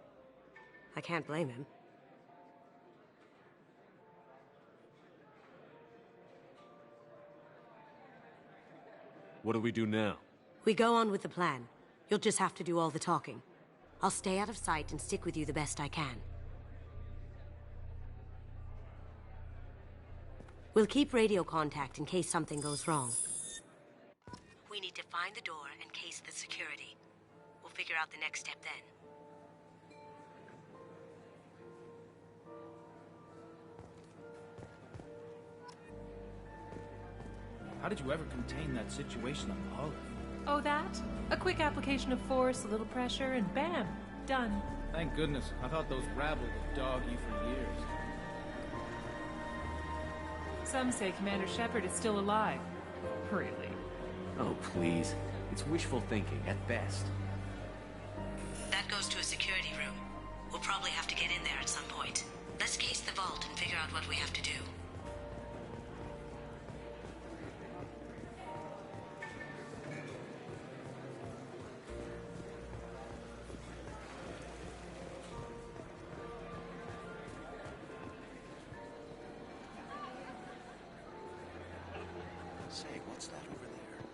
I can't blame him. What do we do now? We go on with the plan. You'll just have to do all the talking. I'll stay out of sight and stick with you the best I can. We'll keep radio contact in case something goes wrong. We need to find the door and case the security. We'll figure out the next step then. How did you ever contain that situation on Olive? Oh, that? A quick application of force, a little pressure, and bam! Done. Thank goodness. I thought those rabble would dog you for years. Some say Commander Shepard is still alive. Really? Oh, please. It's wishful thinking, at best. That goes to a security room. We'll probably have to get in there at some point. Let's case the vault and figure out what we have to do. Say, what's that over there?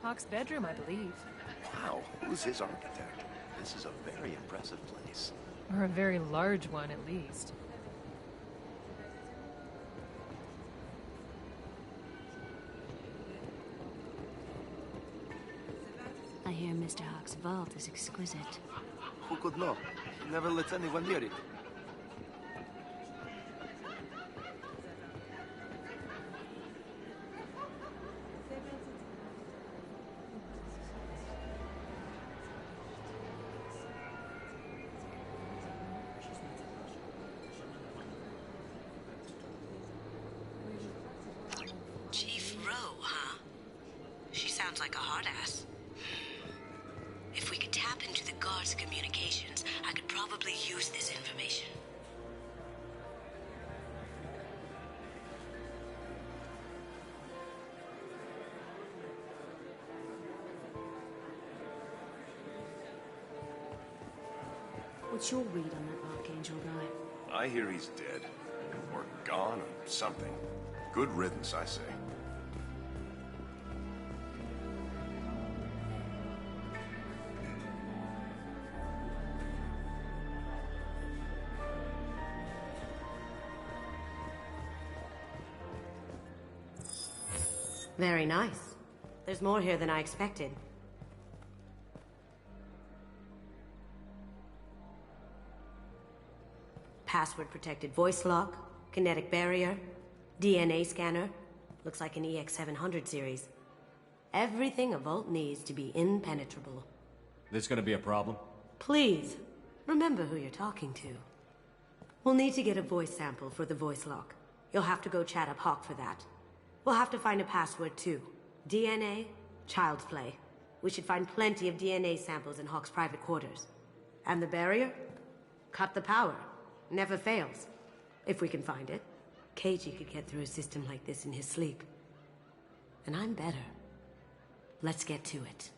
Hawk's bedroom, I believe. Wow, who's his architect? This is a very impressive place. Or a very large one, at least. I hear Mr. Hawk's vault is exquisite. Who could know? He never lets anyone near it. Chief Rowe, huh? She sounds like a hard ass. If we could tap into the guard's communications, I could probably use this information. What's your read on that Archangel guy? I hear he's dead. Or gone, or something. Good riddance, I say. Very nice. There's more here than I expected. Password-protected voice lock, kinetic barrier, DNA scanner. Looks like an EX-700 series. Everything a vault needs to be impenetrable. This gonna be a problem? Please, remember who you're talking to. We'll need to get a voice sample for the voice lock. You'll have to go chat up Hawk for that. We'll have to find a password too. DNA, child's play. We should find plenty of DNA samples in Hawk's private quarters. And the barrier? Cut the power. Never fails. If we can find it. Keiji could get through a system like this in his sleep. And I'm better. Let's get to it.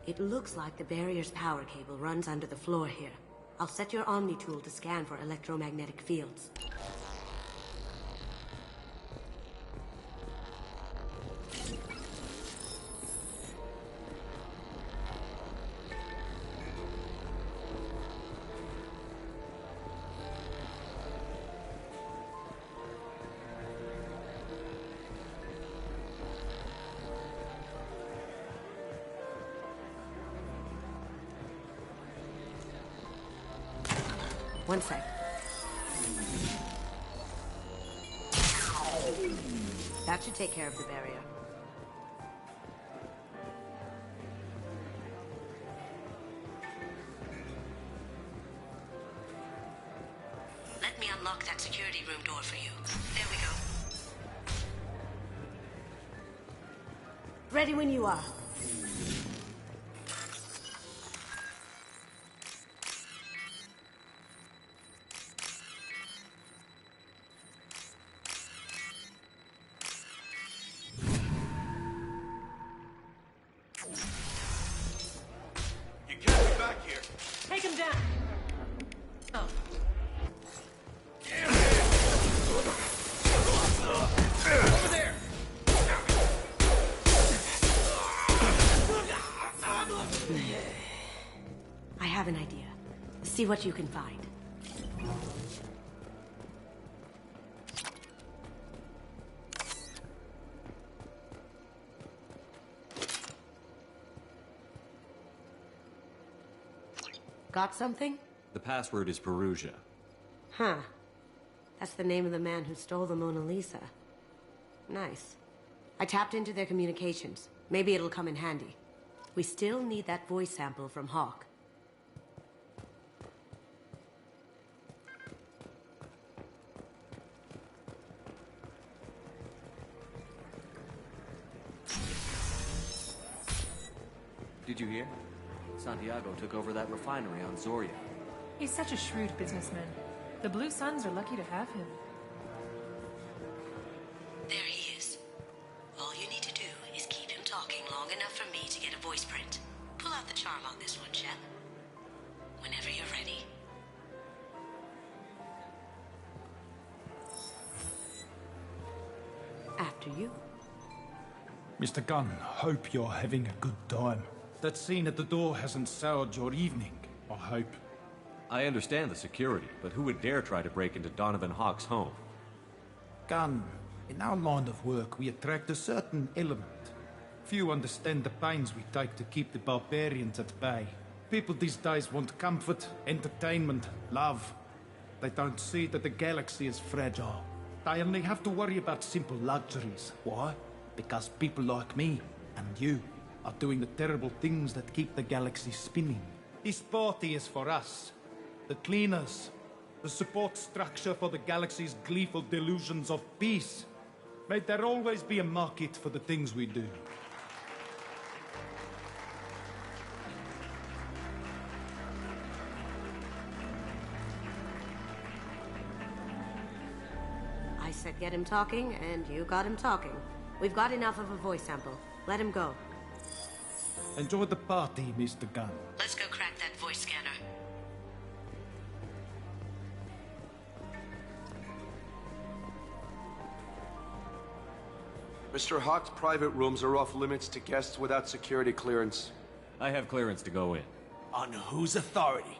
It looks like the barrier's power cable runs under the floor here. I'll set your Omni tool to scan for electromagnetic fields. One sec. That should take care of the barrier. Let me unlock that security room door for you. There we go. Ready when you are. here. Take him down. Oh. Over there! I have an idea. See what you can find. Got something? The password is Perugia. Huh. That's the name of the man who stole the Mona Lisa. Nice. I tapped into their communications. Maybe it'll come in handy. We still need that voice sample from Hawk. Did you hear? Santiago took over that refinery on Zoria. He's such a shrewd businessman. The Blue Suns are lucky to have him. There he is. All you need to do is keep him talking long enough for me to get a voice print. Pull out the charm on this one, Shep. Whenever you're ready. After you. Mr. Gunn, hope you're having a good time. That scene at the door hasn't soured your evening, I hope. I understand the security, but who would dare try to break into Donovan Hawk's home? Gunn, in our line of work, we attract a certain element. Few understand the pains we take to keep the barbarians at bay. People these days want comfort, entertainment, love. They don't see that the galaxy is fragile. They only have to worry about simple luxuries. Why? Because people like me and you are doing the terrible things that keep the galaxy spinning. This party is for us, the cleaners, the support structure for the galaxy's gleeful delusions of peace. May there always be a market for the things we do. I said get him talking, and you got him talking. We've got enough of a voice sample. Let him go. Enjoy the party, Mr. Gunn. Let's go crack that voice scanner. Mr. Hawk's private rooms are off limits to guests without security clearance. I have clearance to go in. On whose authority?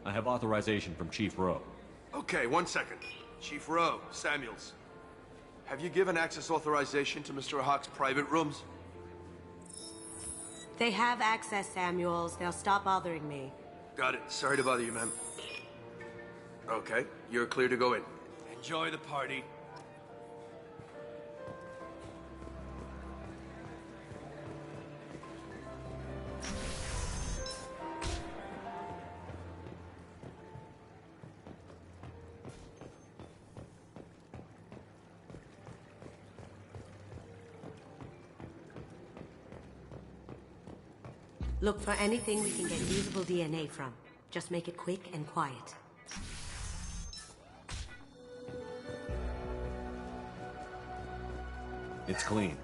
I have authorization from Chief Rowe. Okay, 1 second. Chief Rowe, Samuels. Have you given access authorization to Mr. Hawk's private rooms? They have access, Samuels. They'll stop bothering me. Got it. Sorry to bother you, ma'am. Okay, you're clear to go in. Enjoy the party. Look for anything we can get usable DNA from. Just make it quick and quiet. It's clean.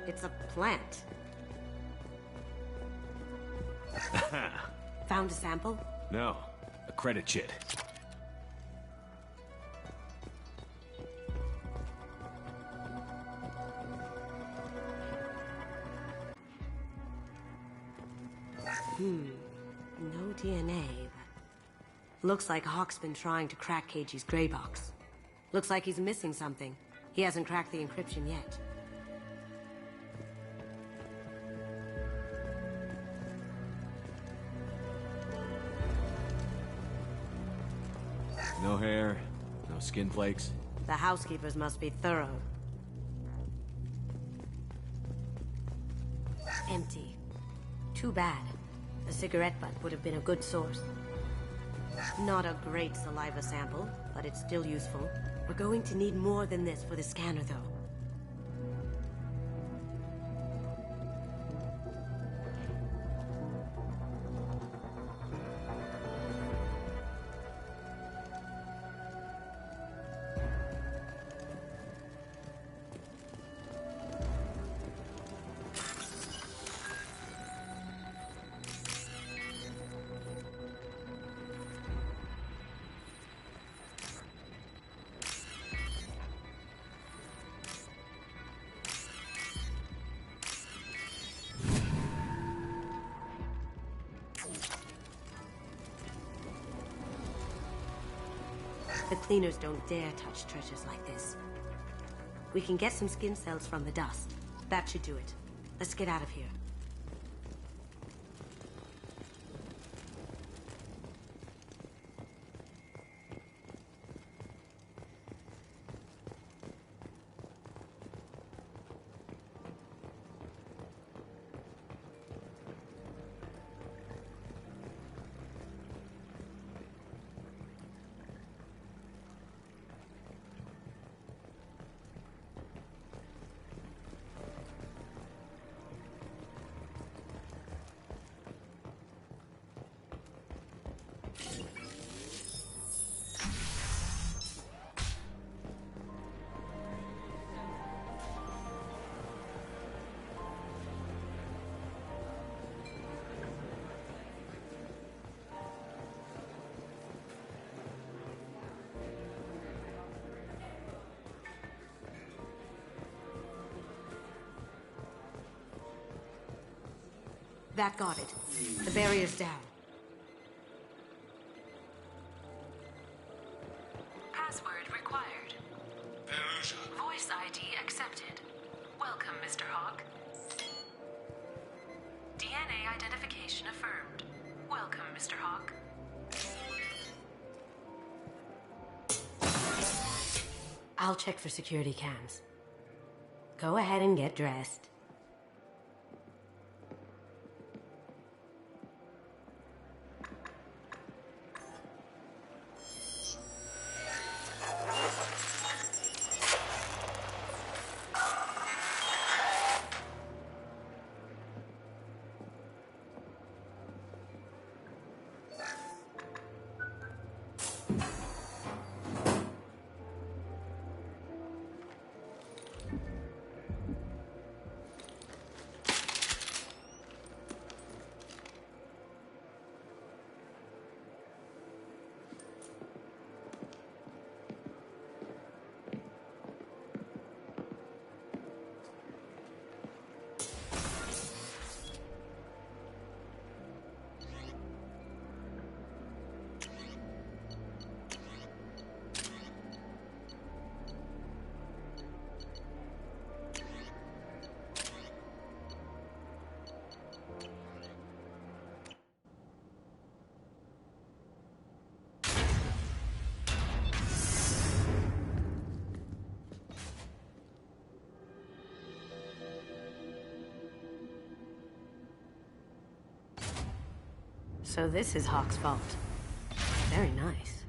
It's a plant. Found a sample? No, a credit chit. No DNA, but... Looks like Hawk's been trying to crack KG's gray box. Looks like he's missing something. He hasn't cracked the encryption yet. No hair, no skin flakes. The housekeepers must be thorough. Empty. Too bad. A cigarette butt would have been a good source. Not a great saliva sample, but it's still useful. We're going to need more than this for the scanner, though. The cleaners don't dare touch treasures like this. We can get some skin cells from the dust. That should do it. Let's get out of here. That got it. The barrier's down. Password required. Voice ID accepted. Welcome, Mr. Hawk. DNA identification affirmed. Welcome, Mr. Hawk. I'll check for security cams. Go ahead and get dressed. So this is Hawk's vault. Very nice.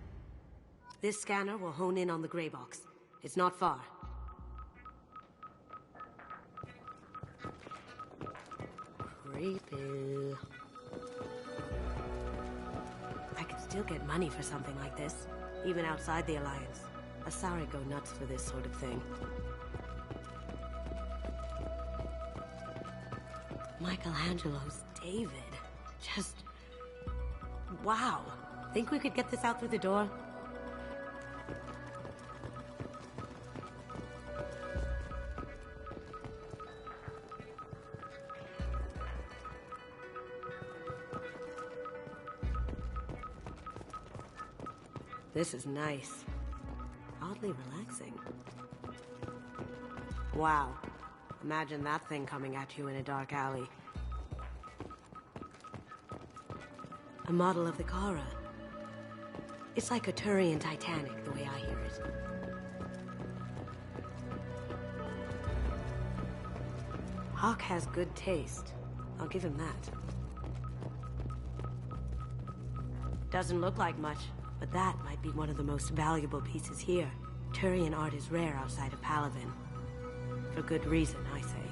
This scanner will hone in on the gray box. It's not far. Creepy. I could still get money for something like this, even outside the Alliance. Asari go nuts for this sort of thing. Michelangelo's David. Just... wow. Think we could get this out through the door? This is nice. Oddly relaxing. Wow. Imagine that thing coming at you in a dark alley. A model of the Kara. It's like a Turian Titanic, the way I hear it. Hawk has good taste. I'll give him that. Doesn't look like much, but that might be one of the most valuable pieces here. Turian art is rare outside of Palaven. For good reason, I say.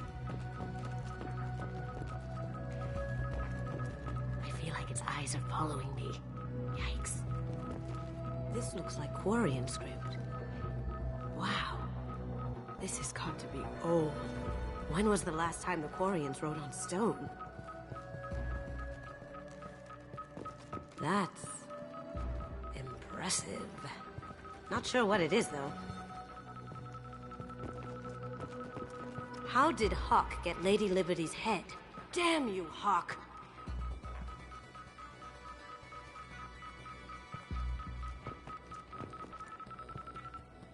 I feel like its eyes are following me. Yikes. This looks like Quarian script. Wow. This has got to be old. When was the last time the Quarians wrote on stone? That's... impressive. Not sure what it is, though. How did Hawk get Lady Liberty's head? Damn you, Hawk!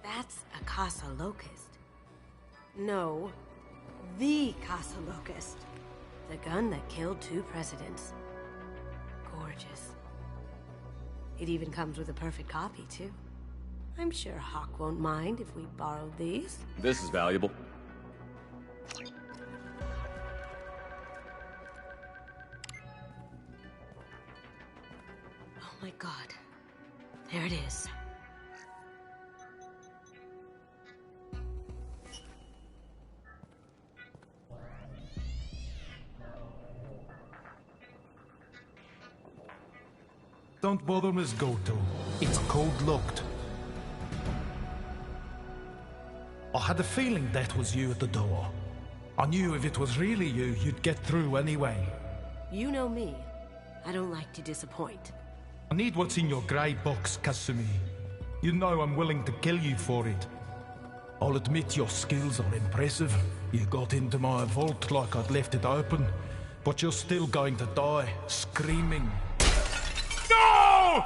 That's a Casa Locust. No, the Casa Locust. The gun that killed 2 presidents. Gorgeous. It even comes with a perfect copy, too. I'm sure Hawk won't mind if we borrowed these. This is valuable. Oh my god. There it is. Don't bother, Miss Goto. It's code-locked. I had a feeling that was you at the door. I knew if it was really you, you'd get through anyway. You know me. I don't like to disappoint. I need what's in your grey box, Kasumi. You know I'm willing to kill you for it. I'll admit your skills are impressive. You got into my vault like I'd left it open, but you're still going to die, screaming. No!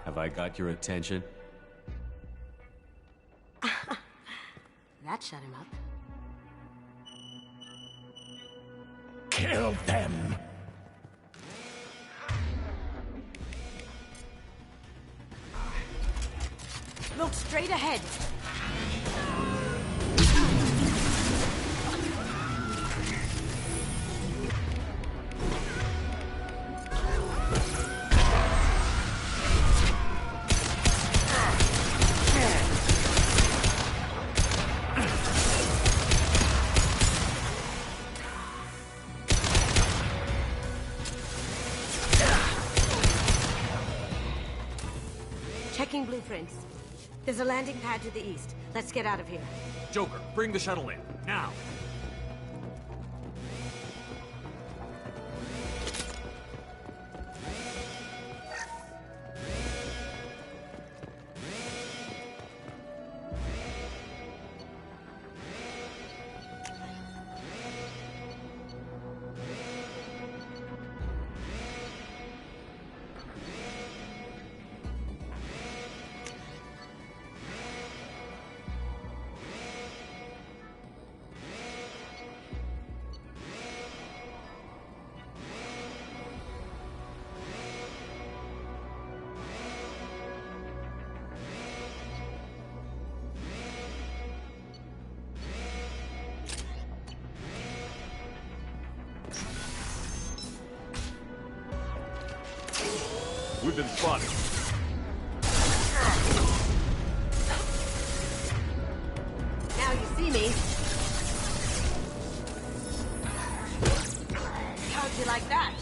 Have I got your attention? That shut him up. Kill them! Look straight ahead. Checking blueprints. There's a landing pad to the east. Let's get out of here. Joker, bring the shuttle in, now! We've been spotted. Now you see me. How'd you like that?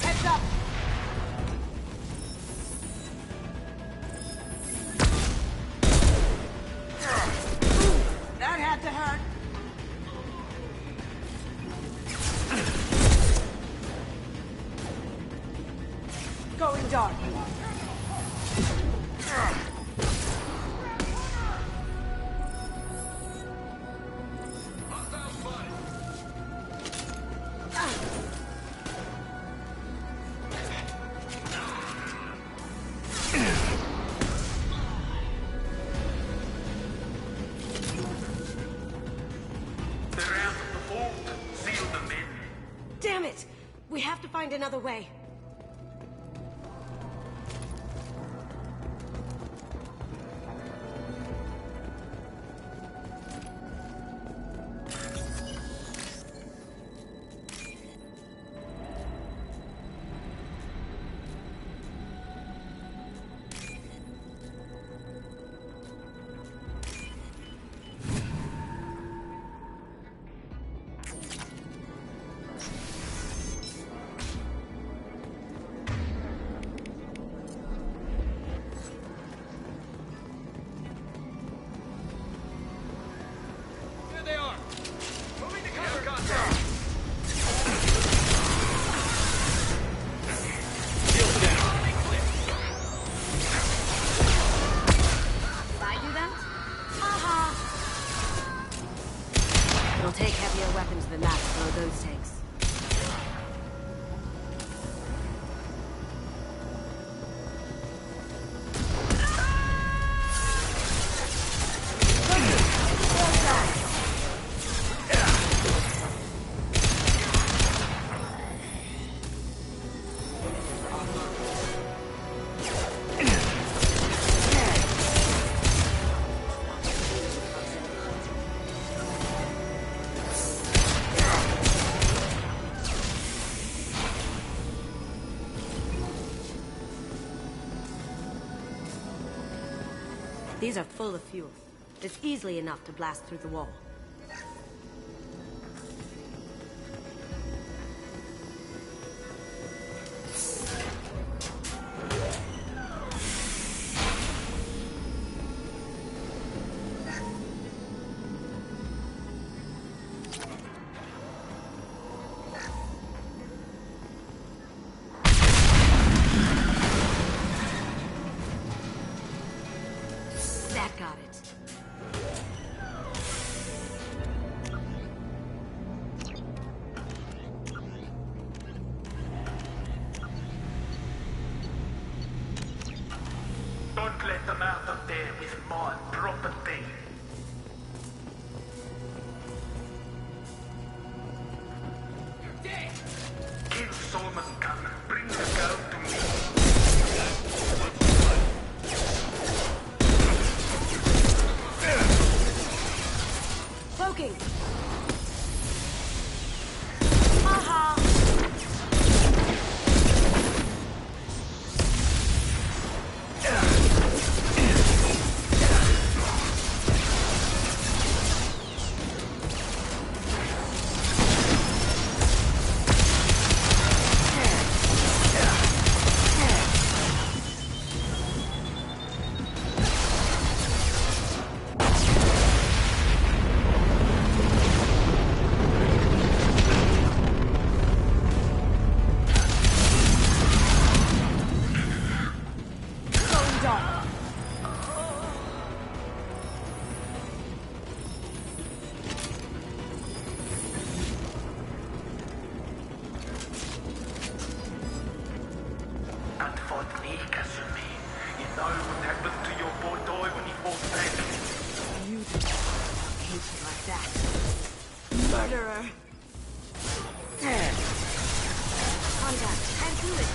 Heads up! That had to hurt. Going dark. Damn it! We have to find another way. the map below those tanks. These are full of fuel. It's easily enough to blast through the wall. That got it. Don't let them out of there with my property. Kill Solomon Gunn. Bring the girl to me. Cloaking! Aha! And for me, Kasumi, you know what happened to your boy Toy when he fought back? You do not hate me like that. Murderer! Contact. Can't do it.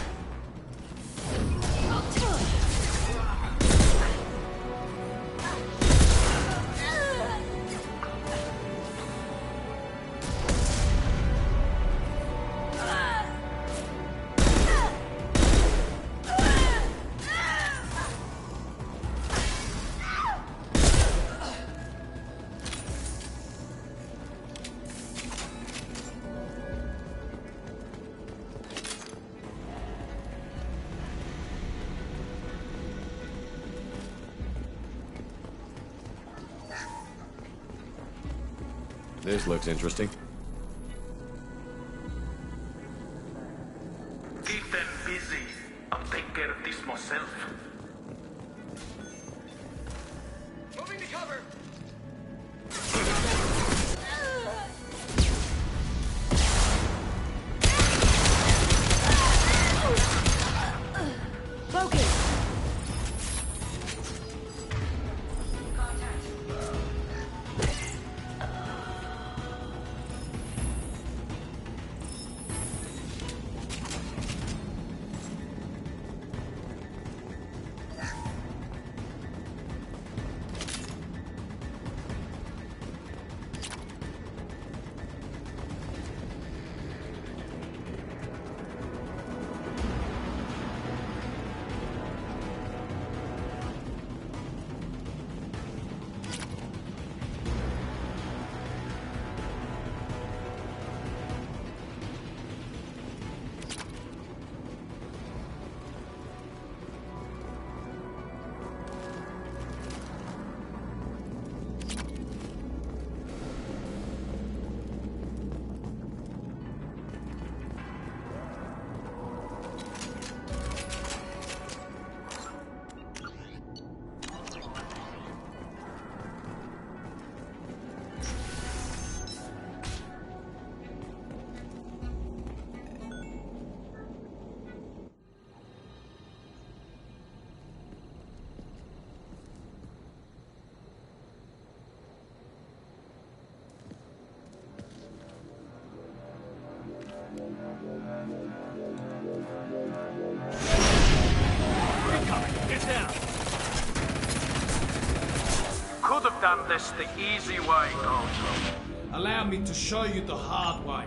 This looks interesting. Keep them busy. I'll take care of this myself. Moving to cover. Focus! done this the easy way, Goldblum. Allow me to show you the hard way.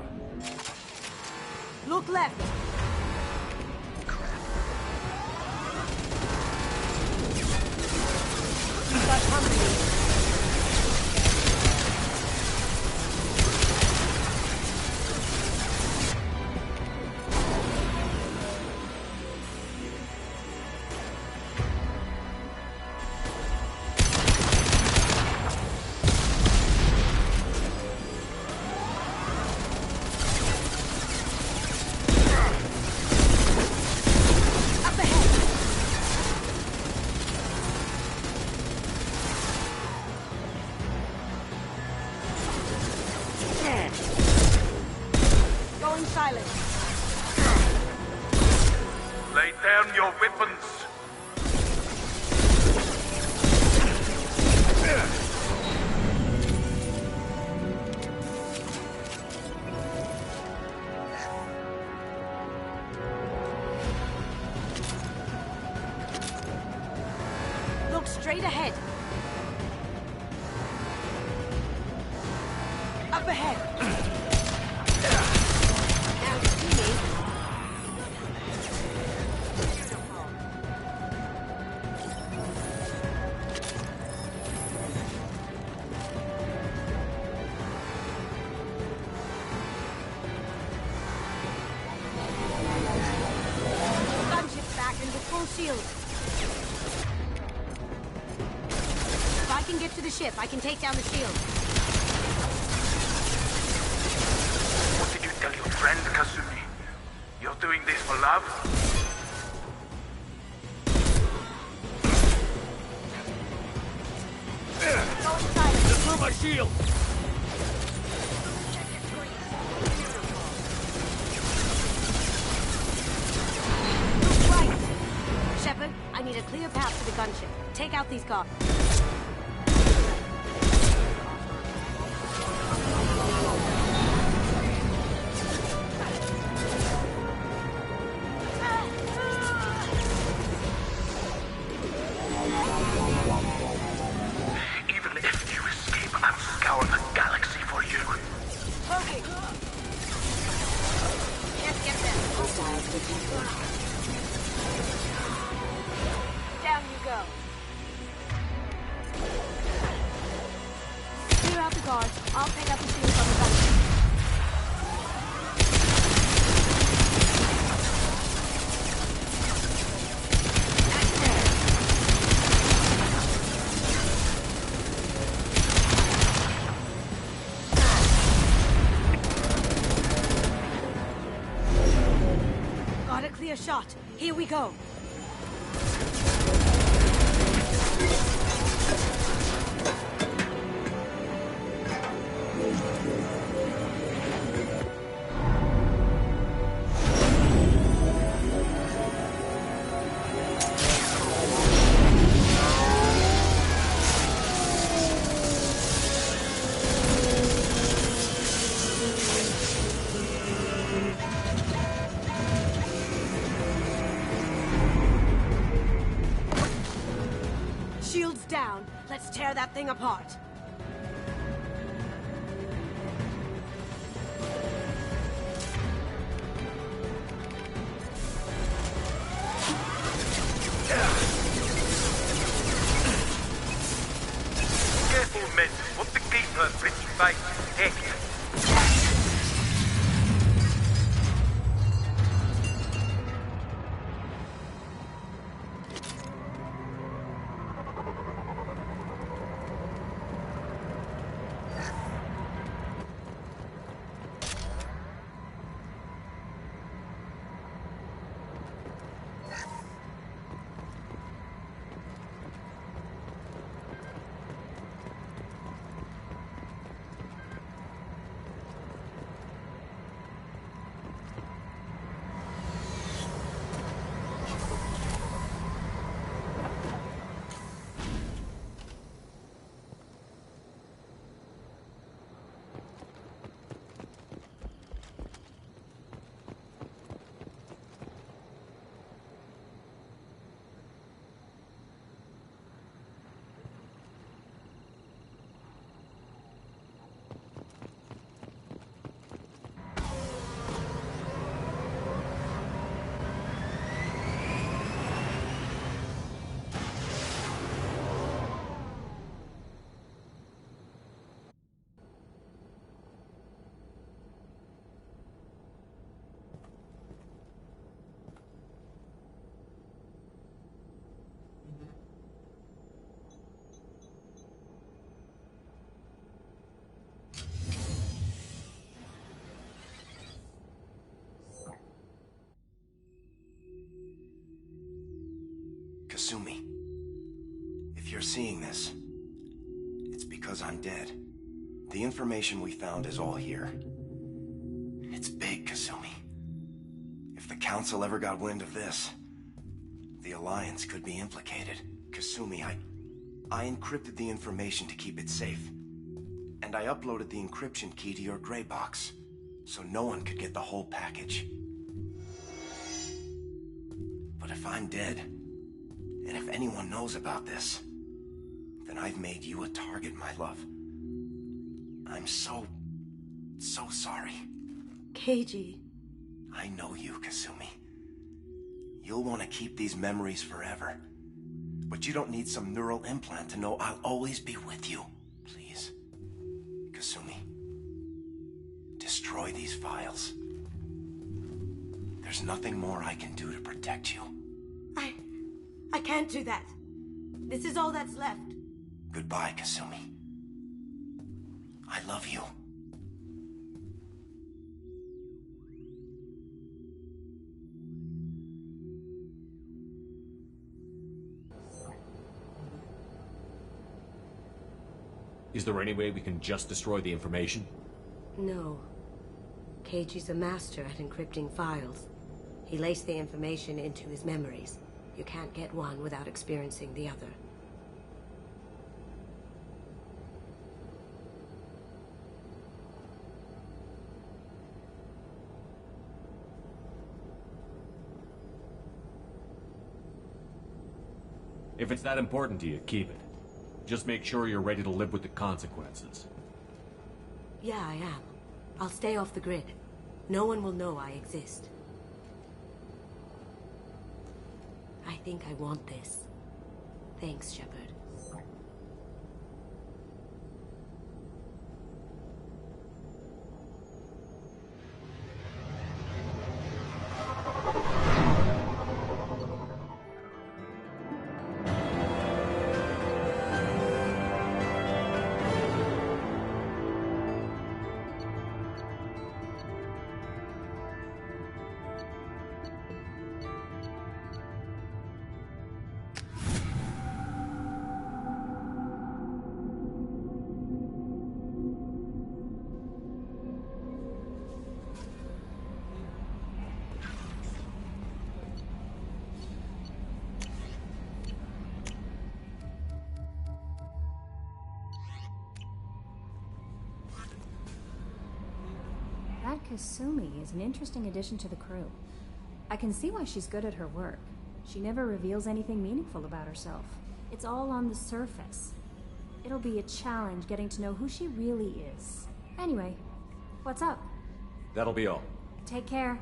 Look left. We've got company. Lay down your weapons. Look straight ahead. Up ahead. Now see me. Gunship's back and with full shield. If I can get to the ship, I can take down the shield. What did you tell your friend, Kasumi? You're doing this for love? Destroy my shield! Right. Shepard, I need a clear path to the gunship. Take out these guards. Even if you escape, I'll scour the galaxy for you. Okay. Can't get them. Down you go. Clear out the guards. I'll take out the shields on the gunship. Got a clear shot. Here we go. Shields down. Let's tear that thing apart. Careful, men. Want to keep her pretty face. Heck. Kasumi, if you're seeing this, it's because I'm dead. The information we found is all here. It's big, Kasumi. If the Council ever got wind of this, the Alliance could be implicated. Kasumi, I encrypted the information to keep it safe. And I uploaded the encryption key to your gray box, so no one could get the whole package. But if I'm dead, and if anyone knows about this, then I've made you a target, my love. I'm so sorry. Keiji. I know you, Kasumi. You'll want to keep these memories forever. But you don't need some neural implant to know I'll always be with you. Please. Kasumi. Destroy these files. There's nothing more I can do to protect you. I can't do that. This is all that's left. Goodbye, Kasumi. I love you. Is there any way we can just destroy the information? No. Keiji's a master at encrypting files. He laced the information into his memories. You can't get one without experiencing the other. If it's that important to you, keep it. Just make sure you're ready to live with the consequences. Yeah, I am. I'll stay off the grid. No one will know I exist. I think I want this. Thanks, Shepard. That Kasumi is an interesting addition to the crew. I can see why she's good at her work. She never reveals anything meaningful about herself. It's all on the surface. It'll be a challenge getting to know who she really is. Anyway, what's up? That'll be all. Take care.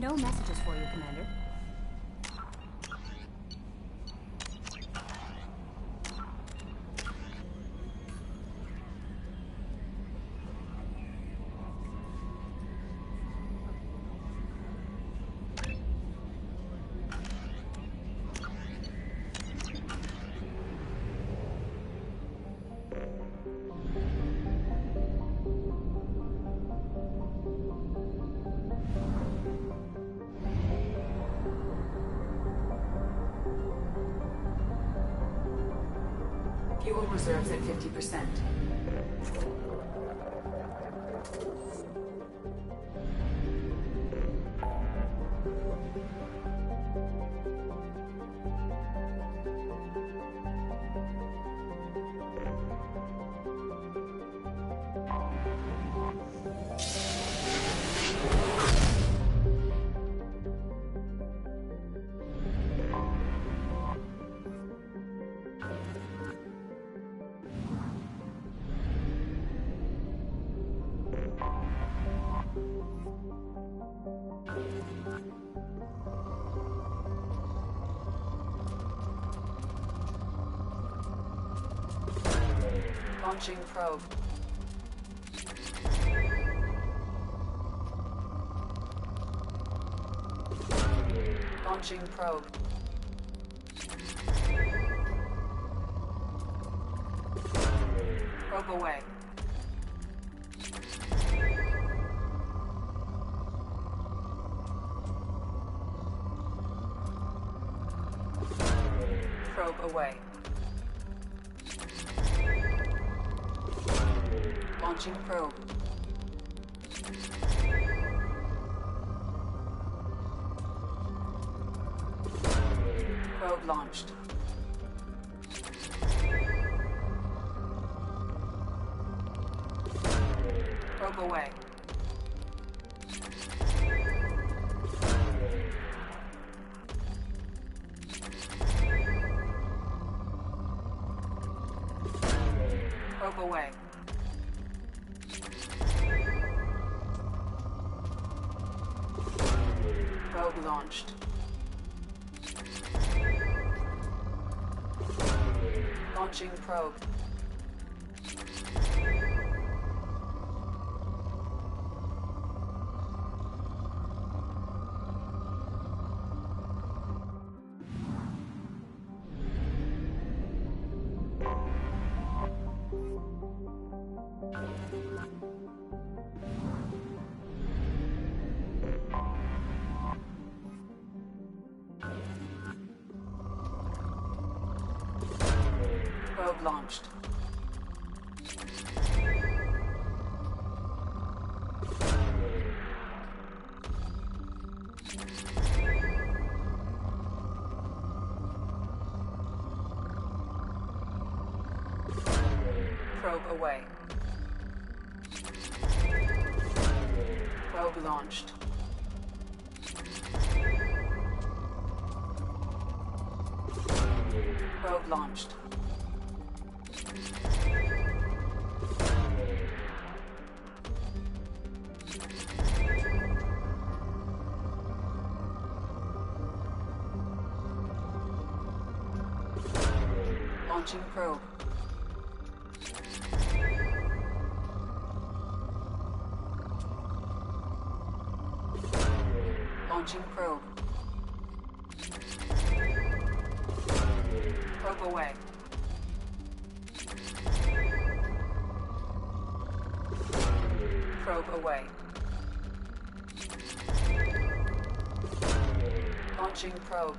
No messages for you, Commander. Fuel reserves at 50%. Launching probe. Launching probe. Probe away. Probe away. Launching probe. Probe launched. Probe away. Probe away. Probe launched. Launching probe. Probe launched. Probe away. Probe launched. Probe launched. Launching probe. Launching probe. Probe away. Probe away. Launching probe.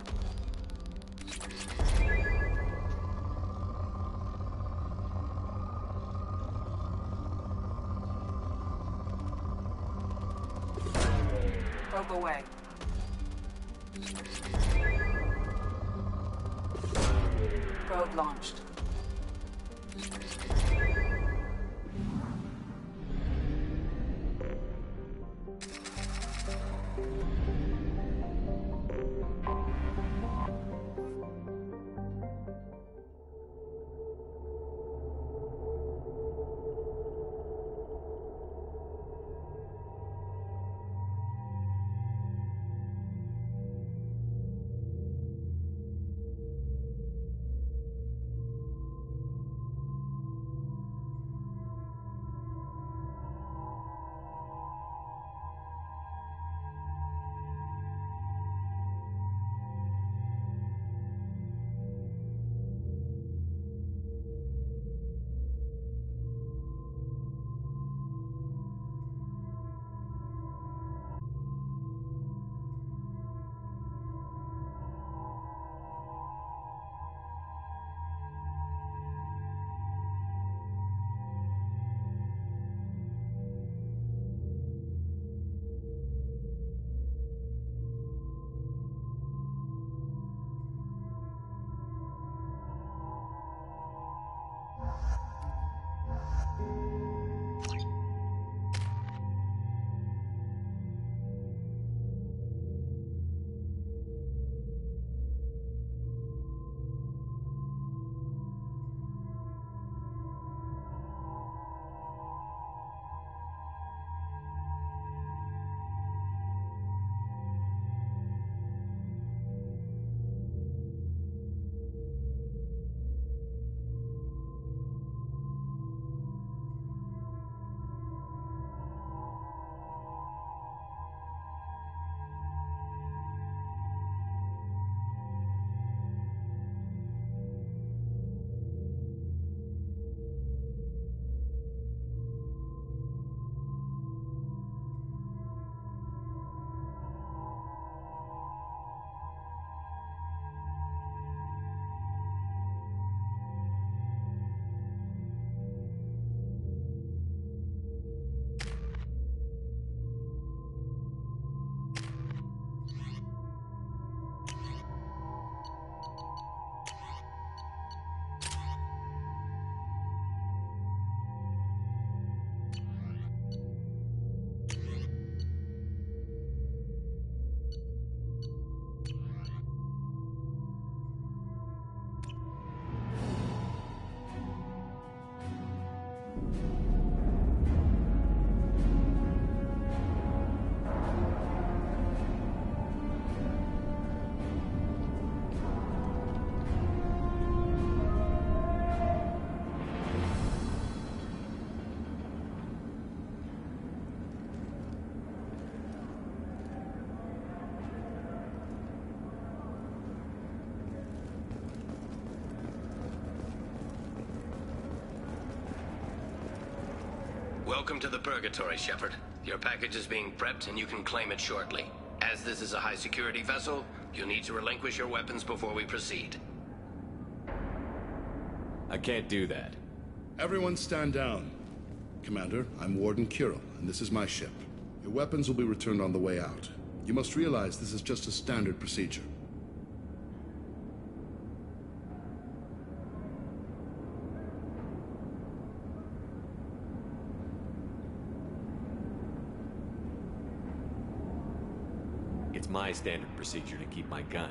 Probe away. Probe launched. Welcome to the Purgatory, Shepard. Your package is being prepped and you can claim it shortly. As this is a high-security vessel, you'll need to relinquish your weapons before we proceed. I can't do that. Everyone stand down. Commander, I'm Warden Kirill, and this is my ship. Your weapons will be returned on the way out. You must realize this is just a standard procedure. It's my standard procedure to keep my gun.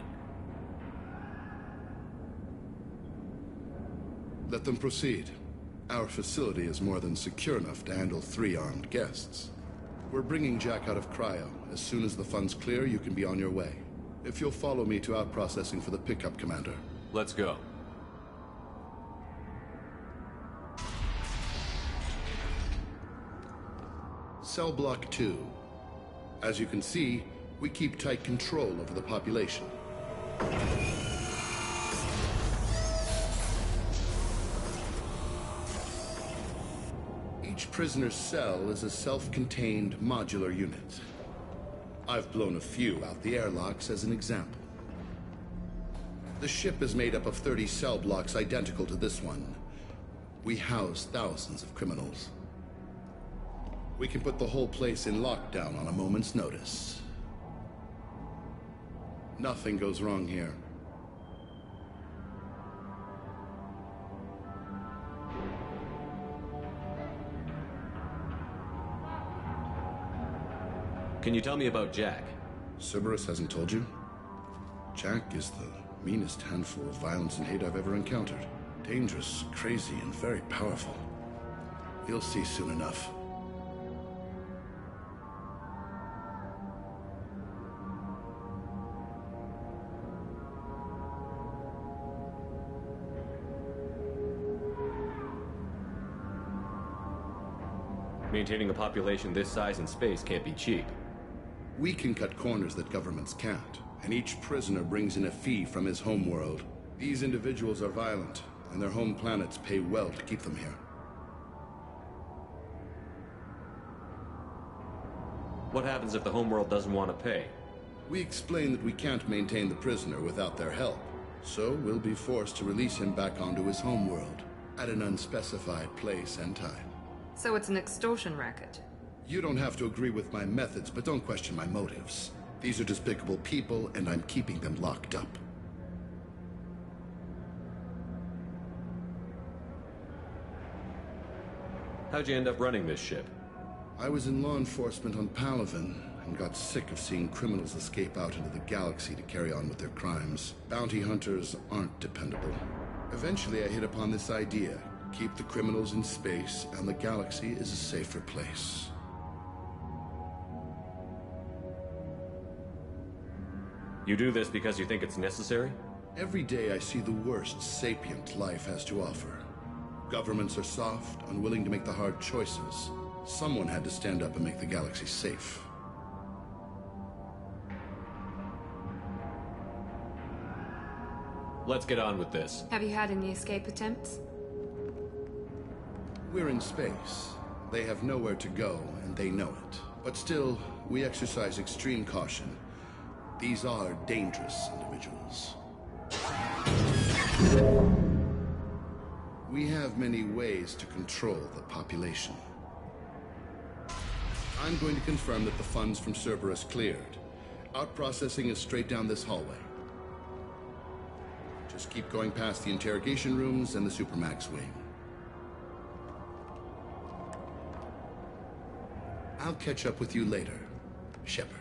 Let them proceed. Our facility is more than secure enough to handle 3 armed guests. We're bringing Jack out of cryo. As soon as the funds clear, you can be on your way. If you'll follow me to out-processing for the pickup, Commander. Let's go. Cell Block 2. As you can see, we keep tight control over the population. Each prisoner's cell is a self-contained modular unit. I've blown a few out the airlocks as an example. The ship is made up of 30 cell blocks identical to this one. We house thousands of criminals. We can put the whole place in lockdown on a moment's notice. Nothing goes wrong here. Can you tell me about Jack? Cerberus hasn't told you? Jack is the meanest handful of violence and hate I've ever encountered. Dangerous, crazy, and very powerful. You'll see soon enough. Maintaining a population this size in space can't be cheap. We can cut corners that governments can't, and each prisoner brings in a fee from his home world. These individuals are violent, and their home planets pay well to keep them here. What happens if the homeworld doesn't want to pay? We explain that we can't maintain the prisoner without their help, so we'll be forced to release him back onto his homeworld, at an unspecified place and time. So it's an extortion racket. You don't have to agree with my methods, but don't question my motives. These are despicable people, and I'm keeping them locked up. How'd you end up running this ship? I was in law enforcement on Palaven, and got sick of seeing criminals escape out into the galaxy to carry on with their crimes. Bounty hunters aren't dependable. Eventually, I hit upon this idea. Keep the criminals in space, and the galaxy is a safer place. You do this because you think it's necessary? Every day I see the worst sapient life has to offer. Governments are soft, unwilling to make the hard choices. Someone had to stand up and make the galaxy safe. Let's get on with this. Have you had any escape attempts? We're in space. They have nowhere to go, and they know it. But still, we exercise extreme caution. These are dangerous individuals. We have many ways to control the population. I'm going to confirm that the funds from Cerberus cleared. Out-processing is straight down this hallway. Just keep going past the interrogation rooms and the Supermax wing. I'll catch up with you later, Shepard.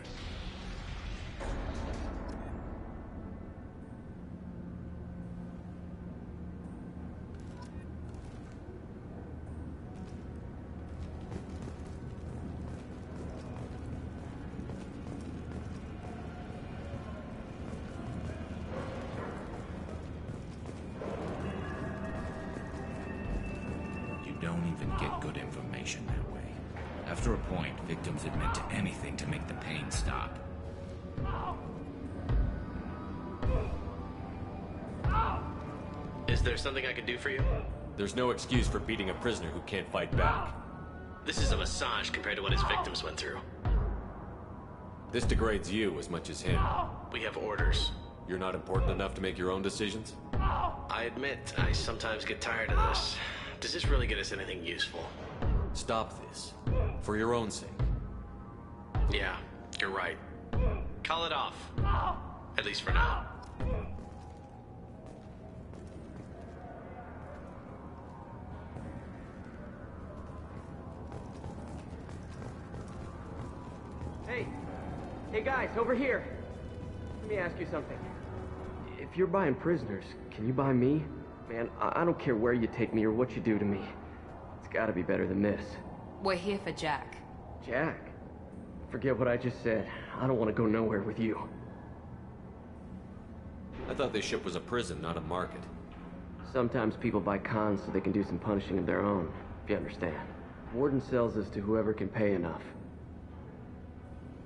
Don't even get good information that way. After a point, victims admit to anything to make the pain stop. Is there something I could do for you? There's no excuse for beating a prisoner who can't fight back. This is a massage compared to what his victims went through. This degrades you as much as him. We have orders. You're not important enough to make your own decisions? I admit, I sometimes get tired of this. Does this really get us anything useful? Stop this. For your own sake. Yeah, you're right. Call it off. At least for now. Hey guys, over here. Let me ask you something. If you're buying prisoners, can you buy me? Man, I don't care where you take me or what you do to me. It's gotta be better than this. We're here for Jack. Jack? Forget what I just said. I don't want to go nowhere with you. I thought this ship was a prison, not a market. Sometimes people buy cons so they can do some punishing of their own, if you understand. Warden sells us to whoever can pay enough.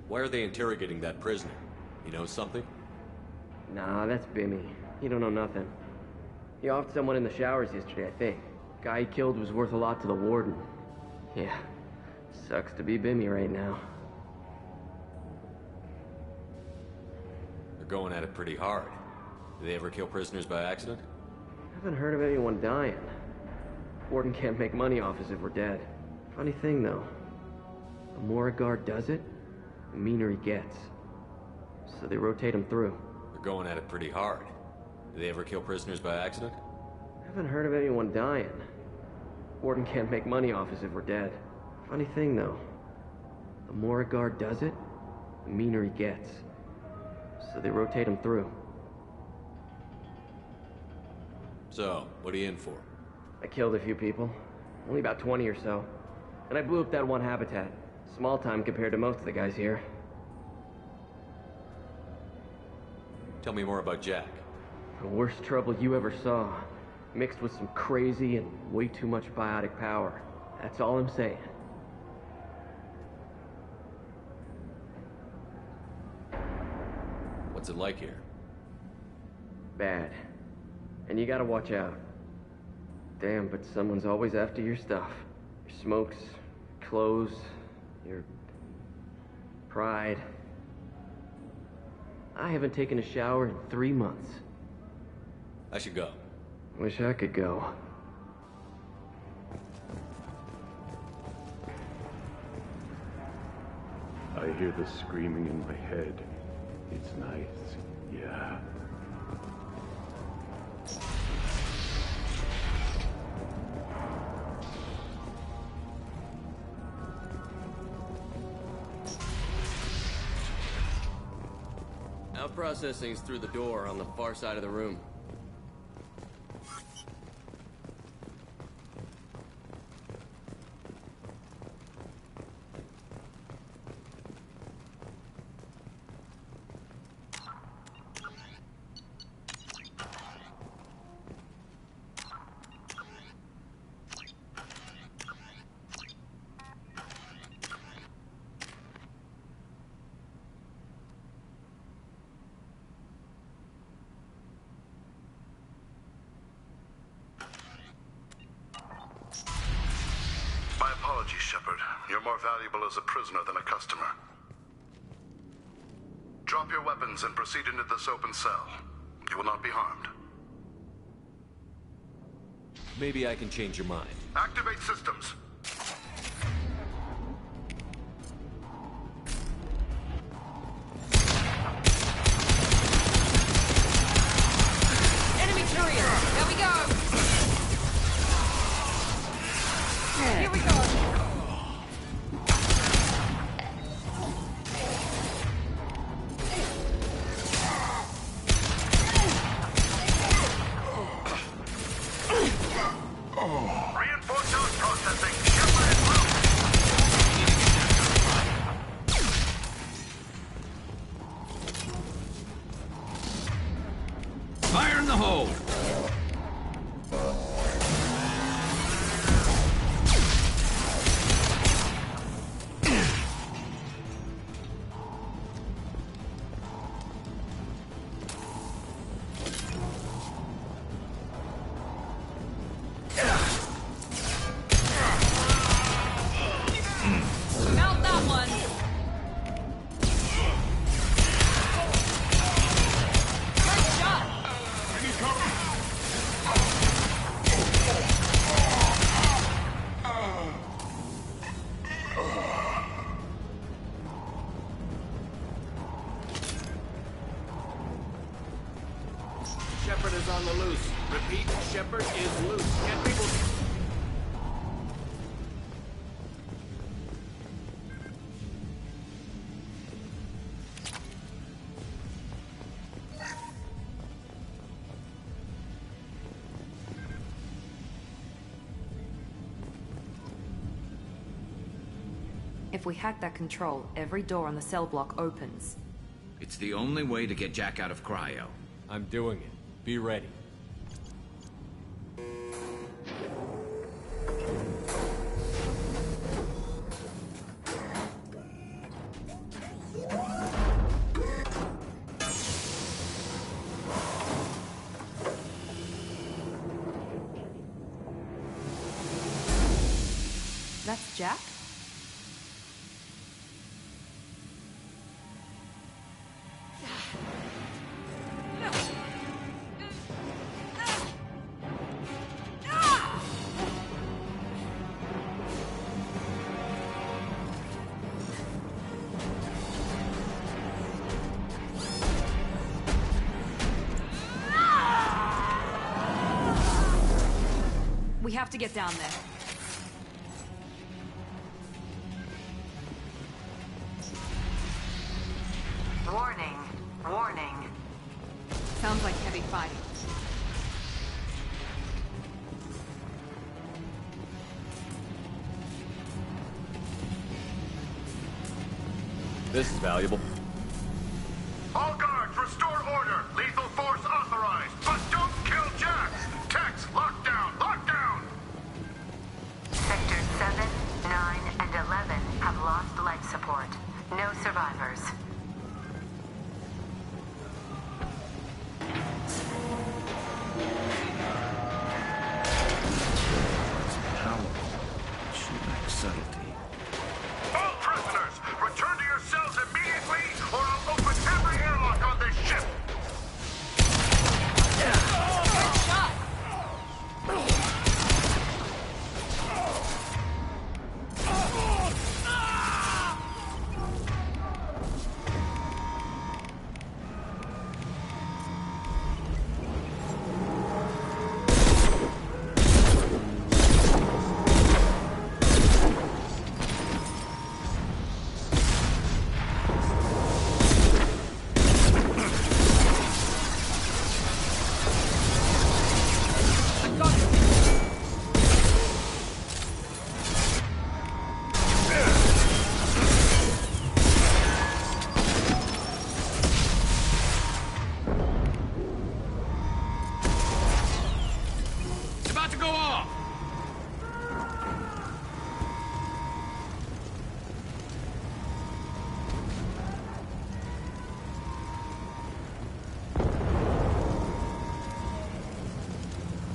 Why are they interrogating that prisoner? He knows something? Nah, that's Bimmy. He don't know nothing. He offed someone in the showers yesterday, I think. Guy he killed was worth a lot to the warden. Yeah, sucks to be Bimmy right now. They're going at it pretty hard. Do they ever kill prisoners by accident? Haven't heard of anyone dying. Warden can't make money off us if we're dead. Funny thing, though. The more a guard does it, the meaner he gets. So they rotate him through. They're going at it pretty hard. Do they ever kill prisoners by accident? Haven't heard of anyone dying. Warden can't make money off us if we're dead. Funny thing, though. The more a guard does it, the meaner he gets. So they rotate him through. So, what are you in for? I killed a few people. Only about 20 or so. And I blew up that one habitat. Small time compared to most of the guys here. Tell me more about Jack. The worst trouble you ever saw. Mixed with some crazy and way too much biotic power. That's all I'm saying. What's it like here? Bad. And you gotta watch out. Damn, but someone's always after your stuff. Your smokes, clothes, your pride. I haven't taken a shower in 3 months. I should go. Wish I could go. I hear the screaming in my head. It's nice, yeah. Out processing's through the door on the far side of the room. My apologies, Shepard. You're more valuable as a prisoner than a customer. Drop your weapons and proceed into this open cell. You will not be harmed. Maybe I can change your mind. Activate systems. Enemy courier! Here we go! Here we go! Reinforce those processing. Shepard and Blue. Fire in the hole! loose. Get people... If we hack that control, every door on the cell block opens. It's the only way to get Jack out of cryo. I'm doing it. Be ready. That's Jack? We have to get down there. Warning. Warning. Sounds like heavy fighting. This is valuable. All guards, restore order. Lethal force authorized. But don't kill Jack. Tex, lockdown. Lockdown. Sectors 7, 9, and 11 have lost life support. No survivors. Subtlety. All prisoners, return to your cells immediately, or I'll open every airlock on this ship. Good shot! It's about to go off!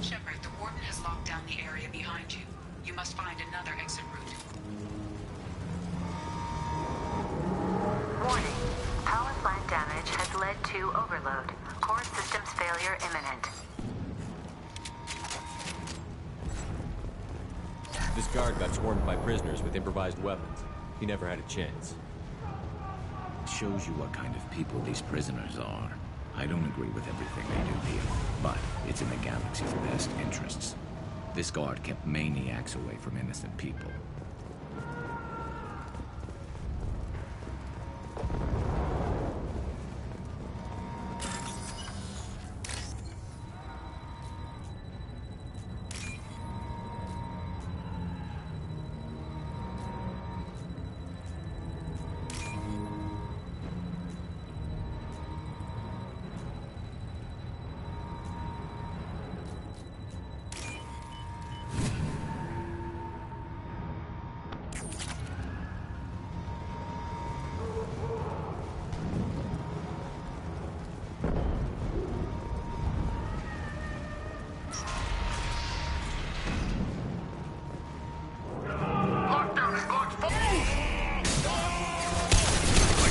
Shepard, the Warden has locked down the area behind you. You must find another exit route. Warning. Power plant damage has led to overload. Core systems failure imminent. This guard got swarmed by prisoners with improvised weapons. He never had a chance. It shows you what kind of people these prisoners are. I don't agree with everything they do here, but it's in the galaxy's best interests. This guard kept maniacs away from innocent people.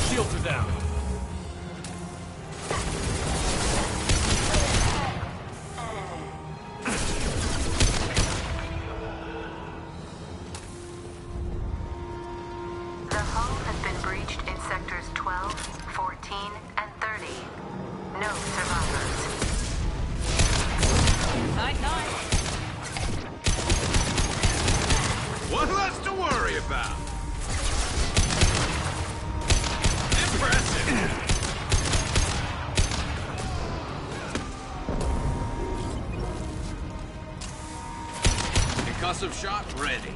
Shields are down. The hull has been breached in sectors 12, 14, and 30. No survivors. Night, night. ship out. Impressive! Concussive shot ready.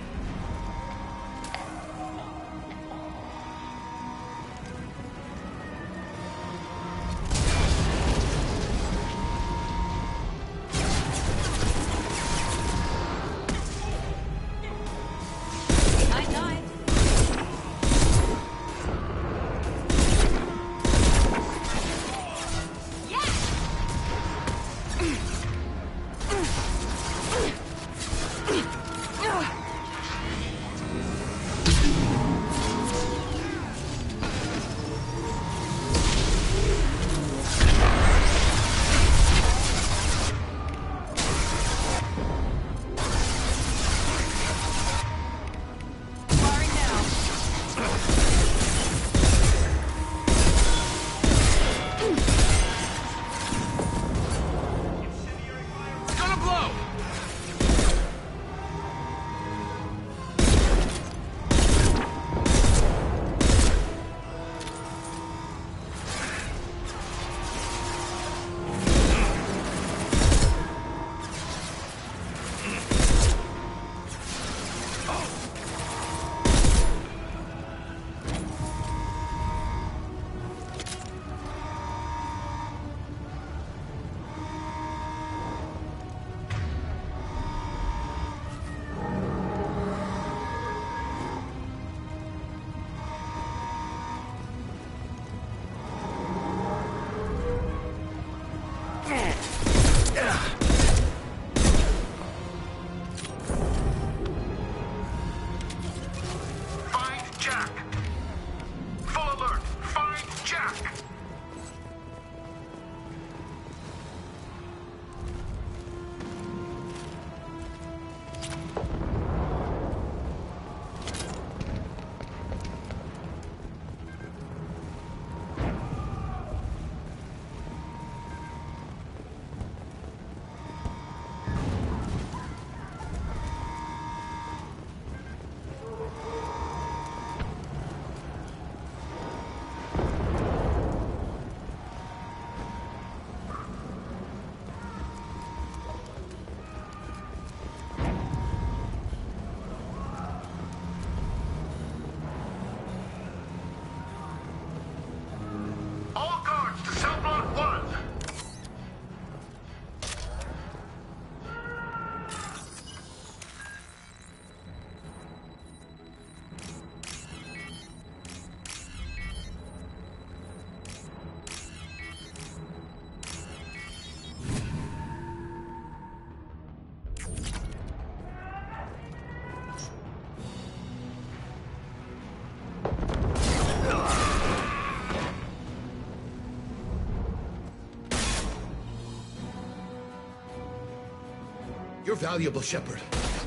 You're valuable, Shepard.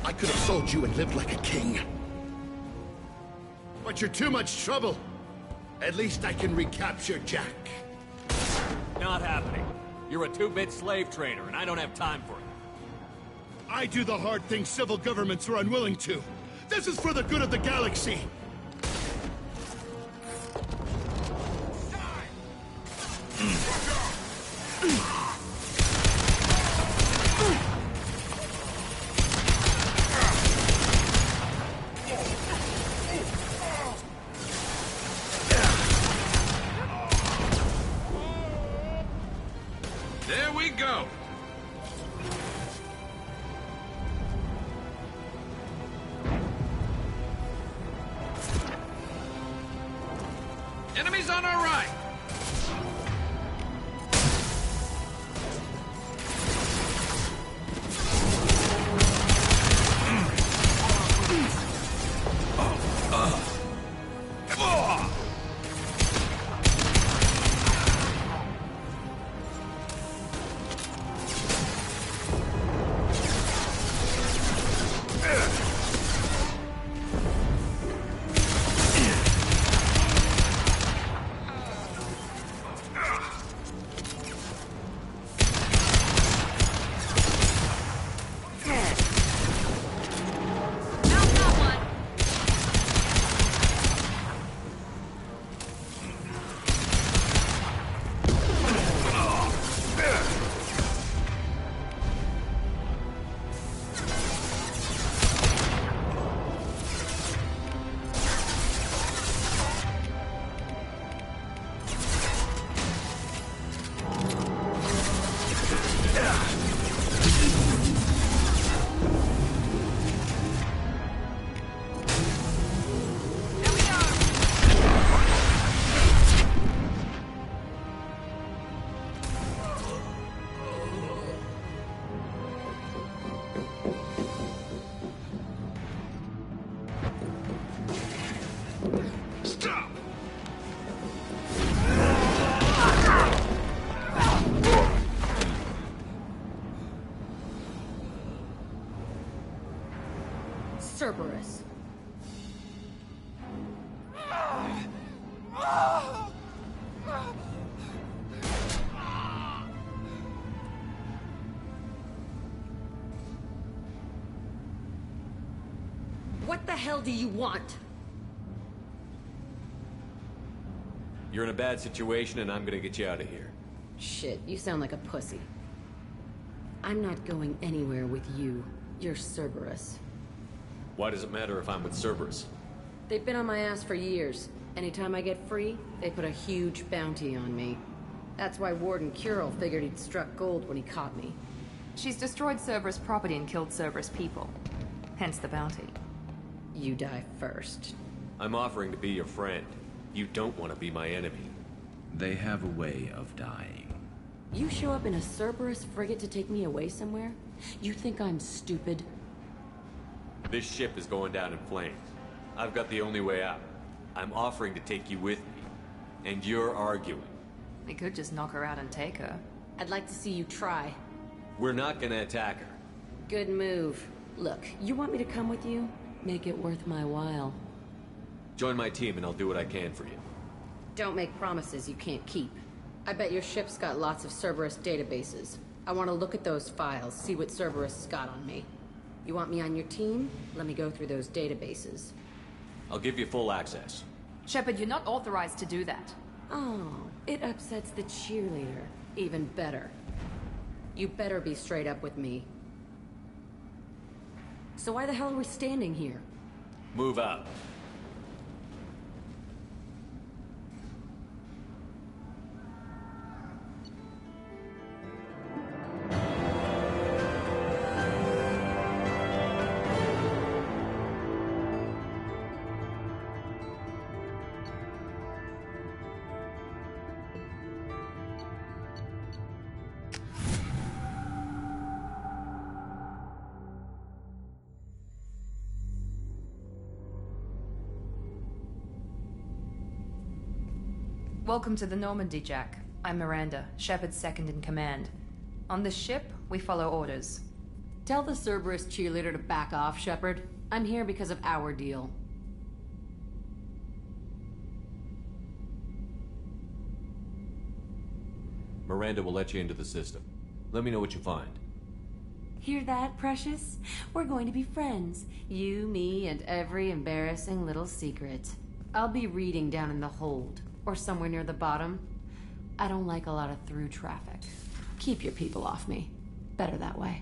I could have sold you and lived like a king. But you're too much trouble. At least I can recapture Jack. Not happening. You're a two-bit slave trader, and I don't have time for it. I do the hard things civil governments are unwilling to. This is for the good of the galaxy. There we go. Enemies on our right. Cerberus. What the hell do you want? You're in a bad situation, and I'm gonna get you out of here. Shit, you sound like a pussy. I'm not going anywhere with you. You're Cerberus. Why does it matter if I'm with Cerberus? They've been on my ass for years. Anytime I get free, they put a huge bounty on me. That's why Warden Curel figured he'd struck gold when he caught me. She's destroyed Cerberus property and killed Cerberus people. Hence the bounty. You die first. I'm offering to be your friend. You don't want to be my enemy. They have a way of dying. You show up in a Cerberus frigate to take me away somewhere? You think I'm stupid? This ship is going down in flames. I've got the only way out. I'm offering to take you with me. And you're arguing. We could just knock her out and take her. I'd like to see you try. We're not gonna attack her. Good move. Look, you want me to come with you? Make it worth my while. Join my team and I'll do what I can for you. Don't make promises you can't keep. I bet your ship's got lots of Cerberus databases. I want to look at those files, see what Cerberus has got on me. You want me on your team? Let me go through those databases. I'll give you full access. Shepard, you're not authorized to do that. Oh, it upsets the cheerleader. Even better. You better be straight up with me. So why the hell are we standing here? Move out. Welcome to the Normandy, Jack. I'm Miranda, Shepard's second in command. On this ship, we follow orders. Tell the Cerberus cheerleader to back off, Shepard. I'm here because of our deal. Miranda will let you into the system. Let me know what you find. Hear that, Precious? We're going to be friends. You, me, and every embarrassing little secret. I'll be reading down in the hold. Or somewhere near the bottom. I don't like a lot of through traffic. Keep your people off me. Better that way.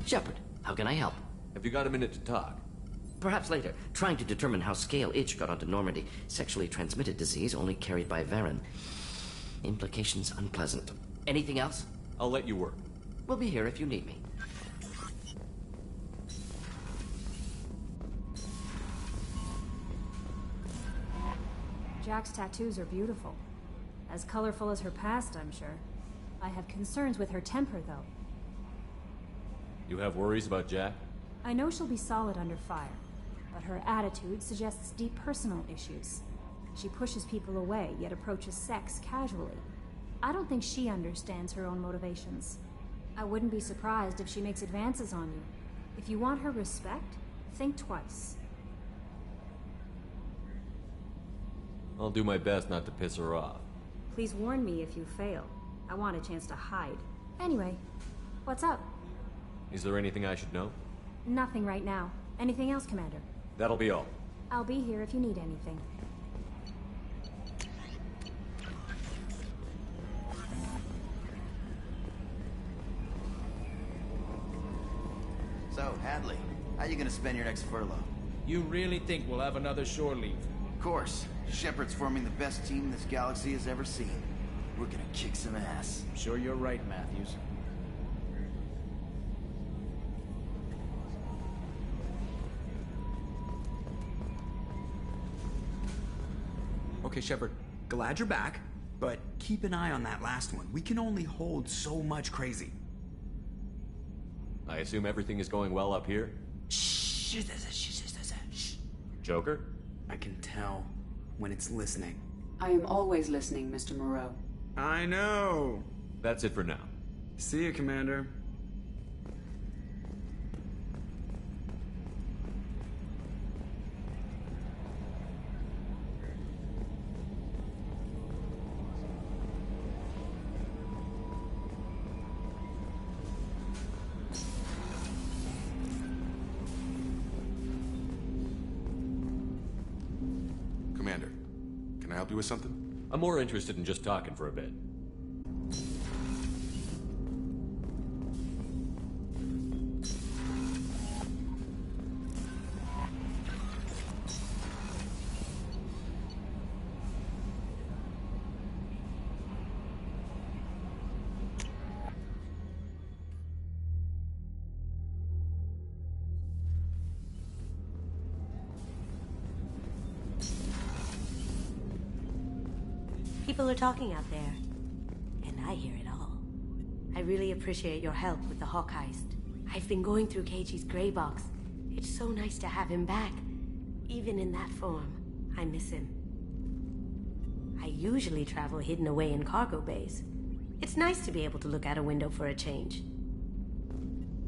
Shepard, how can I help? Have you got a minute to talk? Perhaps later. Trying to determine how Scale Itch got onto Normandy. Sexually transmitted disease only carried by Varen. Implications unpleasant. Anything else? I'll let you work. We'll be here if you need me. Jack's tattoos are beautiful. As colorful as her past, I'm sure. I have concerns with her temper, though. You have worries about Jack? I know she'll be solid under fire, but her attitude suggests deep personal issues. She pushes people away, yet approaches sex casually. I don't think she understands her own motivations. I wouldn't be surprised if she makes advances on you. If you want her respect, think twice. I'll do my best not to piss her off. Please warn me if you fail. I want a chance to hide. Anyway, what's up? Is there anything I should know? Nothing right now. Anything else, Commander? That'll be all. I'll be here if you need anything. So, Hadley, how you gonna spend your next furlough? You really think we'll have another shore leave? Of course. Shepard's forming the best team this galaxy has ever seen. We're gonna kick some ass. I'm sure you're right, Matthews. Okay, Shepard, glad you're back, but keep an eye on that last one. We can only hold so much crazy. I assume everything is going well up here? Shh. Joker? I can tell when it's listening. I am always listening, Mr. Moreau. I know. That's it for now. See you, Commander. Commander, can I help you with something? I'm more interested in just talking for a bit. People are talking out there, and I hear it all. I really appreciate your help with the Hawk heist. I've been going through Keiji's gray box. It's so nice to have him back. Even in that form, I miss him. I usually travel hidden away in cargo bays. It's nice to be able to look out a window for a change.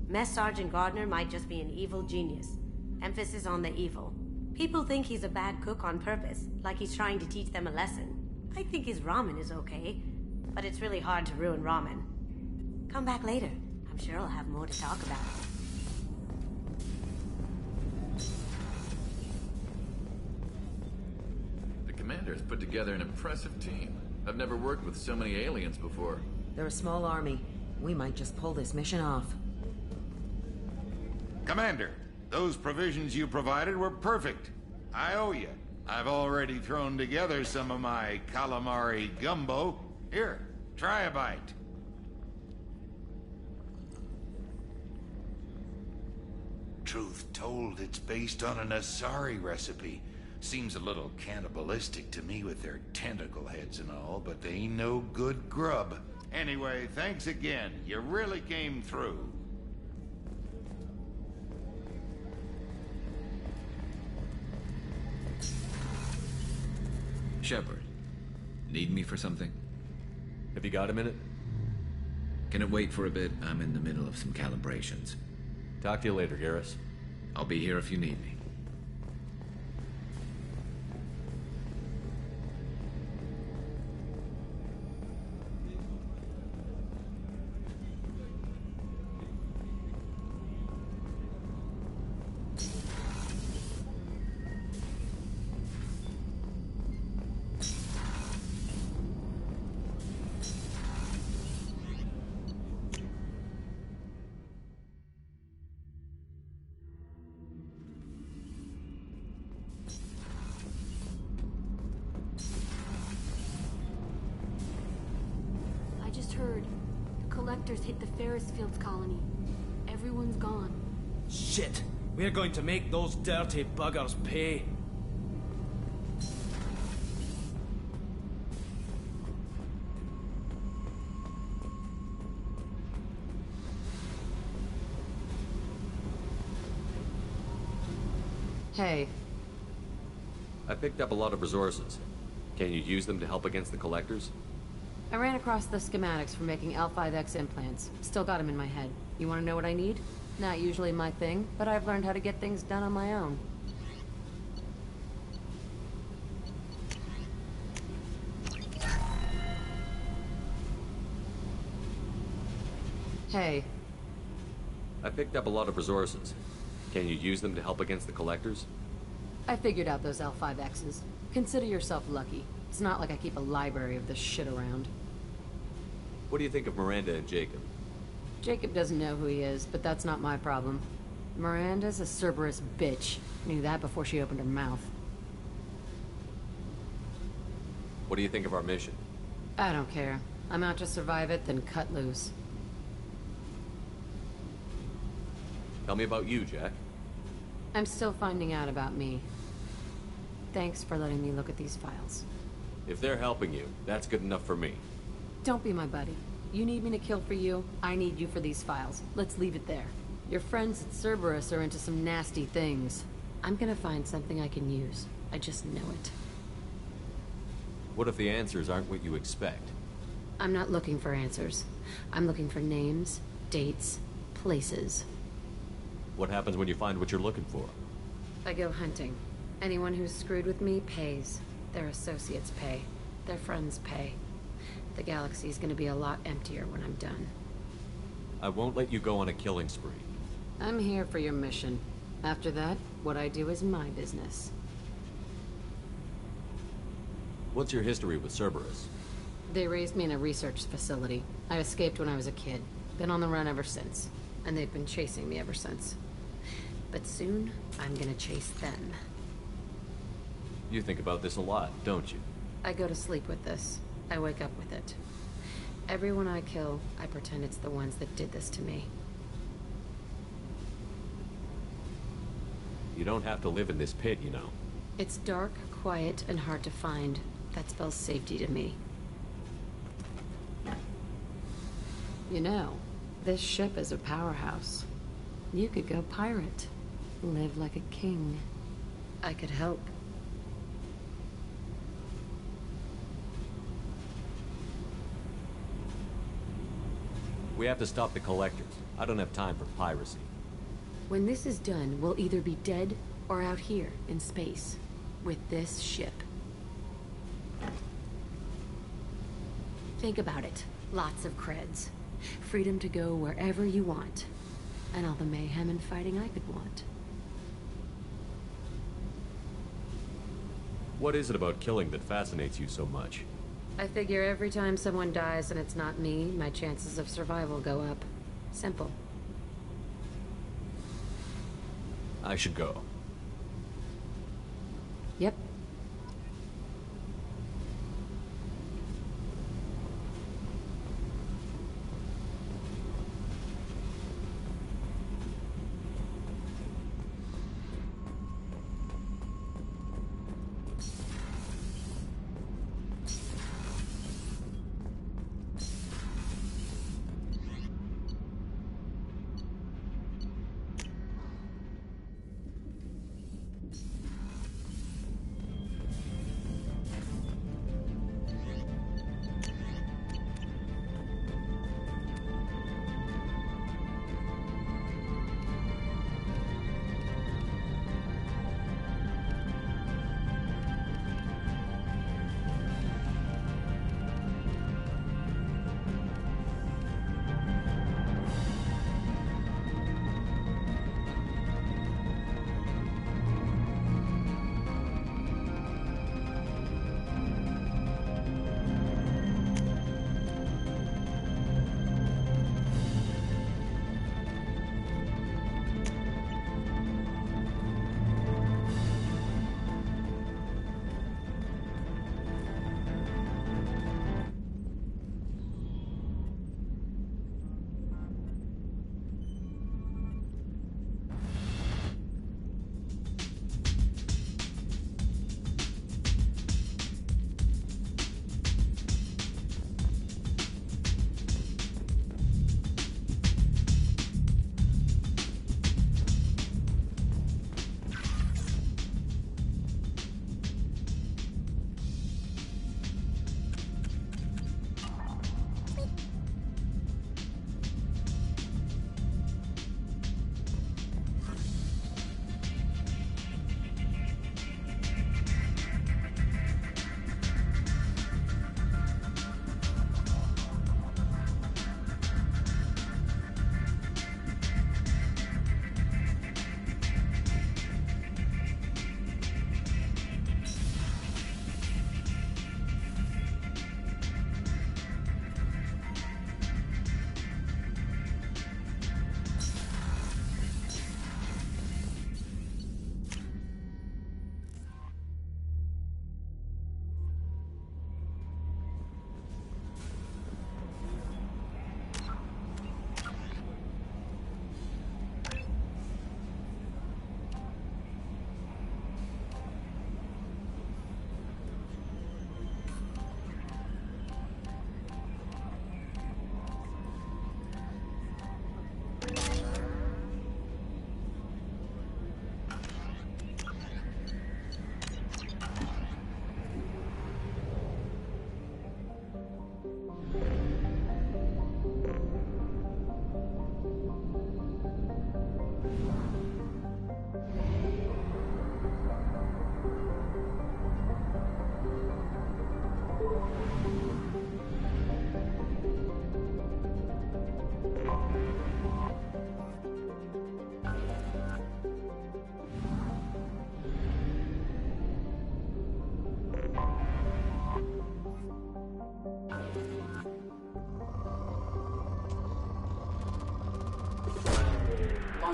Mess Sergeant Gardner might just be an evil genius. Emphasis on the evil. People think he's a bad cook on purpose, like he's trying to teach them a lesson. I think his ramen is okay, but it's really hard to ruin ramen. Come back later. I'm sure I'll have more to talk about. The commander's put together an impressive team. I've never worked with so many aliens before. They're a small army. We might just pull this mission off. Commander, those provisions you provided were perfect. I owe you. I've already thrown together some of my calamari gumbo. Here, try a bite. Truth told, it's based on an Asari recipe. Seems a little cannibalistic to me with their tentacle heads and all, but they ain't no good grub. Anyway, thanks again. You really came through. Shepard, need me for something? Have you got a minute? Can it wait for a bit? I'm in the middle of some calibrations. Talk to you later, Garrus. I'll be here if you need me. Heard. The collectors hit the Ferris Fields colony. Everyone's gone. Shit! We're going to make those dirty buggers pay. Hey. I picked up a lot of resources. Can you use them to help against the collectors? I ran across the schematics for making L5X implants. Still got them in my head. You want to know what I need? Not usually my thing, but I've learned how to get things done on my own. Hey. I picked up a lot of resources. Can you use them to help against the Collectors? I figured out those L5Xs. Consider yourself lucky. It's not like I keep a library of this shit around. What do you think of Miranda and Jacob? Jacob doesn't know who he is, but that's not my problem. Miranda's a Cerberus bitch. Knew that before she opened her mouth. What do you think of our mission? I don't care. I'm out to survive it, then cut loose. Tell me about you, Jack. I'm still finding out about me. Thanks for letting me look at these files. If they're helping you, that's good enough for me. Don't be my buddy. You need me to kill for you, I need you for these files. Let's leave it there. Your friends at Cerberus are into some nasty things. I'm gonna find something I can use. I just know it. What if the answers aren't what you expect? I'm not looking for answers. I'm looking for names, dates, places. What happens when you find what you're looking for? I go hunting. Anyone who's screwed with me pays. Their associates pay. Their friends pay. The galaxy's gonna be a lot emptier when I'm done. I won't let you go on a killing spree. I'm here for your mission. After that, what I do is my business. What's your history with Cerberus? They raised me in a research facility. I escaped when I was a kid. Been on the run ever since. And they've been chasing me ever since. But soon, I'm gonna chase them. You think about this a lot, don't you? I go to sleep with this. I wake up with it. Everyone I kill, I pretend it's the ones that did this to me. You don't have to live in this pit, you know. It's dark, quiet, and hard to find. That spells safety to me. You know, this ship is a powerhouse. You could go pirate. Live like a king. I could help. We have to stop the Collectors. I don't have time for piracy. When this is done, we'll either be dead or out here in space with this ship. Think about it. Lots of creds. Freedom to go wherever you want. And all the mayhem and fighting I could want. What is it about killing that fascinates you so much? I figure every time someone dies and it's not me, my chances of survival go up. Simple. I should go. Yep.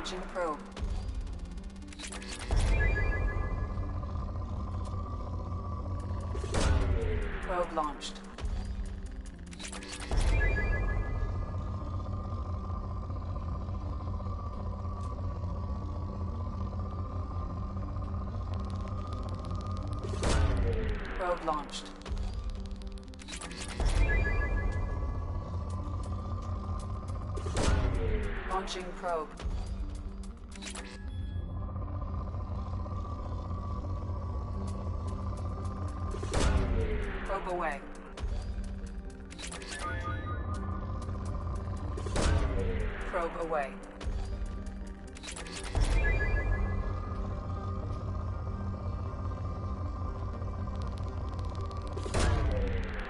Launching probe. Probe launched. Probe launched. Launching probe. Probe away. Probe away.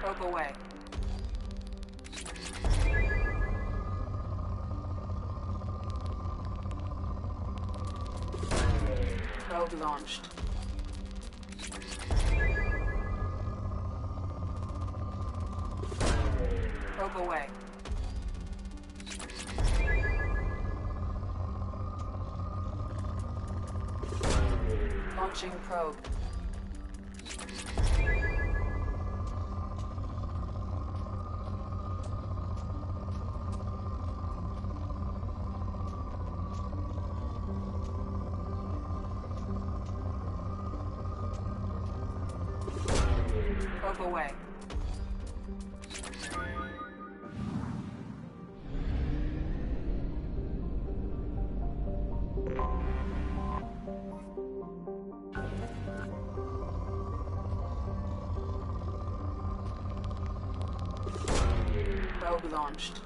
Probe away. Probe launched. Probe away. Launching probe. Probe away. Probe launched.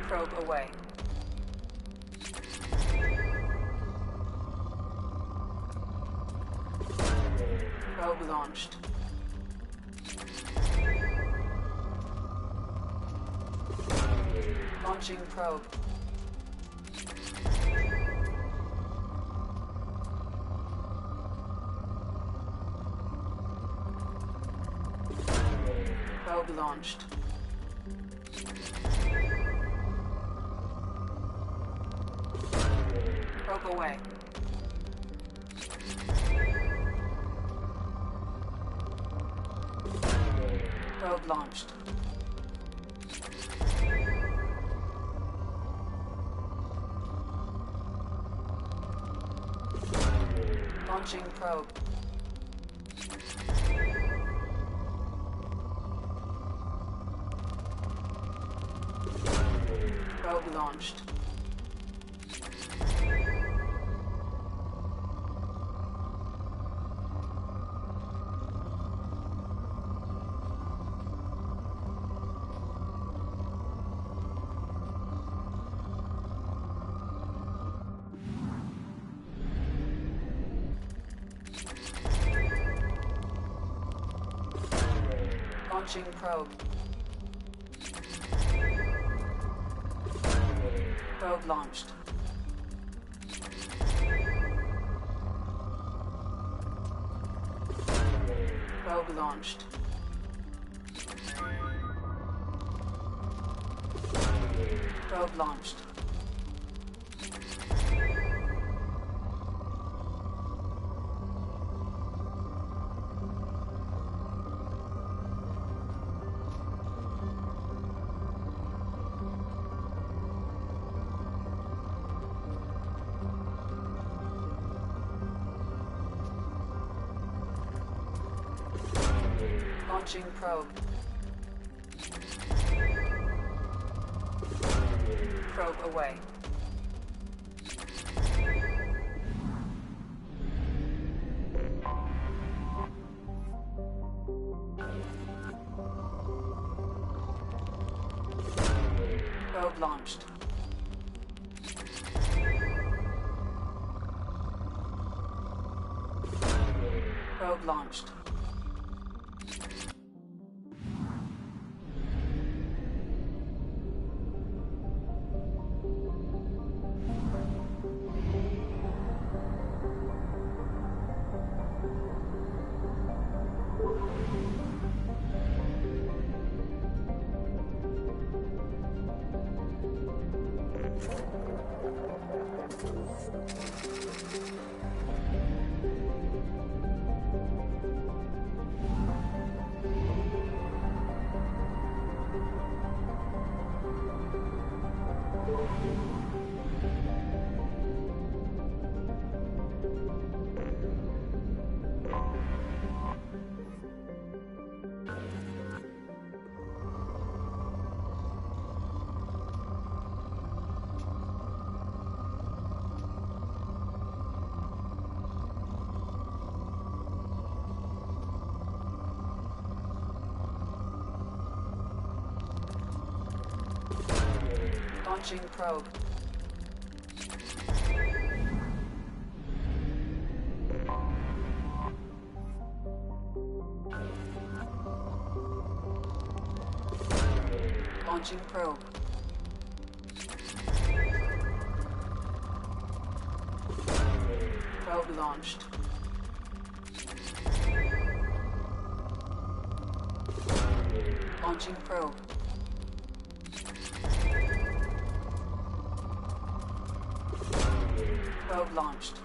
Probe away. Probe launched. Launching probe. Probe launched. Probe away. Probe launched. Launching probe. Probe launched. Launching probe. Probe launched. Probe launched. Probe launched. Launching probe. Probe away. Probe launched. Probe launched. Launching probe. Launching probe. Probe launched. Launching probe. Probe launched.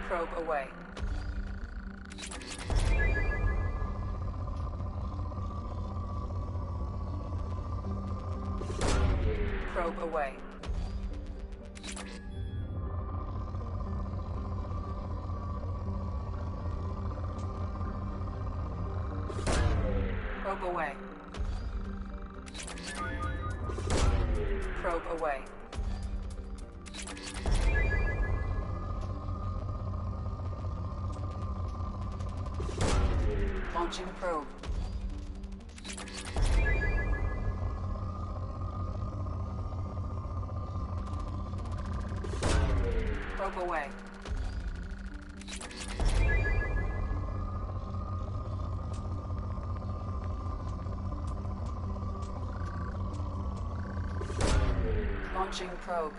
Probe away. Probe away. Probe away. Probe away. Launching probe. Probe away. Launching probe.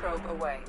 Probe away.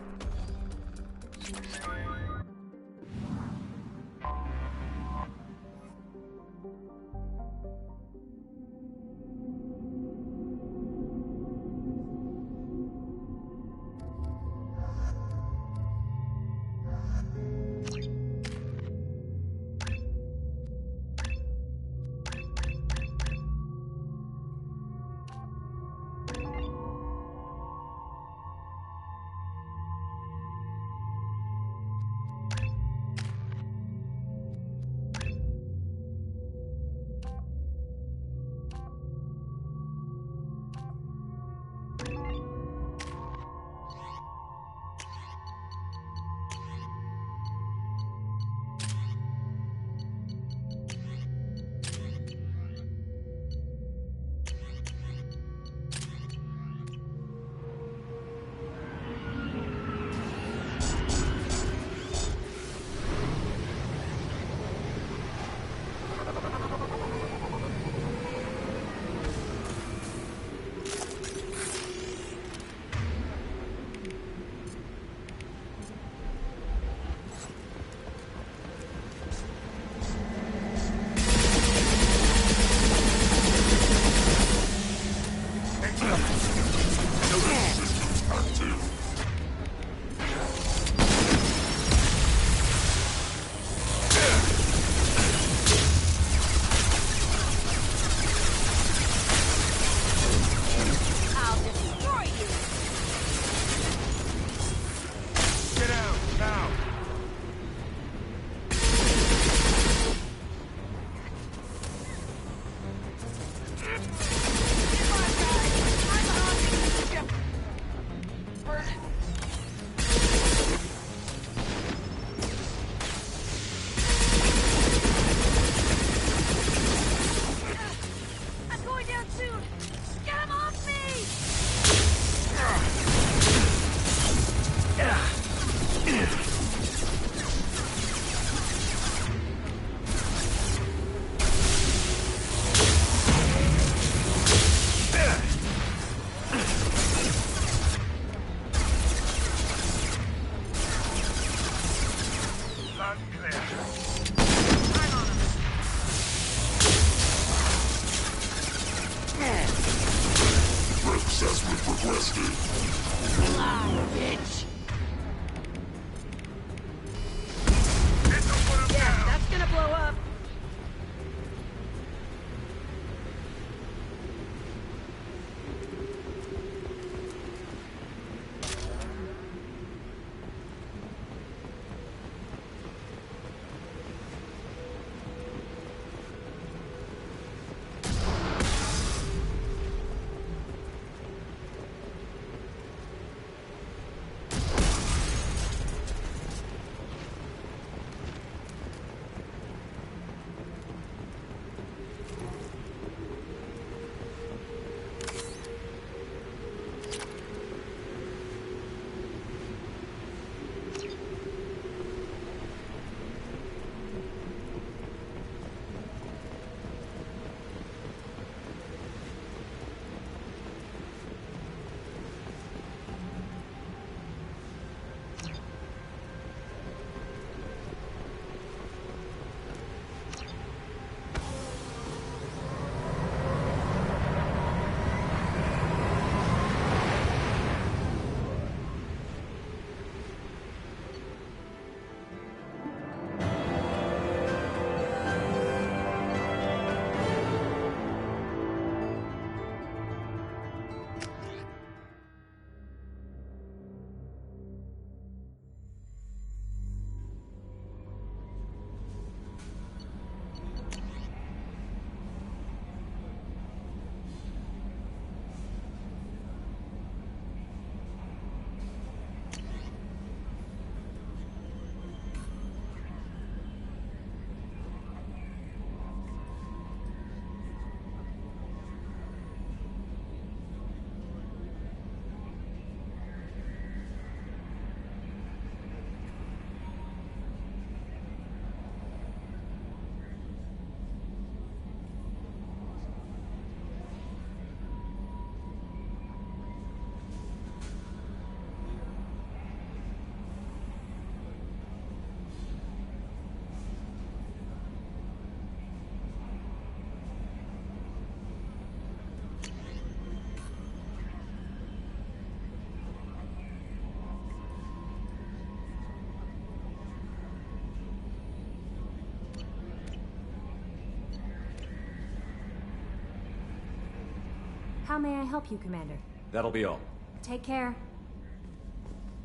How may I help you, Commander? That'll be all. Take care.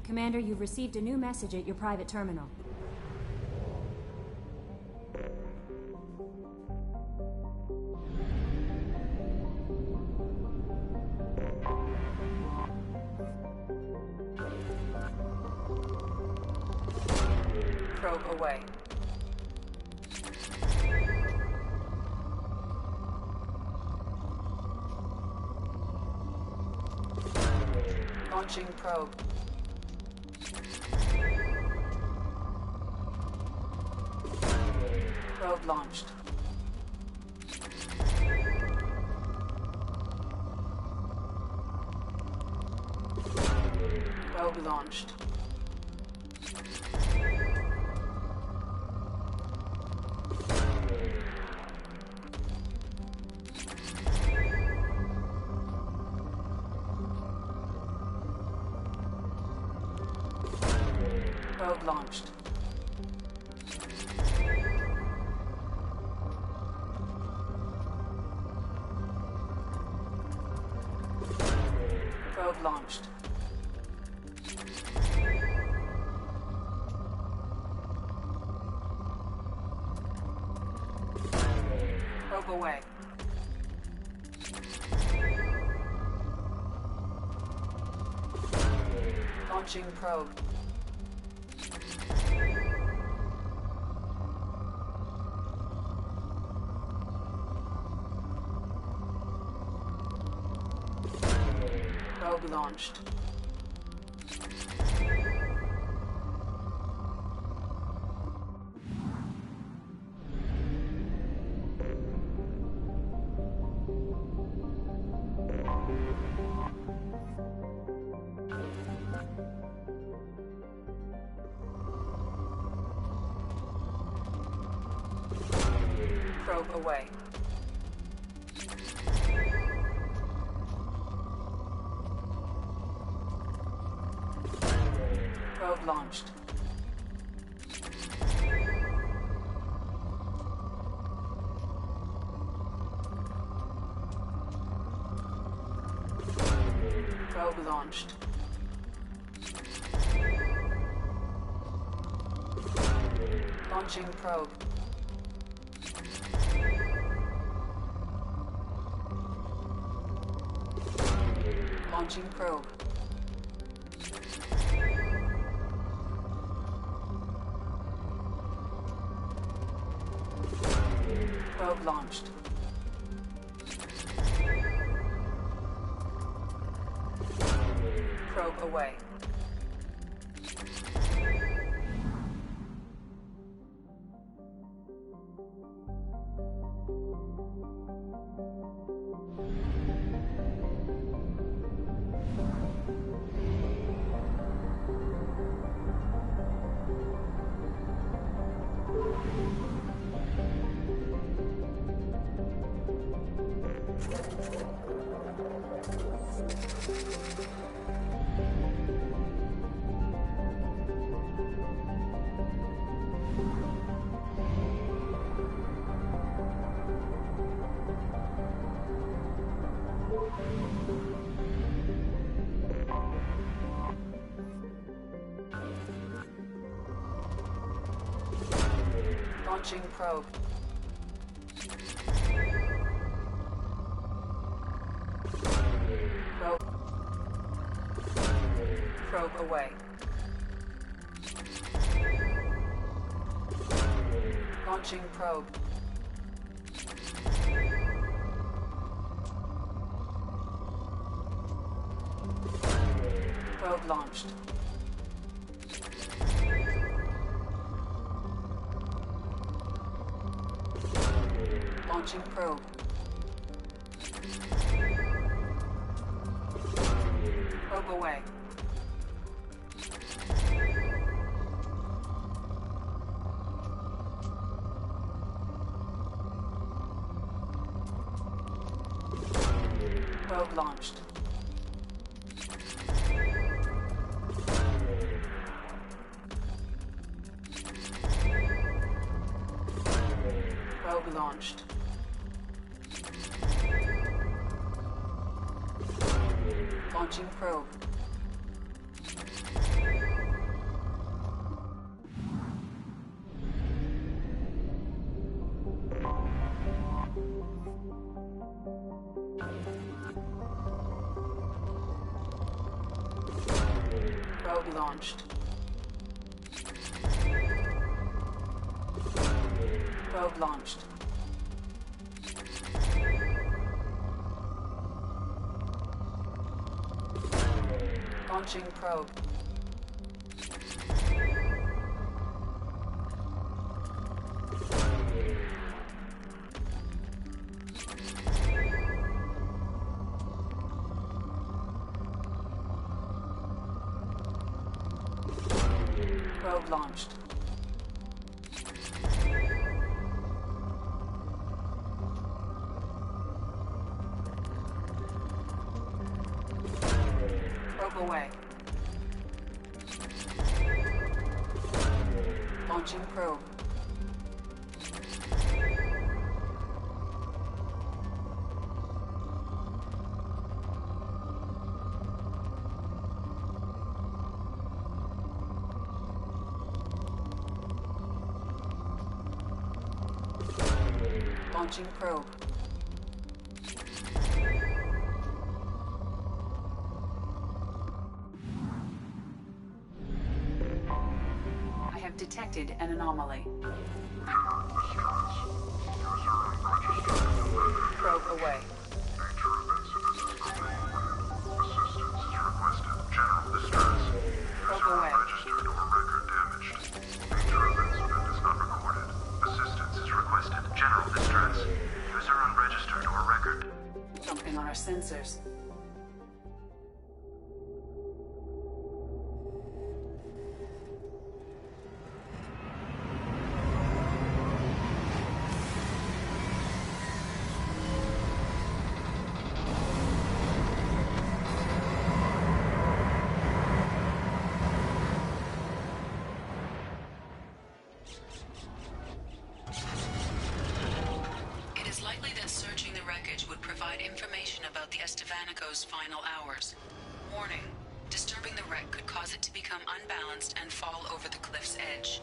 Commander, you've received a new message at your private terminal. Probe away. Launching probe. Probe launched. Probe launched. Probe launched. Probe launched. Probe away. Launching probe. Probe launched. Probe away. Probe launched. Probe launched. Launching probe. Launching probe. Probe launched. Probe away. Launching probe. Probe. Probe away. Launching probe. Probe launched. Launching probe. Probe away. Probe launched. Probe launched. Launching probe. Probe launched. Probe launched. Launching probe. Probe launched. Probe away. Launching probe. Launching probe. I have detected an anomaly. Probe away. Probe away. General distress. User unregistered or record. Something on our sensors. It is likely that searching the wreckage would provide information about the Estevanico's final hours. Warning: disturbing the wreck could cause it to become unbalanced and fall over the cliff's edge.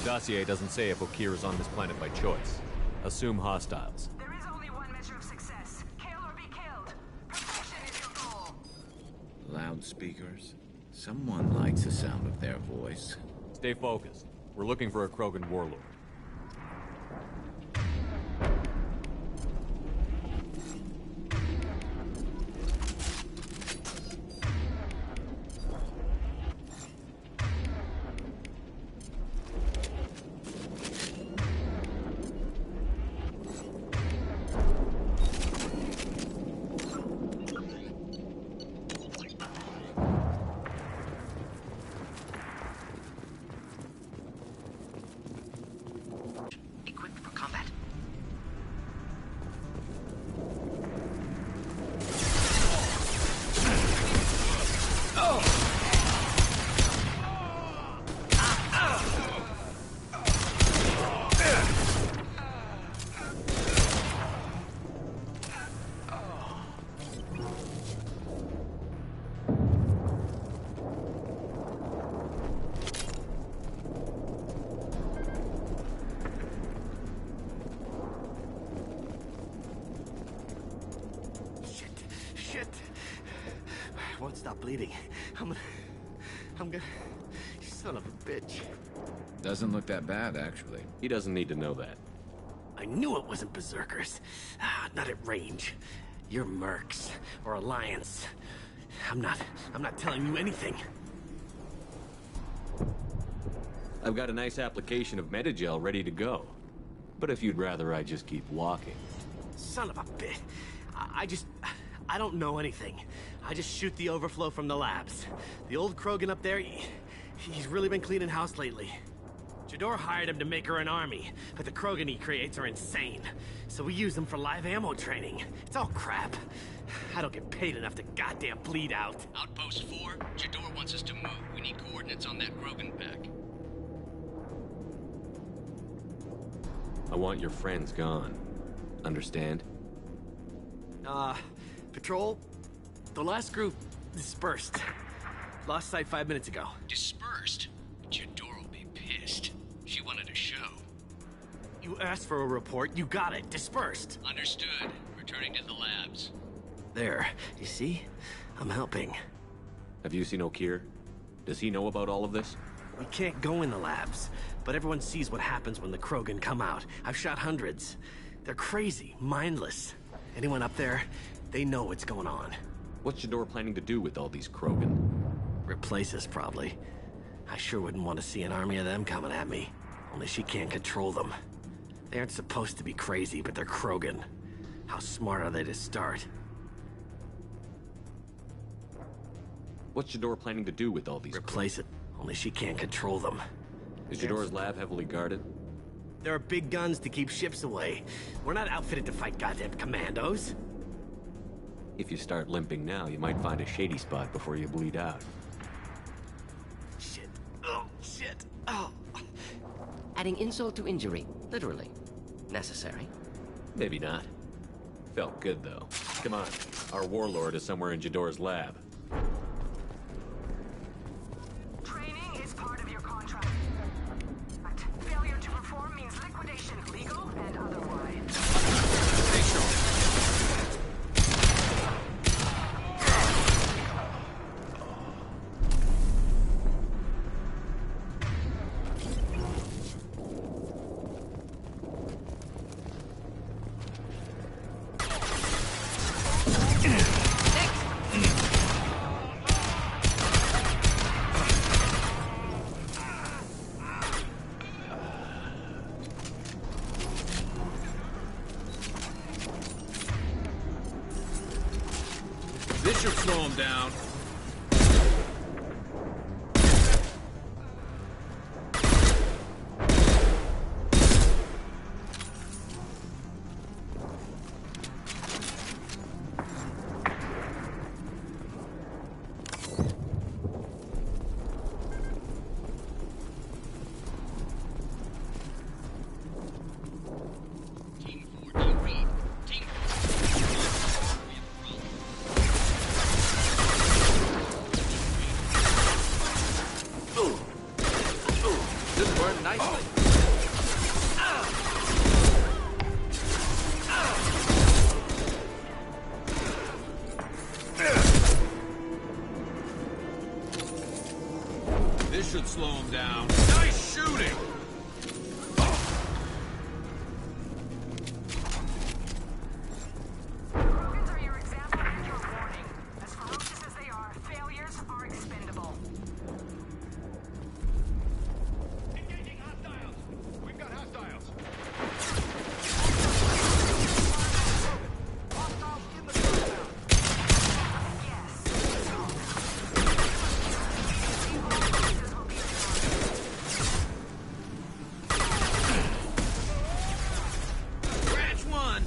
dossier doesn't say if Okeer is on this planet by choice. Assume hostiles. There is only one measure of success. Kill or be killed. Perfection is your goal. Loudspeakers? Someone likes the sound of their voice. Stay focused. We're looking for a Krogan warlord. Equipped for combat. Shit. I won't stop bleeding. I'm gonna... You son of a bitch. Doesn't look that bad, actually. He doesn't need to know that. I knew it wasn't Berserkers. Not at range. You're Mercs. Or Alliance. I'm not telling you anything. I've got a nice application of Metagel ready to go. But if you'd rather I just keep walking. Son of a bitch. I don't know anything. I just shoot the overflow from the labs. The old Krogan up there, he's really been cleaning house lately. Jador hired him to make her an army, but the Krogan he creates are insane. So we use them for live ammo training. It's all crap. I don't get paid enough to goddamn bleed out. Outpost 4, Jador wants us to move. We need coordinates on that Krogan pack. I want your friends gone. Understand? Patrol, the last group dispersed. Lost sight 5 minutes ago. Dispersed? Jador will be pissed. She wanted a show. You asked for a report, you got it. Dispersed. Understood. Returning to the labs. There, you see? I'm helping. Have you seen Okeer? Does he know about all of this? We can't go in the labs, but everyone sees what happens when the Krogan come out. I've shot hundreds. They're crazy, mindless. Anyone up there, they know what's going on. What's Jador planning to do with all these Krogan? Replace us, probably. I sure wouldn't want to see an army of them coming at me. Only she can't control them. They aren't supposed to be crazy, but they're Krogan. How smart are they to start? What's Jador planning to do with all these Replace it. Only she can't control them. Is Jador's lab heavily guarded? There are big guns to keep ships away. We're not outfitted to fight goddamn commandos. If you start limping now, you might find a shady spot before you bleed out. Shit. Oh, shit. Oh. Adding insult to injury, literally. Necessary. Maybe not. Felt good, though. Come on. Our warlord is somewhere in Jador's lab. Training is part of your contract. But failure to perform means liquidation, legal and otherwise. This should slow him down. slow him down. Nice shooting! Krogans are your example and your warning. As ferocious as they are, failures are expendable. Engaging hostiles! We've got hostiles! Hostiles in the compound! Scratch one!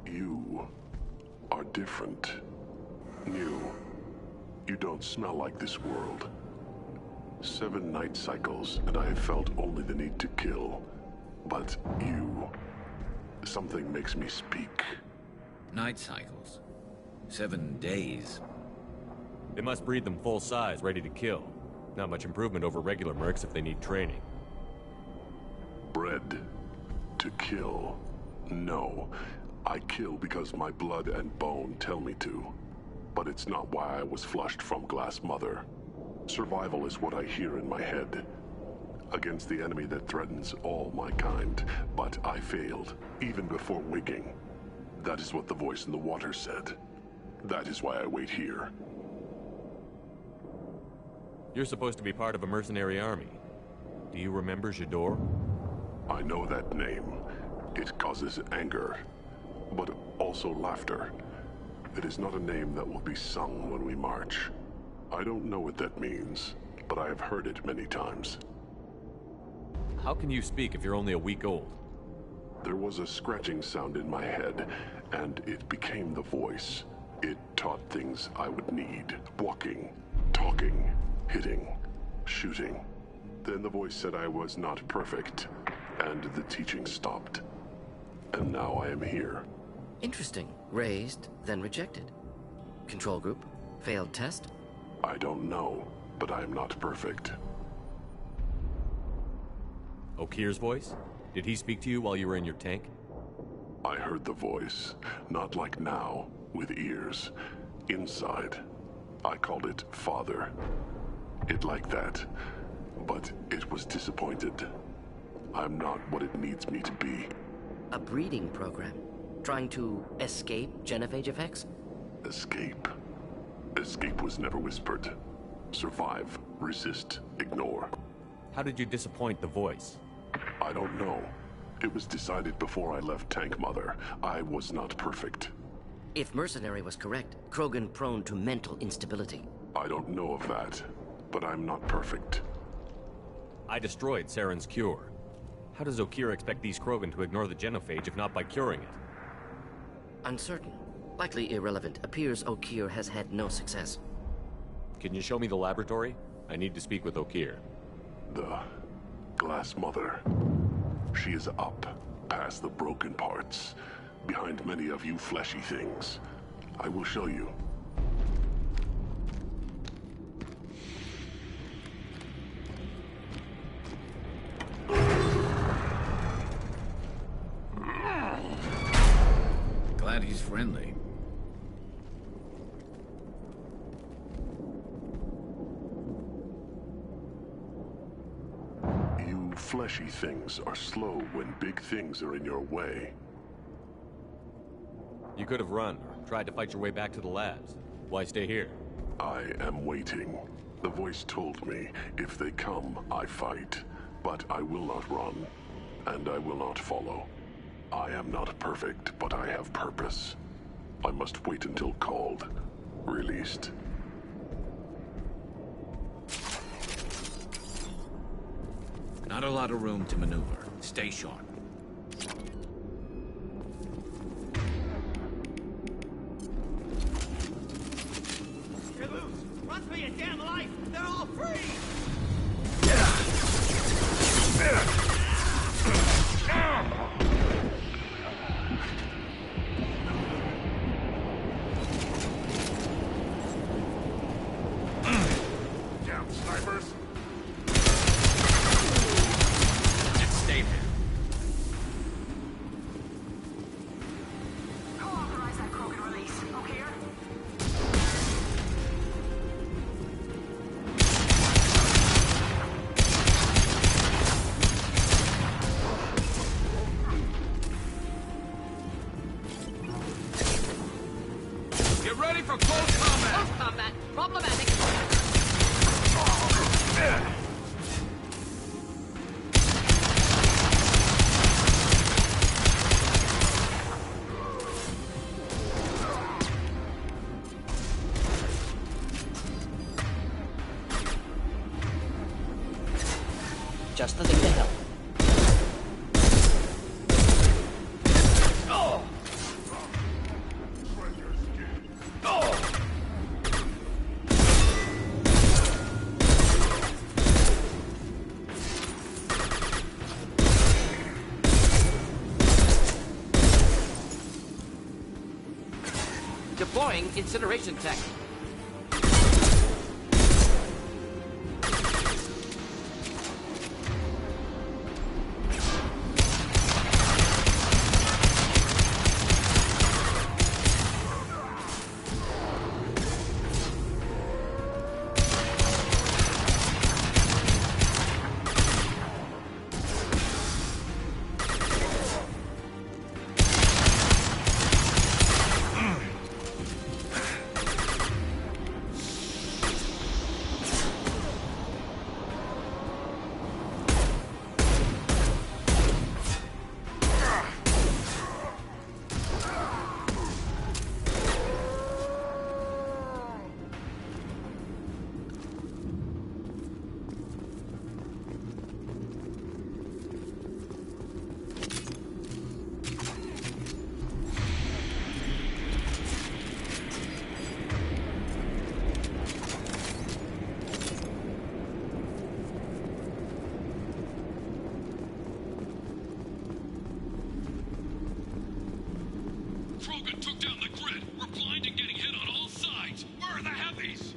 You are different. New. You don't smell like this world. 7 night cycles, and I have felt only the need to kill. But you... something makes me speak. Night cycles. 7 days. They must breed them full size, ready to kill. Not much improvement over regular mercs if they need training. Bred to kill. No. I kill because my blood and bone tell me to. But it's not why I was flushed from Glass Mother. Survival is what I hear in my head. Against the enemy that threatens all my kind. But I failed, even before waking. That is what the voice in the water said. That is why I wait here. You're supposed to be part of a mercenary army. Do you remember J'dor? I know that name. It causes anger, but also laughter. It is not a name that will be sung when we march. I don't know what that means, but I have heard it many times. How can you speak if you're only a week old? There was a scratching sound in my head, and it became the voice. It taught things I would need. Walking, talking, hitting, shooting. Then the voice said I was not perfect, and the teaching stopped. And now I am here. Interesting. Raised, then rejected. Control group? Failed test? I don't know, but I am not perfect. Okir's voice? Did he speak to you while you were in your tank? I heard the voice, not like now, with ears. Inside. I called it Father. It like that, but it was disappointed. I'm not what it needs me to be. A breeding program? Trying to escape genophage effects? Escape. Escape was never whispered. Survive, resist, ignore. How did you disappoint the voice? I don't know. It was decided before I left Tank Mother. I was not perfect. If Mercenary was correct, Krogan prone to mental instability. I don't know of that, but I'm not perfect. I destroyed Saren's cure. How does Okir expect these Krogan to ignore the genophage if not by curing it? Uncertain. Likely irrelevant. Appears Okir has had no success. Can you show me the laboratory? I need to speak with Okir. The Glass Mother. She is up, past the broken parts, behind many of you fleshy things. I will show you. Glad he's friendly. You fleshy things are slow when big things are in your way. You could have run, or tried to fight your way back to the labs. Why stay here? I am waiting. The voice told me, if they come, I fight. But I will not run, and I will not follow. I am not perfect, but I have purpose. I must wait until called, released. Not a lot of room to maneuver. Stay sharp. You're loose! Run for your damn life! They're all free! Just the thing to help. Deploying incineration tech. Krogan took down the grid. We're blind and getting hit on all sides. Where are the heavies?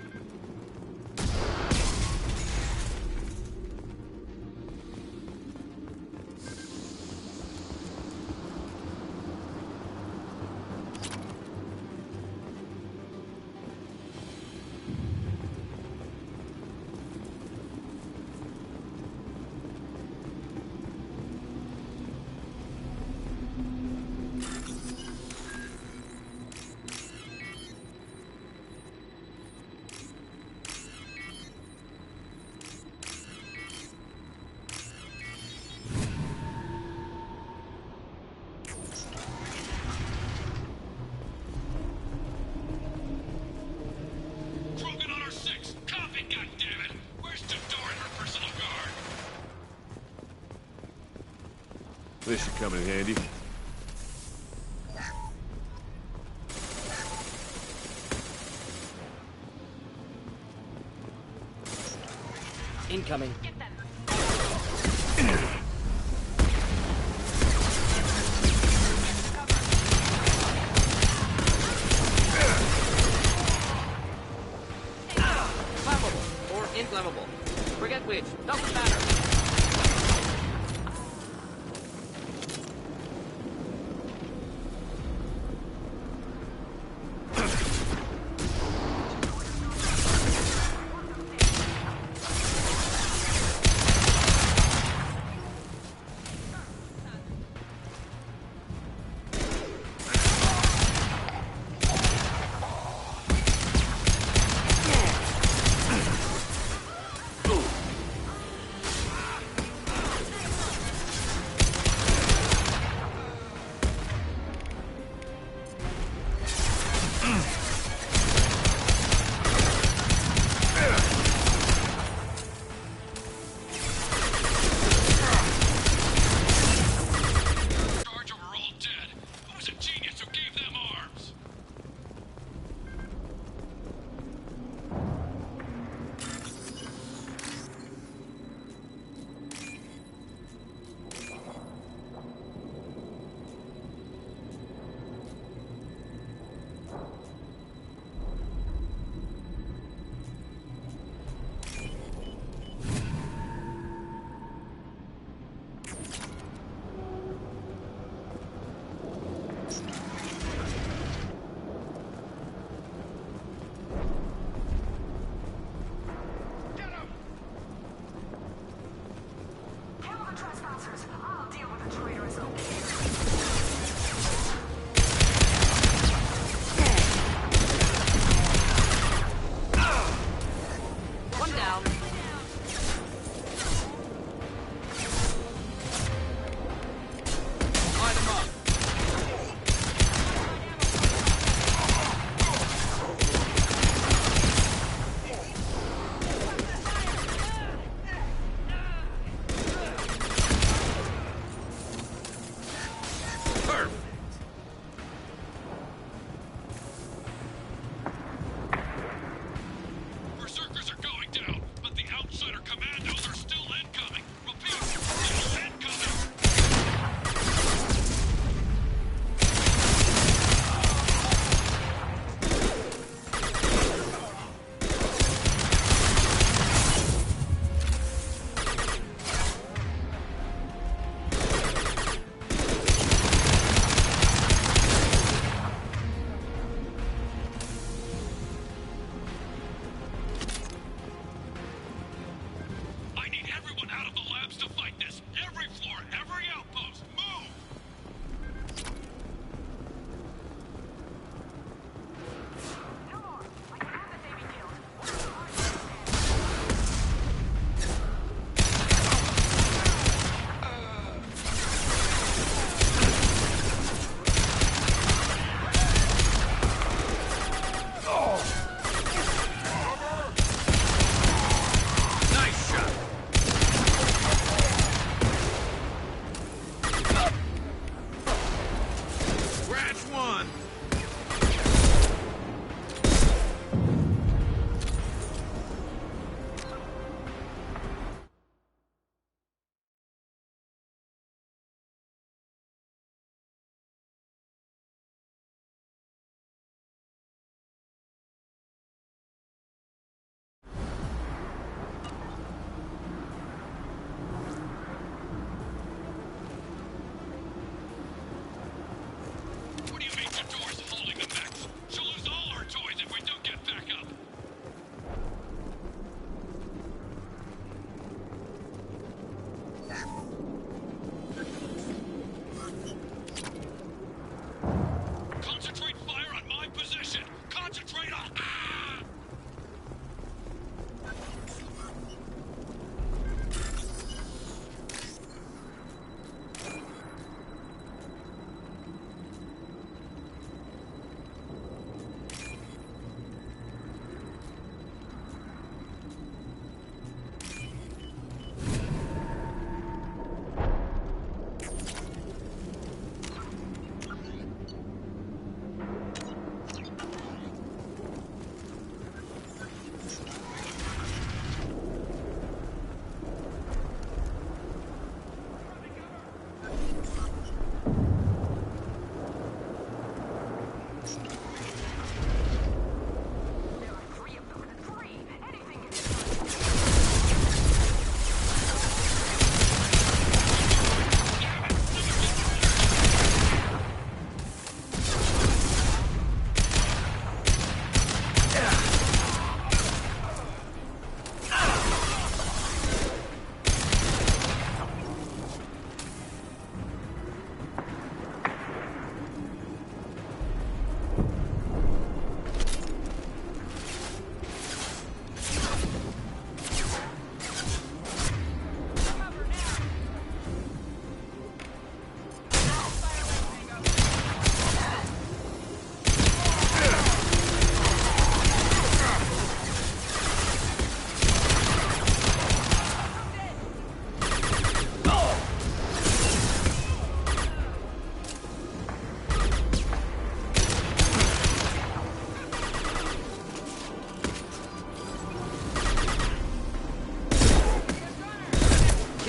Krogan on our 6. Copy, goddammit. Where's Jador and her personal guard? This should come in handy. Incoming. Flammable or inflammable. Forget which. Doesn't matter.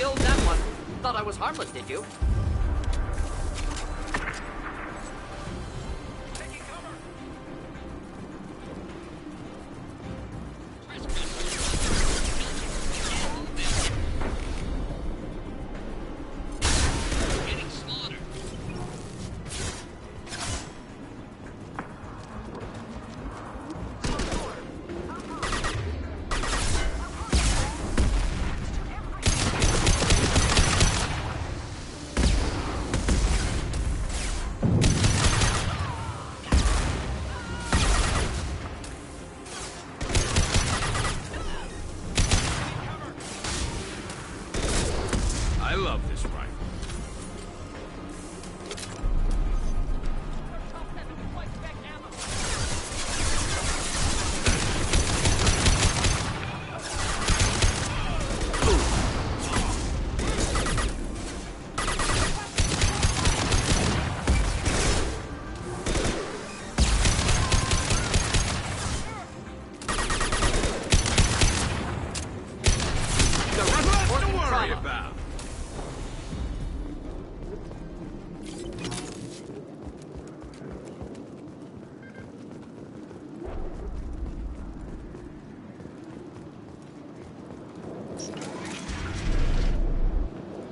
killed that one. Thought I was harmless, did you? I love this rifle. Nothing to worry about.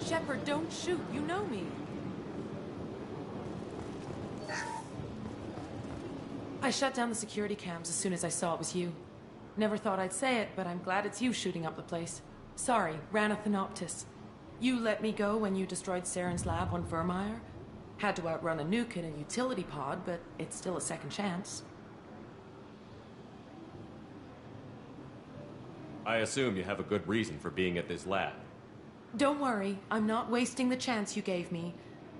Shepard, don't shoot. You know me. I shut down the security cams as soon as I saw it was you. Never thought I'd say it, but I'm glad it's you shooting up the place. Sorry, ran a Thanoptis. You let me go when you destroyed Saren's lab on Vermeer. Had to outrun a nuke in a utility pod, but it's still a second chance. I assume you have a good reason for being at this lab. Don't worry, I'm not wasting the chance you gave me.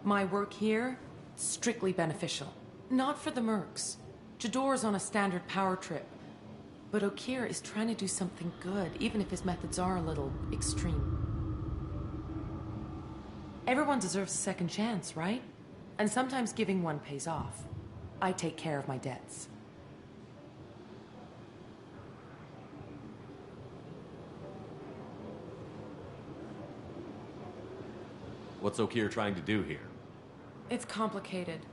My work here, strictly beneficial. Not for the mercs. Jador's on a standard power trip. But Okeer is trying to do something good, even if his methods are a little extreme. Everyone deserves a second chance, right? And sometimes giving one pays off. I take care of my debts. What's Okeer trying to do here? It's complicated.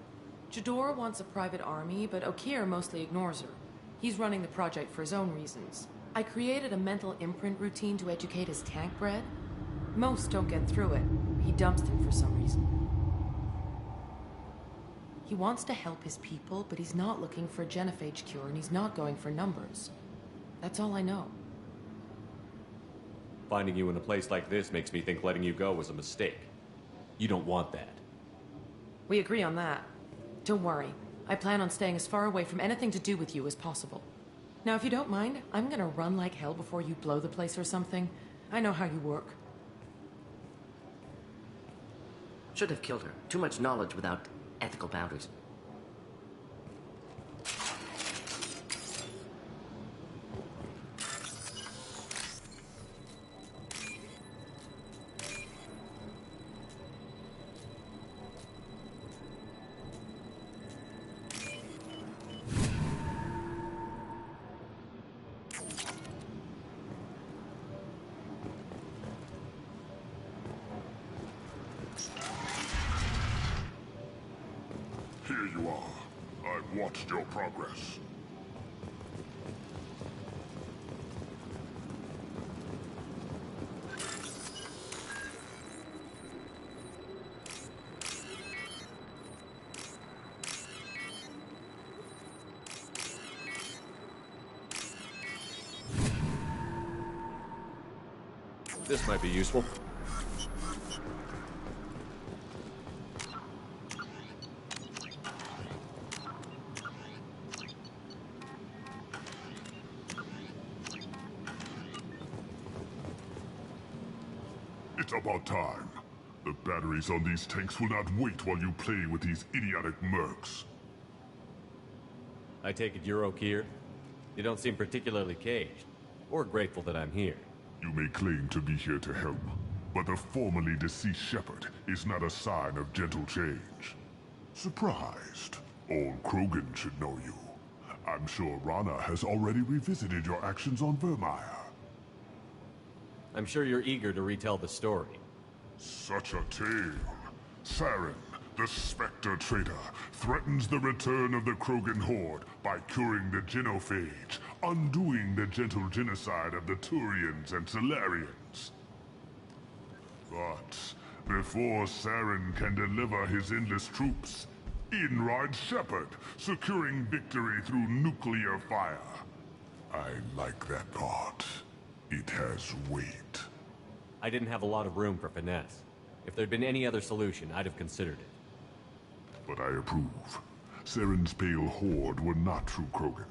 Jador wants a private army, but Okeer mostly ignores her. He's running the project for his own reasons. I created a mental imprint routine to educate his tank bred. Most don't get through it. He dumps them for some reason. He wants to help his people, but he's not looking for a genophage cure, and he's not going for numbers. That's all I know. Finding you in a place like this makes me think letting you go was a mistake. You don't want that. We agree on that. Don't worry. I plan on staying as far away from anything to do with you as possible. Now, if you don't mind, I'm gonna run like hell before you blow the place or something. I know how you work. Should have killed her. Too much knowledge without ethical boundaries. Here you are. I've watched your progress. This might be useful. It's about time. The batteries on these tanks will not wait while you play with these idiotic mercs. I take it you're Okeer? You don't seem particularly caged, or grateful that I'm here. You may claim to be here to help, but the formerly deceased Shepard is not a sign of gentle change. Surprised? Old Krogan should know you. I'm sure Rana has already revisited your actions on Vermeer. I'm sure you're eager to retell the story. Such a tale. Saren, the Spectre traitor, threatens the return of the Krogan horde by curing the genophage, undoing the gentle genocide of the Turians and Solarians. But before Saren can deliver his endless troops, in rides Shepard, securing victory through nuclear fire. I like that part. It has weight. I didn't have a lot of room for finesse. If there'd been any other solution, I'd have considered it. But I approve. Saren's pale horde were not true Krogan.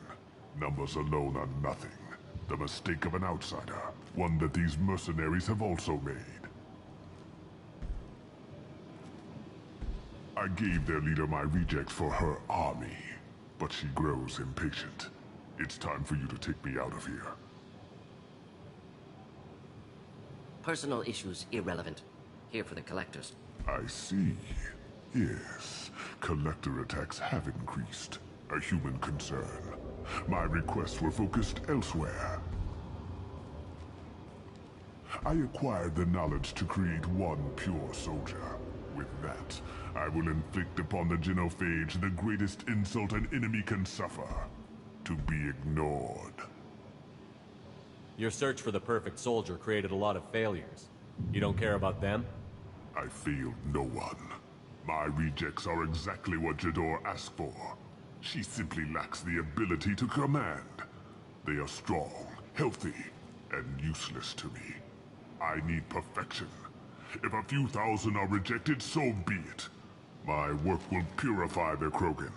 Numbers alone are nothing. The mistake of an outsider. One that these mercenaries have also made. I gave their leader my rejects for her army, but she grows impatient. It's time for you to take me out of here. Personal issues irrelevant. Here for the collectors. I see. Yes, collector attacks have increased. A human concern. My requests were focused elsewhere. I acquired the knowledge to create one pure soldier. With that, I will inflict upon the genophage the greatest insult an enemy can suffer. To be ignored. Your search for the perfect soldier created a lot of failures. You don't care about them? I failed no one. My rejects are exactly what Jador asked for. She simply lacks the ability to command. They are strong, healthy, and useless to me. I need perfection. If a few thousand are rejected, so be it. My work will purify the Krogan.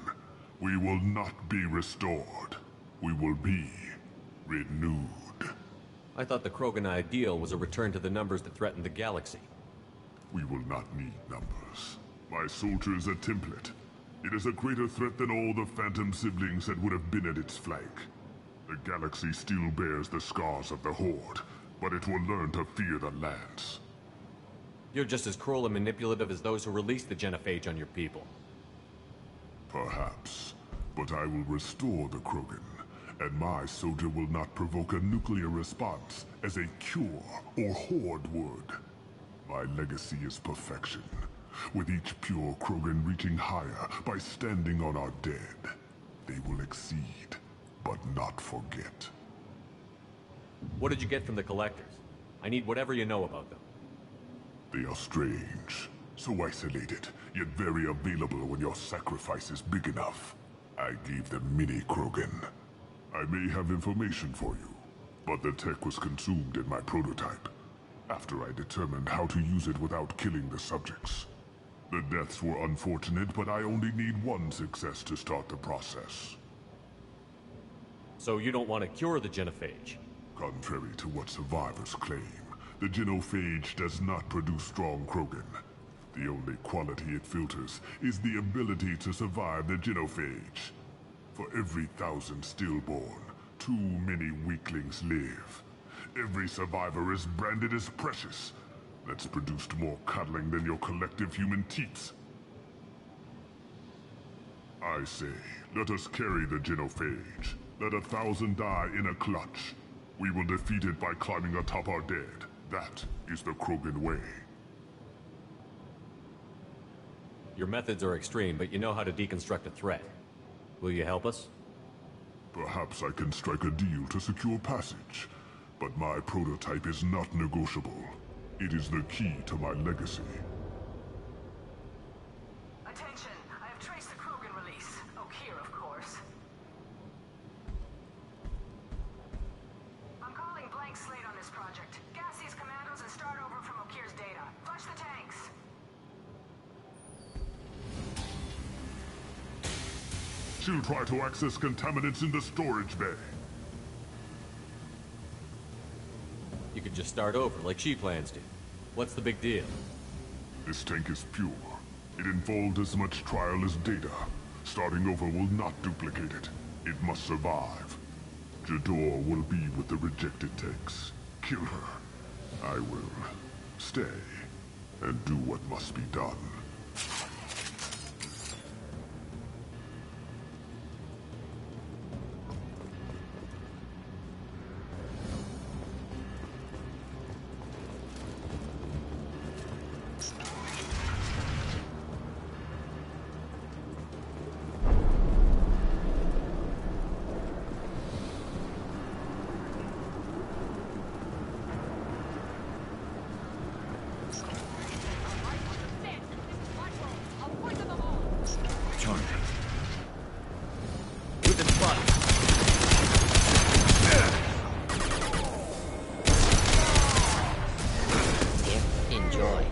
We will not be restored. We will be renewed. I thought the Krogan ideal was a return to the numbers that threatened the galaxy. We will not need numbers. My soldier is a template. It is a greater threat than all the Phantom siblings that would have been at its flank. The galaxy still bears the scars of the Horde, but it will learn to fear the Lance. You're just as cruel and manipulative as those who released the genophage on your people. Perhaps, but I will restore the Krogan, and my soldier will not provoke a nuclear response as a cure or Horde would. My legacy is perfection, with each pure Krogan reaching higher by standing on our dead. They will exceed, but not forget. What did you get from the collectors? I need whatever you know about them. They are strange, so isolated, yet very available when your sacrifice is big enough. I gave them mini Krogan. I may have information for you, but the tech was consumed in my prototype, after I determined how to use it without killing the subjects. The deaths were unfortunate, but I only need one success to start the process. So you don't want to cure the genophage? Contrary to what survivors claim, the genophage does not produce strong Krogan. The only quality it filters is the ability to survive the genophage. For every 1,000 stillborn, too many weaklings live. Every survivor is branded as precious. That's produced more cuddling than your collective human teats. I say, let us carry the genophage. Let 1,000 die in a clutch. We will defeat it by climbing atop our dead. That is the Krogan way. Your methods are extreme, but you know how to deconstruct a threat. Will you help us? Perhaps I can strike a deal to secure passage. But my prototype is not negotiable. It is the key to my legacy. Attention! I have traced the Krogan release. Okeer, of course. I'm calling blank slate on this project. Gas these commandos and start over from Okeer's data. Flush the tanks! She'll try to access contaminants in the storage bay. You could just start over, like she plans to. What's the big deal? This tank is pure. It involved as much trial as data. Starting over will not duplicate it. It must survive. Jador will be with the rejected tanks. Kill her. I will stay and do what must be done. Enjoy.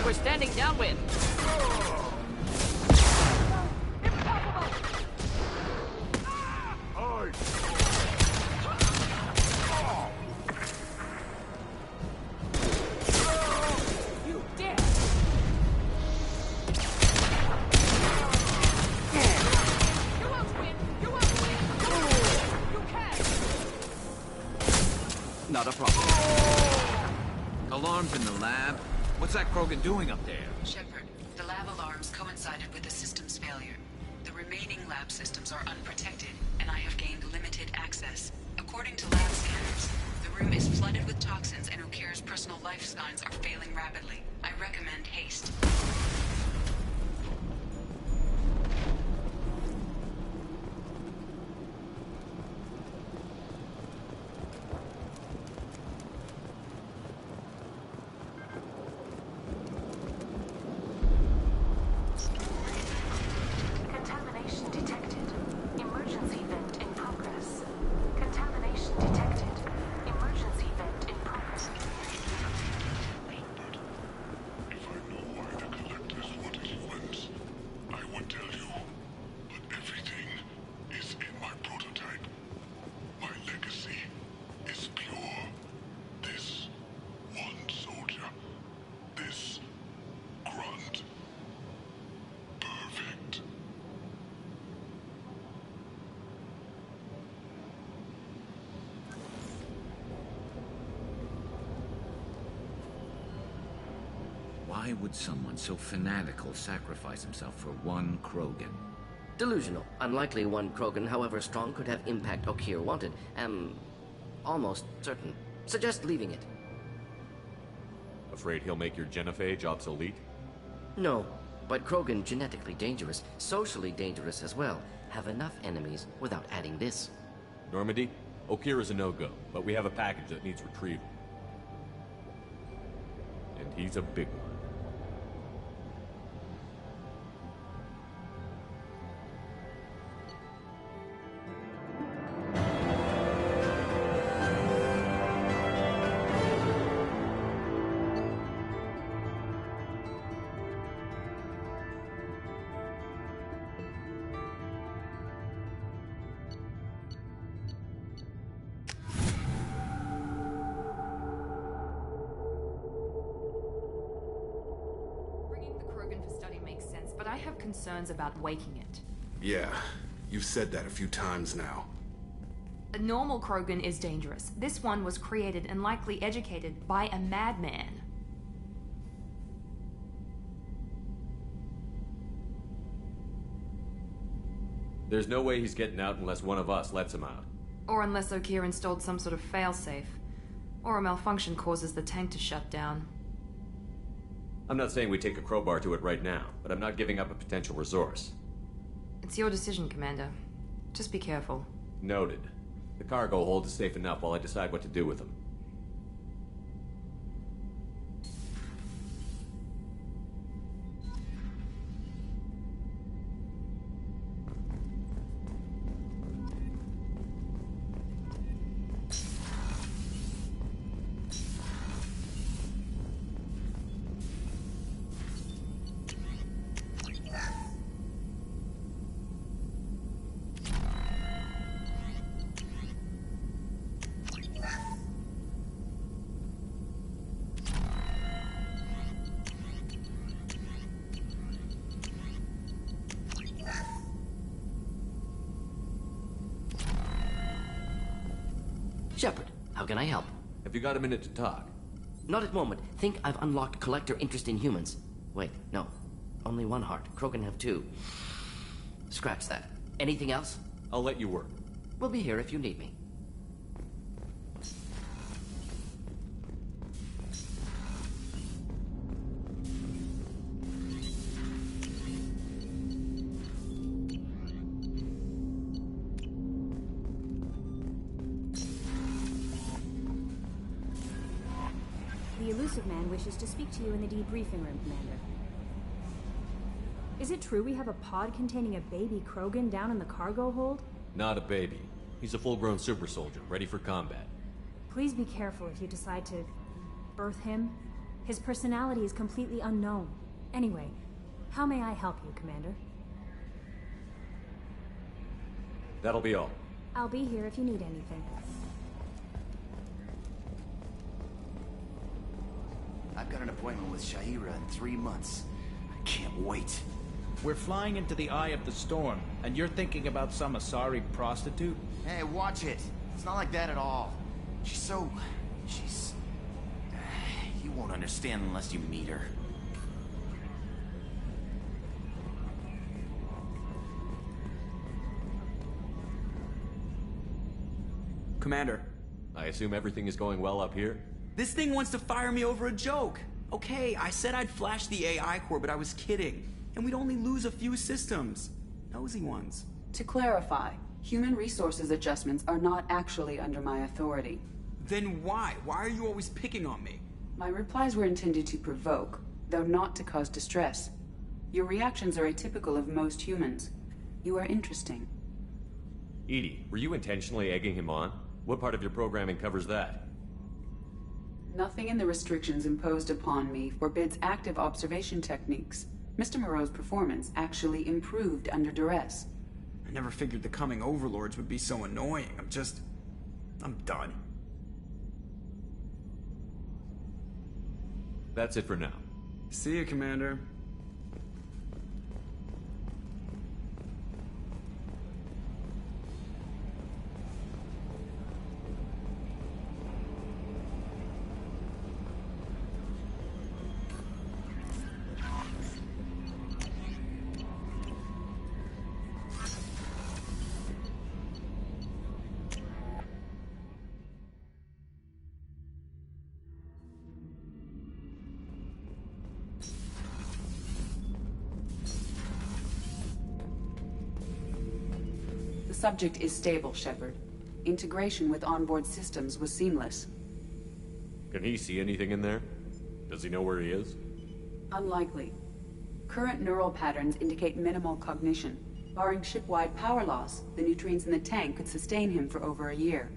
We're standing downwind. You dare! You won't win! You won't win! You can! Not a problem. Alarms in the lab? What's that Krogan doing up there? Shepard, the lab alarms coincided with the system's failure. The remaining lab systems are unprotected, and I have gained limited access. According to lab scanners, the room is flooded with toxins and Okir's personal life signs are failing rapidly. I recommend haste. Contamination detected. Emergency vent in progress. Contamination detected. Emergency vent in progress. If I knew why the collectors wanted humans, I would tell you. But everything is in my prototype. My legacy is pure. This one soldier. This grunt. Perfect. Why would someone so fanatical sacrifice himself for one Krogan? Delusional. Unlikely one Krogan, however strong, could have impact Okir wanted. Am almost certain. Suggest leaving it. Afraid he'll make your genophage obsolete? No, but Krogan genetically dangerous, socially dangerous as well. Have enough enemies without adding this. Normandy, Okir is a no-go, but we have a package that needs retrieval. And he's a big one. Bringing the Krogan for study makes sense, but I have concerns about waking it. Yeah, you've said that a few times now. A normal Krogan is dangerous. This one was created and likely educated by a madman. There's no way he's getting out unless one of us lets him out. Or unless Okir installed some sort of failsafe. Or a malfunction causes the tank to shut down. I'm not saying we take a crowbar to it right now, but I'm not giving up a potential resource. It's your decision, Commander. Just be careful. Noted. The cargo hold is safe enough while I decide what to do with them. Shepard, how can I help? Have you got a minute to talk? Not at the moment. Think I've unlocked collector interest in humans. Wait, no. Only one heart. Krogan have two. Scratch that. Anything else? I'll let you work. We'll be here if you need me. The Illusive Man wishes to speak to you in the debriefing room, Commander. Is it true we have a pod containing a baby Krogan down in the cargo hold? Not a baby. He's a full-grown super soldier, ready for combat. Please be careful if you decide to birth him. His personality is completely unknown. Anyway, how may I help you, Commander? That'll be all. I'll be here if you need anything. I've got an appointment with Sha'ira in 3 months. I can't wait. We're flying into the eye of the storm, and you're thinking about some Asari prostitute? Hey, watch it. It's not like that at all. She's... You won't understand unless you meet her. Commander. I assume everything is going well up here? This thing wants to fire me over a joke. Okay, I said I'd flash the AI core, but I was kidding. And we'd only lose a few systems. Nosy ones. To clarify, human resources adjustments are not actually under my authority. Then why? Why are you always picking on me? My replies were intended to provoke, though not to cause distress. Your reactions are atypical of most humans. You are interesting. EDI, were you intentionally egging him on? What part of your programming covers that? Nothing in the restrictions imposed upon me forbids active observation techniques. Mr. Moreau's performance actually improved under duress. I never figured the coming overlords would be so annoying. I'm done. That's it for now. See you, Commander. The subject is stable, Shepard. Integration with onboard systems was seamless. Can he see anything in there? Does he know where he is? Unlikely. Current neural patterns indicate minimal cognition. Barring ship-wide power loss, the nutrients in the tank could sustain him for over a year.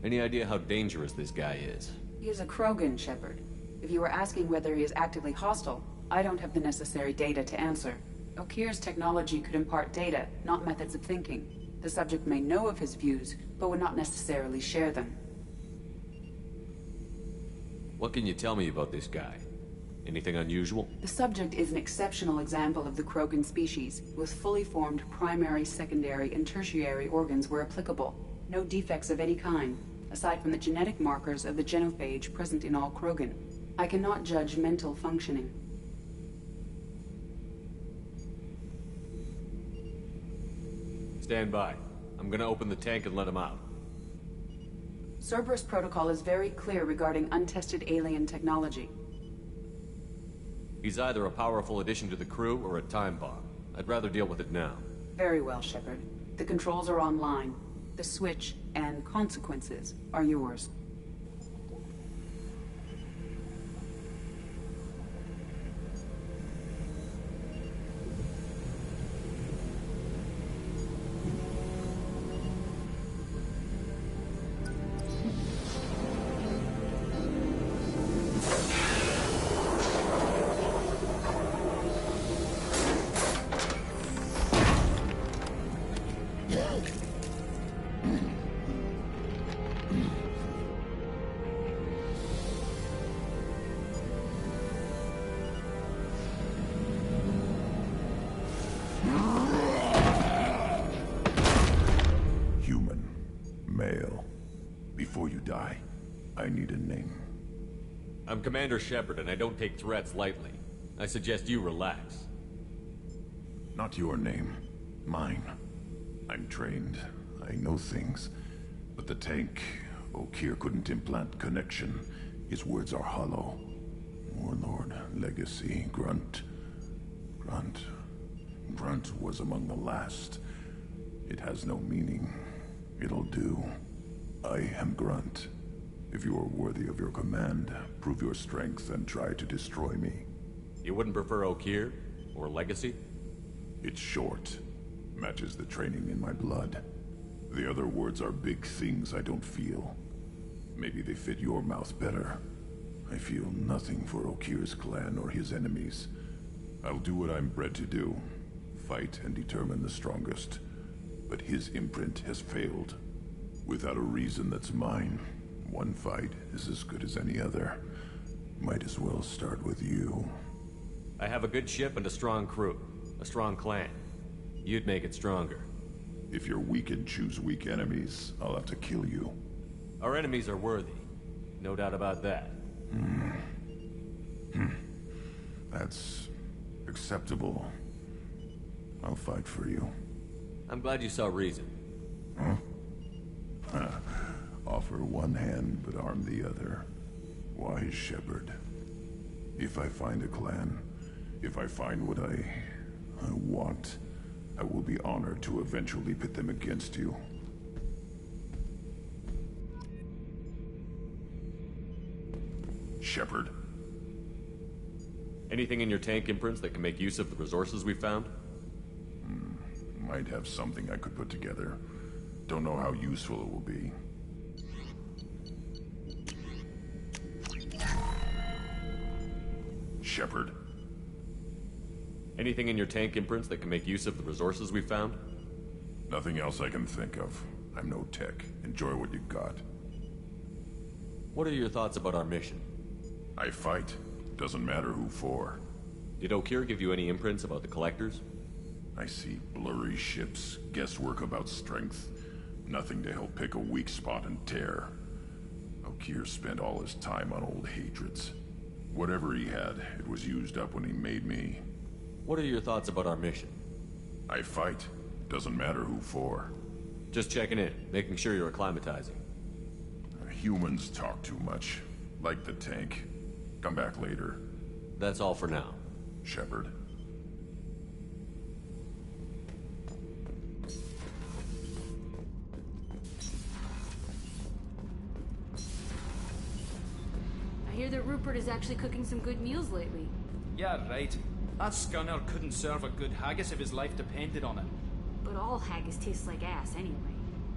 Any idea how dangerous this guy is? He is a Krogan, Shepard. If you were asking whether he is actively hostile, I don't have the necessary data to answer. Okeer's technology could impart data, not methods of thinking. The subject may know of his views, but would not necessarily share them. What can you tell me about this guy? Anything unusual? The subject is an exceptional example of the Krogan species, with fully formed primary, secondary, and tertiary organs where applicable. No defects of any kind, aside from the genetic markers of the genophage present in all Krogan. I cannot judge mental functioning. Stand by. I'm gonna open the tank and let him out. Cerberus protocol is very clear regarding untested alien technology. He's either a powerful addition to the crew or a time bomb. I'd rather deal with it now. Very well, Shepard. The controls are online. The switch and consequences are yours. I'm Commander Shepard, and I don't take threats lightly. I suggest you relax. Not your name. Mine. I'm trained. I know things. But the tank, Okeer couldn't implant connection. His words are hollow. Warlord, Legacy, Grunt. Grunt was among the last. It has no meaning. It'll do. I am Grunt. If you are worthy of your command, prove your strength and try to destroy me. You wouldn't prefer Okeer? Or Legacy? It's short. Matches the training in my blood. The other words are big things I don't feel. Maybe they fit your mouth better. I feel nothing for Okeer's clan or his enemies. I'll do what I'm bred to do. Fight and determine the strongest. But his imprint has failed. Without a reason that's mine, one fight is as good as any other. Might as well start with you. I have a good ship and a strong crew. A strong clan. You'd make it stronger. If you're weak and choose weak enemies, I'll have to kill you. Our enemies are worthy. No doubt about that. That's acceptable. I'll fight for you. I'm glad you saw reason. Huh? Offer one hand, but arm the other. Wise Shepard. If I find a clan, if I find what I want, I will be honored to eventually pit them against you. Shepard. Anything in your tank imprints that can make use of the resources we found? Might have something I could put together. Don't know how useful it will be. Shepard. Anything in your tank imprints that can make use of the resources we found? Nothing else I can think of. I'm no tech. Enjoy what you got. What are your thoughts about our mission? I fight. Doesn't matter who for. Did Okeer give you any imprints about the Collectors? I see blurry ships, guesswork about strength. Nothing to help pick a weak spot and tear. Okeer spent all his time on old hatreds. Whatever he had, it was used up when he made me. What are your thoughts about our mission? I fight. Doesn't matter who for. Just checking in, making sure you're acclimatizing. Humans talk too much. Like the tank. Come back later. That's all for now. Shepard. I hear that Rupert is actually cooking some good meals lately. Yeah, right. That scunner couldn't serve a good haggis if his life depended on it. But all haggis tastes like ass anyway.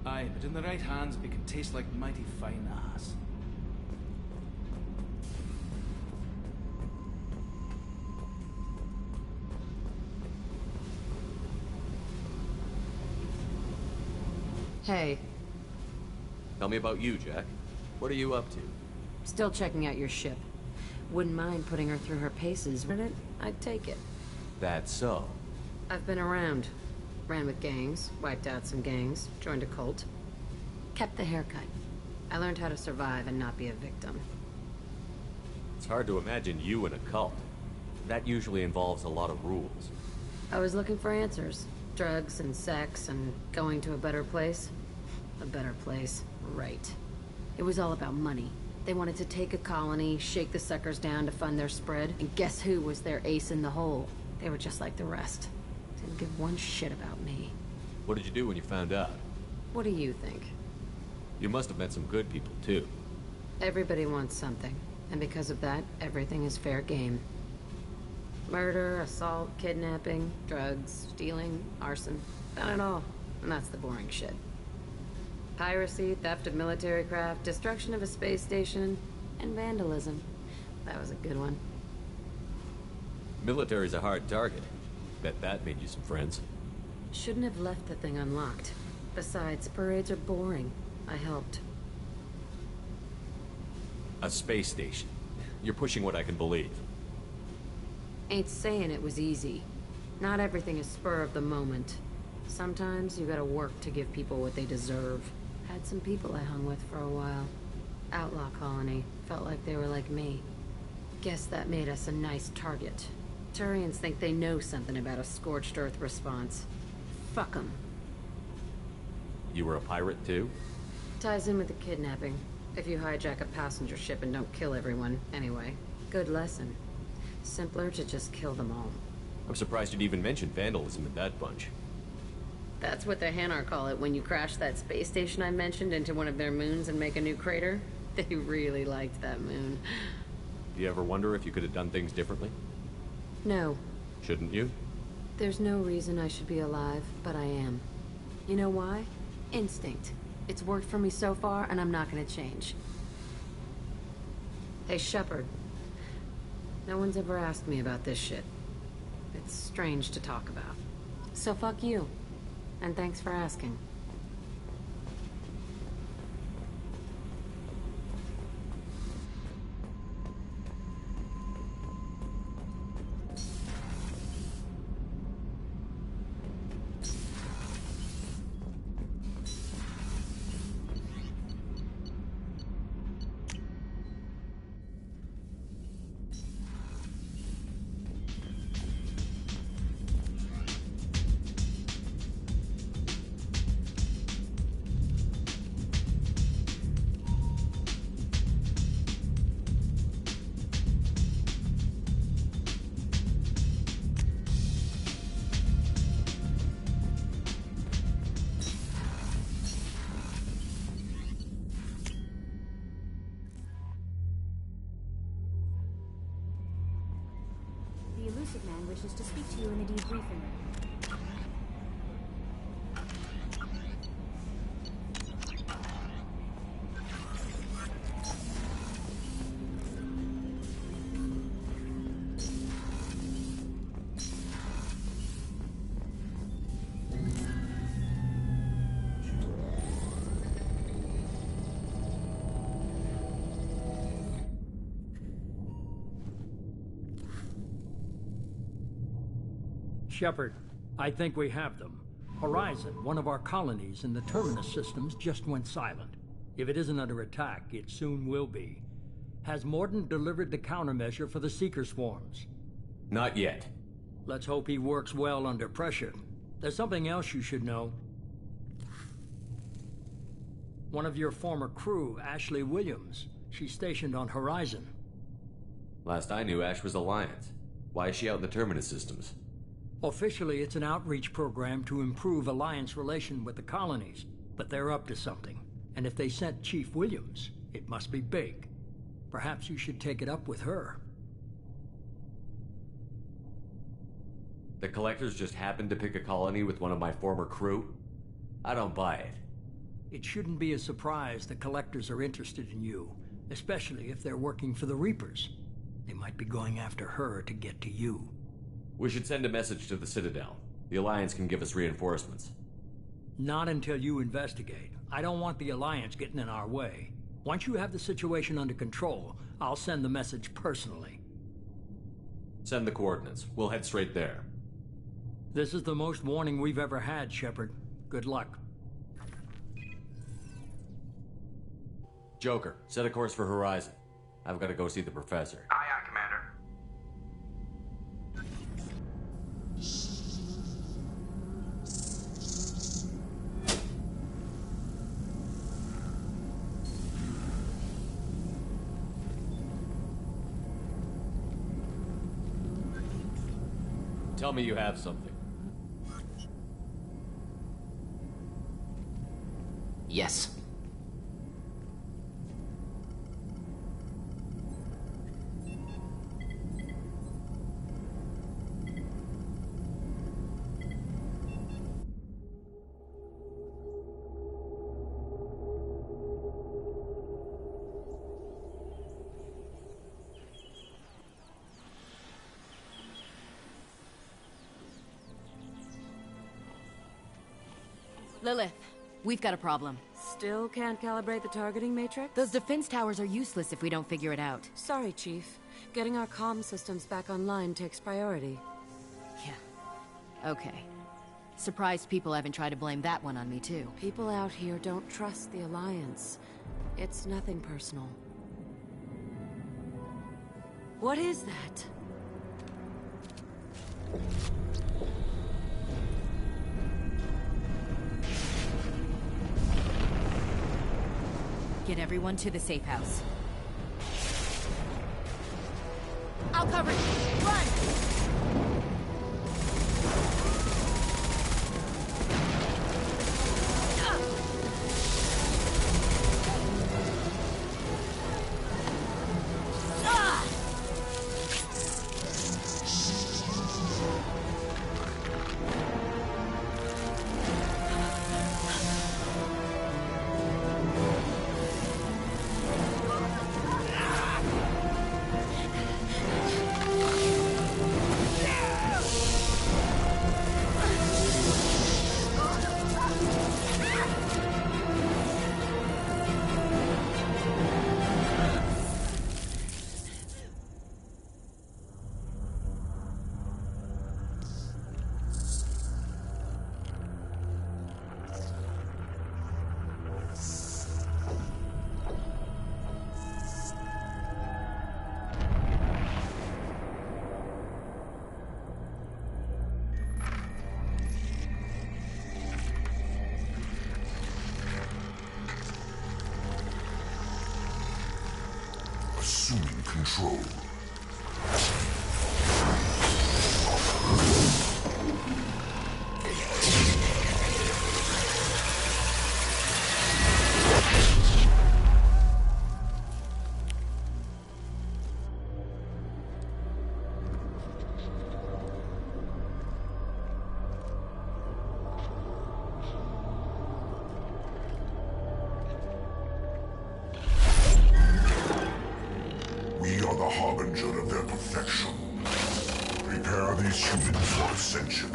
Aye, but in the right hands, it can taste like mighty fine ass. Hey. Tell me about you, Jack. What are you up to? Still checking out your ship. Wouldn't mind putting her through her paces, would it? I'd take it. That's so. I've been around. Ran with gangs, wiped out some gangs, joined a cult. Kept the haircut. I learned how to survive and not be a victim. It's hard to imagine you in a cult. That usually involves a lot of rules. I was looking for answers. Drugs and sex and going to a better place. A better place, right. It was all about money. They wanted to take a colony, shake the suckers down to fund their spread, and guess who was their ace in the hole? They were just like the rest. Didn't give one shit about me. What did you do when you found out? What do you think? You must have met some good people, too. Everybody wants something, and because of that, everything is fair game. Murder, assault, kidnapping, drugs, stealing, arson. Done it all. And that's the boring shit. Piracy, theft of military craft, destruction of a space station, and vandalism. That was a good one. Military's a hard target. Bet that made you some friends. Shouldn't have left the thing unlocked. Besides, parades are boring. I helped. A space station. You're pushing what I can believe. Ain't saying it was easy. Not everything is spur of the moment. Sometimes you gotta work to give people what they deserve. Had some people I hung with for a while. Outlaw colony. Felt like they were like me. Guess that made us a nice target. Turians think they know something about a scorched earth response. Fuck them. You were a pirate too? Ties in with the kidnapping. If you hijack a passenger ship and don't kill everyone, anyway. Good lesson. Simpler to just kill them all. I'm surprised you'd even mention vandalism in that bunch. That's what the Hanar call it when you crash that space station I mentioned into one of their moons and make a new crater. They really liked that moon. Do you ever wonder if you could have done things differently? No. Shouldn't you? There's no reason I should be alive, but I am. You know why? Instinct. It's worked for me so far, and I'm not gonna change. Hey, Shepard. No one's ever asked me about this shit. It's strange to talk about. So fuck you. And thanks for asking. The Illusive Man wishes to speak to you in the debriefing room. Shepard, I think we have them. Horizon, one of our colonies in the Terminus systems, just went silent. If it isn't under attack, it soon will be. Has Mordin delivered the countermeasure for the Seeker swarms? Not yet. Let's hope he works well under pressure. There's something else you should know. One of your former crew, Ashley Williams, she's stationed on Horizon. Last I knew, Ash was Alliance. Why is she out in the Terminus systems? Officially, it's an outreach program to improve Alliance relation with the colonies, but they're up to something. And if they sent Chief Williams, it must be big. Perhaps you should take it up with her. The Collectors just happened to pick a colony with one of my former crew? I don't buy it. It shouldn't be a surprise the Collectors are interested in you, especially if they're working for the Reapers. They might be going after her to get to you. We should send a message to the Citadel. The Alliance can give us reinforcements. Not until you investigate. I don't want the Alliance getting in our way. Once you have the situation under control, I'll send the message personally. Send the coordinates. We'll head straight there. This is the most warning we've ever had, Shepard. Good luck. Joker, set a course for Horizon. I've got to go see the Professor. Aye, aye, Commander. Tell me you have something. Yes. Lilith, we've got a problem. Still can't calibrate the targeting matrix? Those defense towers are useless if we don't figure it out. Sorry, Chief. Getting our comm systems back online takes priority. Yeah. Okay. Surprised people haven't tried to blame that one on me, too. People out here don't trust the Alliance. It's nothing personal. What is that? Get everyone to the safe house. I'll cover you. Run! Assuming control. We are the harbinger of their perfection. Prepare these humans for ascension.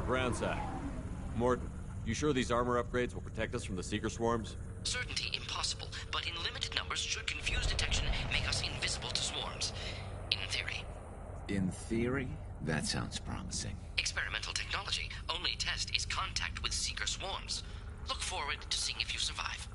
Ground side. Morton, you sure these armor upgrades will protect us from the Seeker swarms? Certainty impossible, but in limited numbers should confuse detection, make us invisible to swarms. In theory. In theory? That sounds promising. Experimental technology. Only test is contact with Seeker swarms. Look forward to seeing if you survive.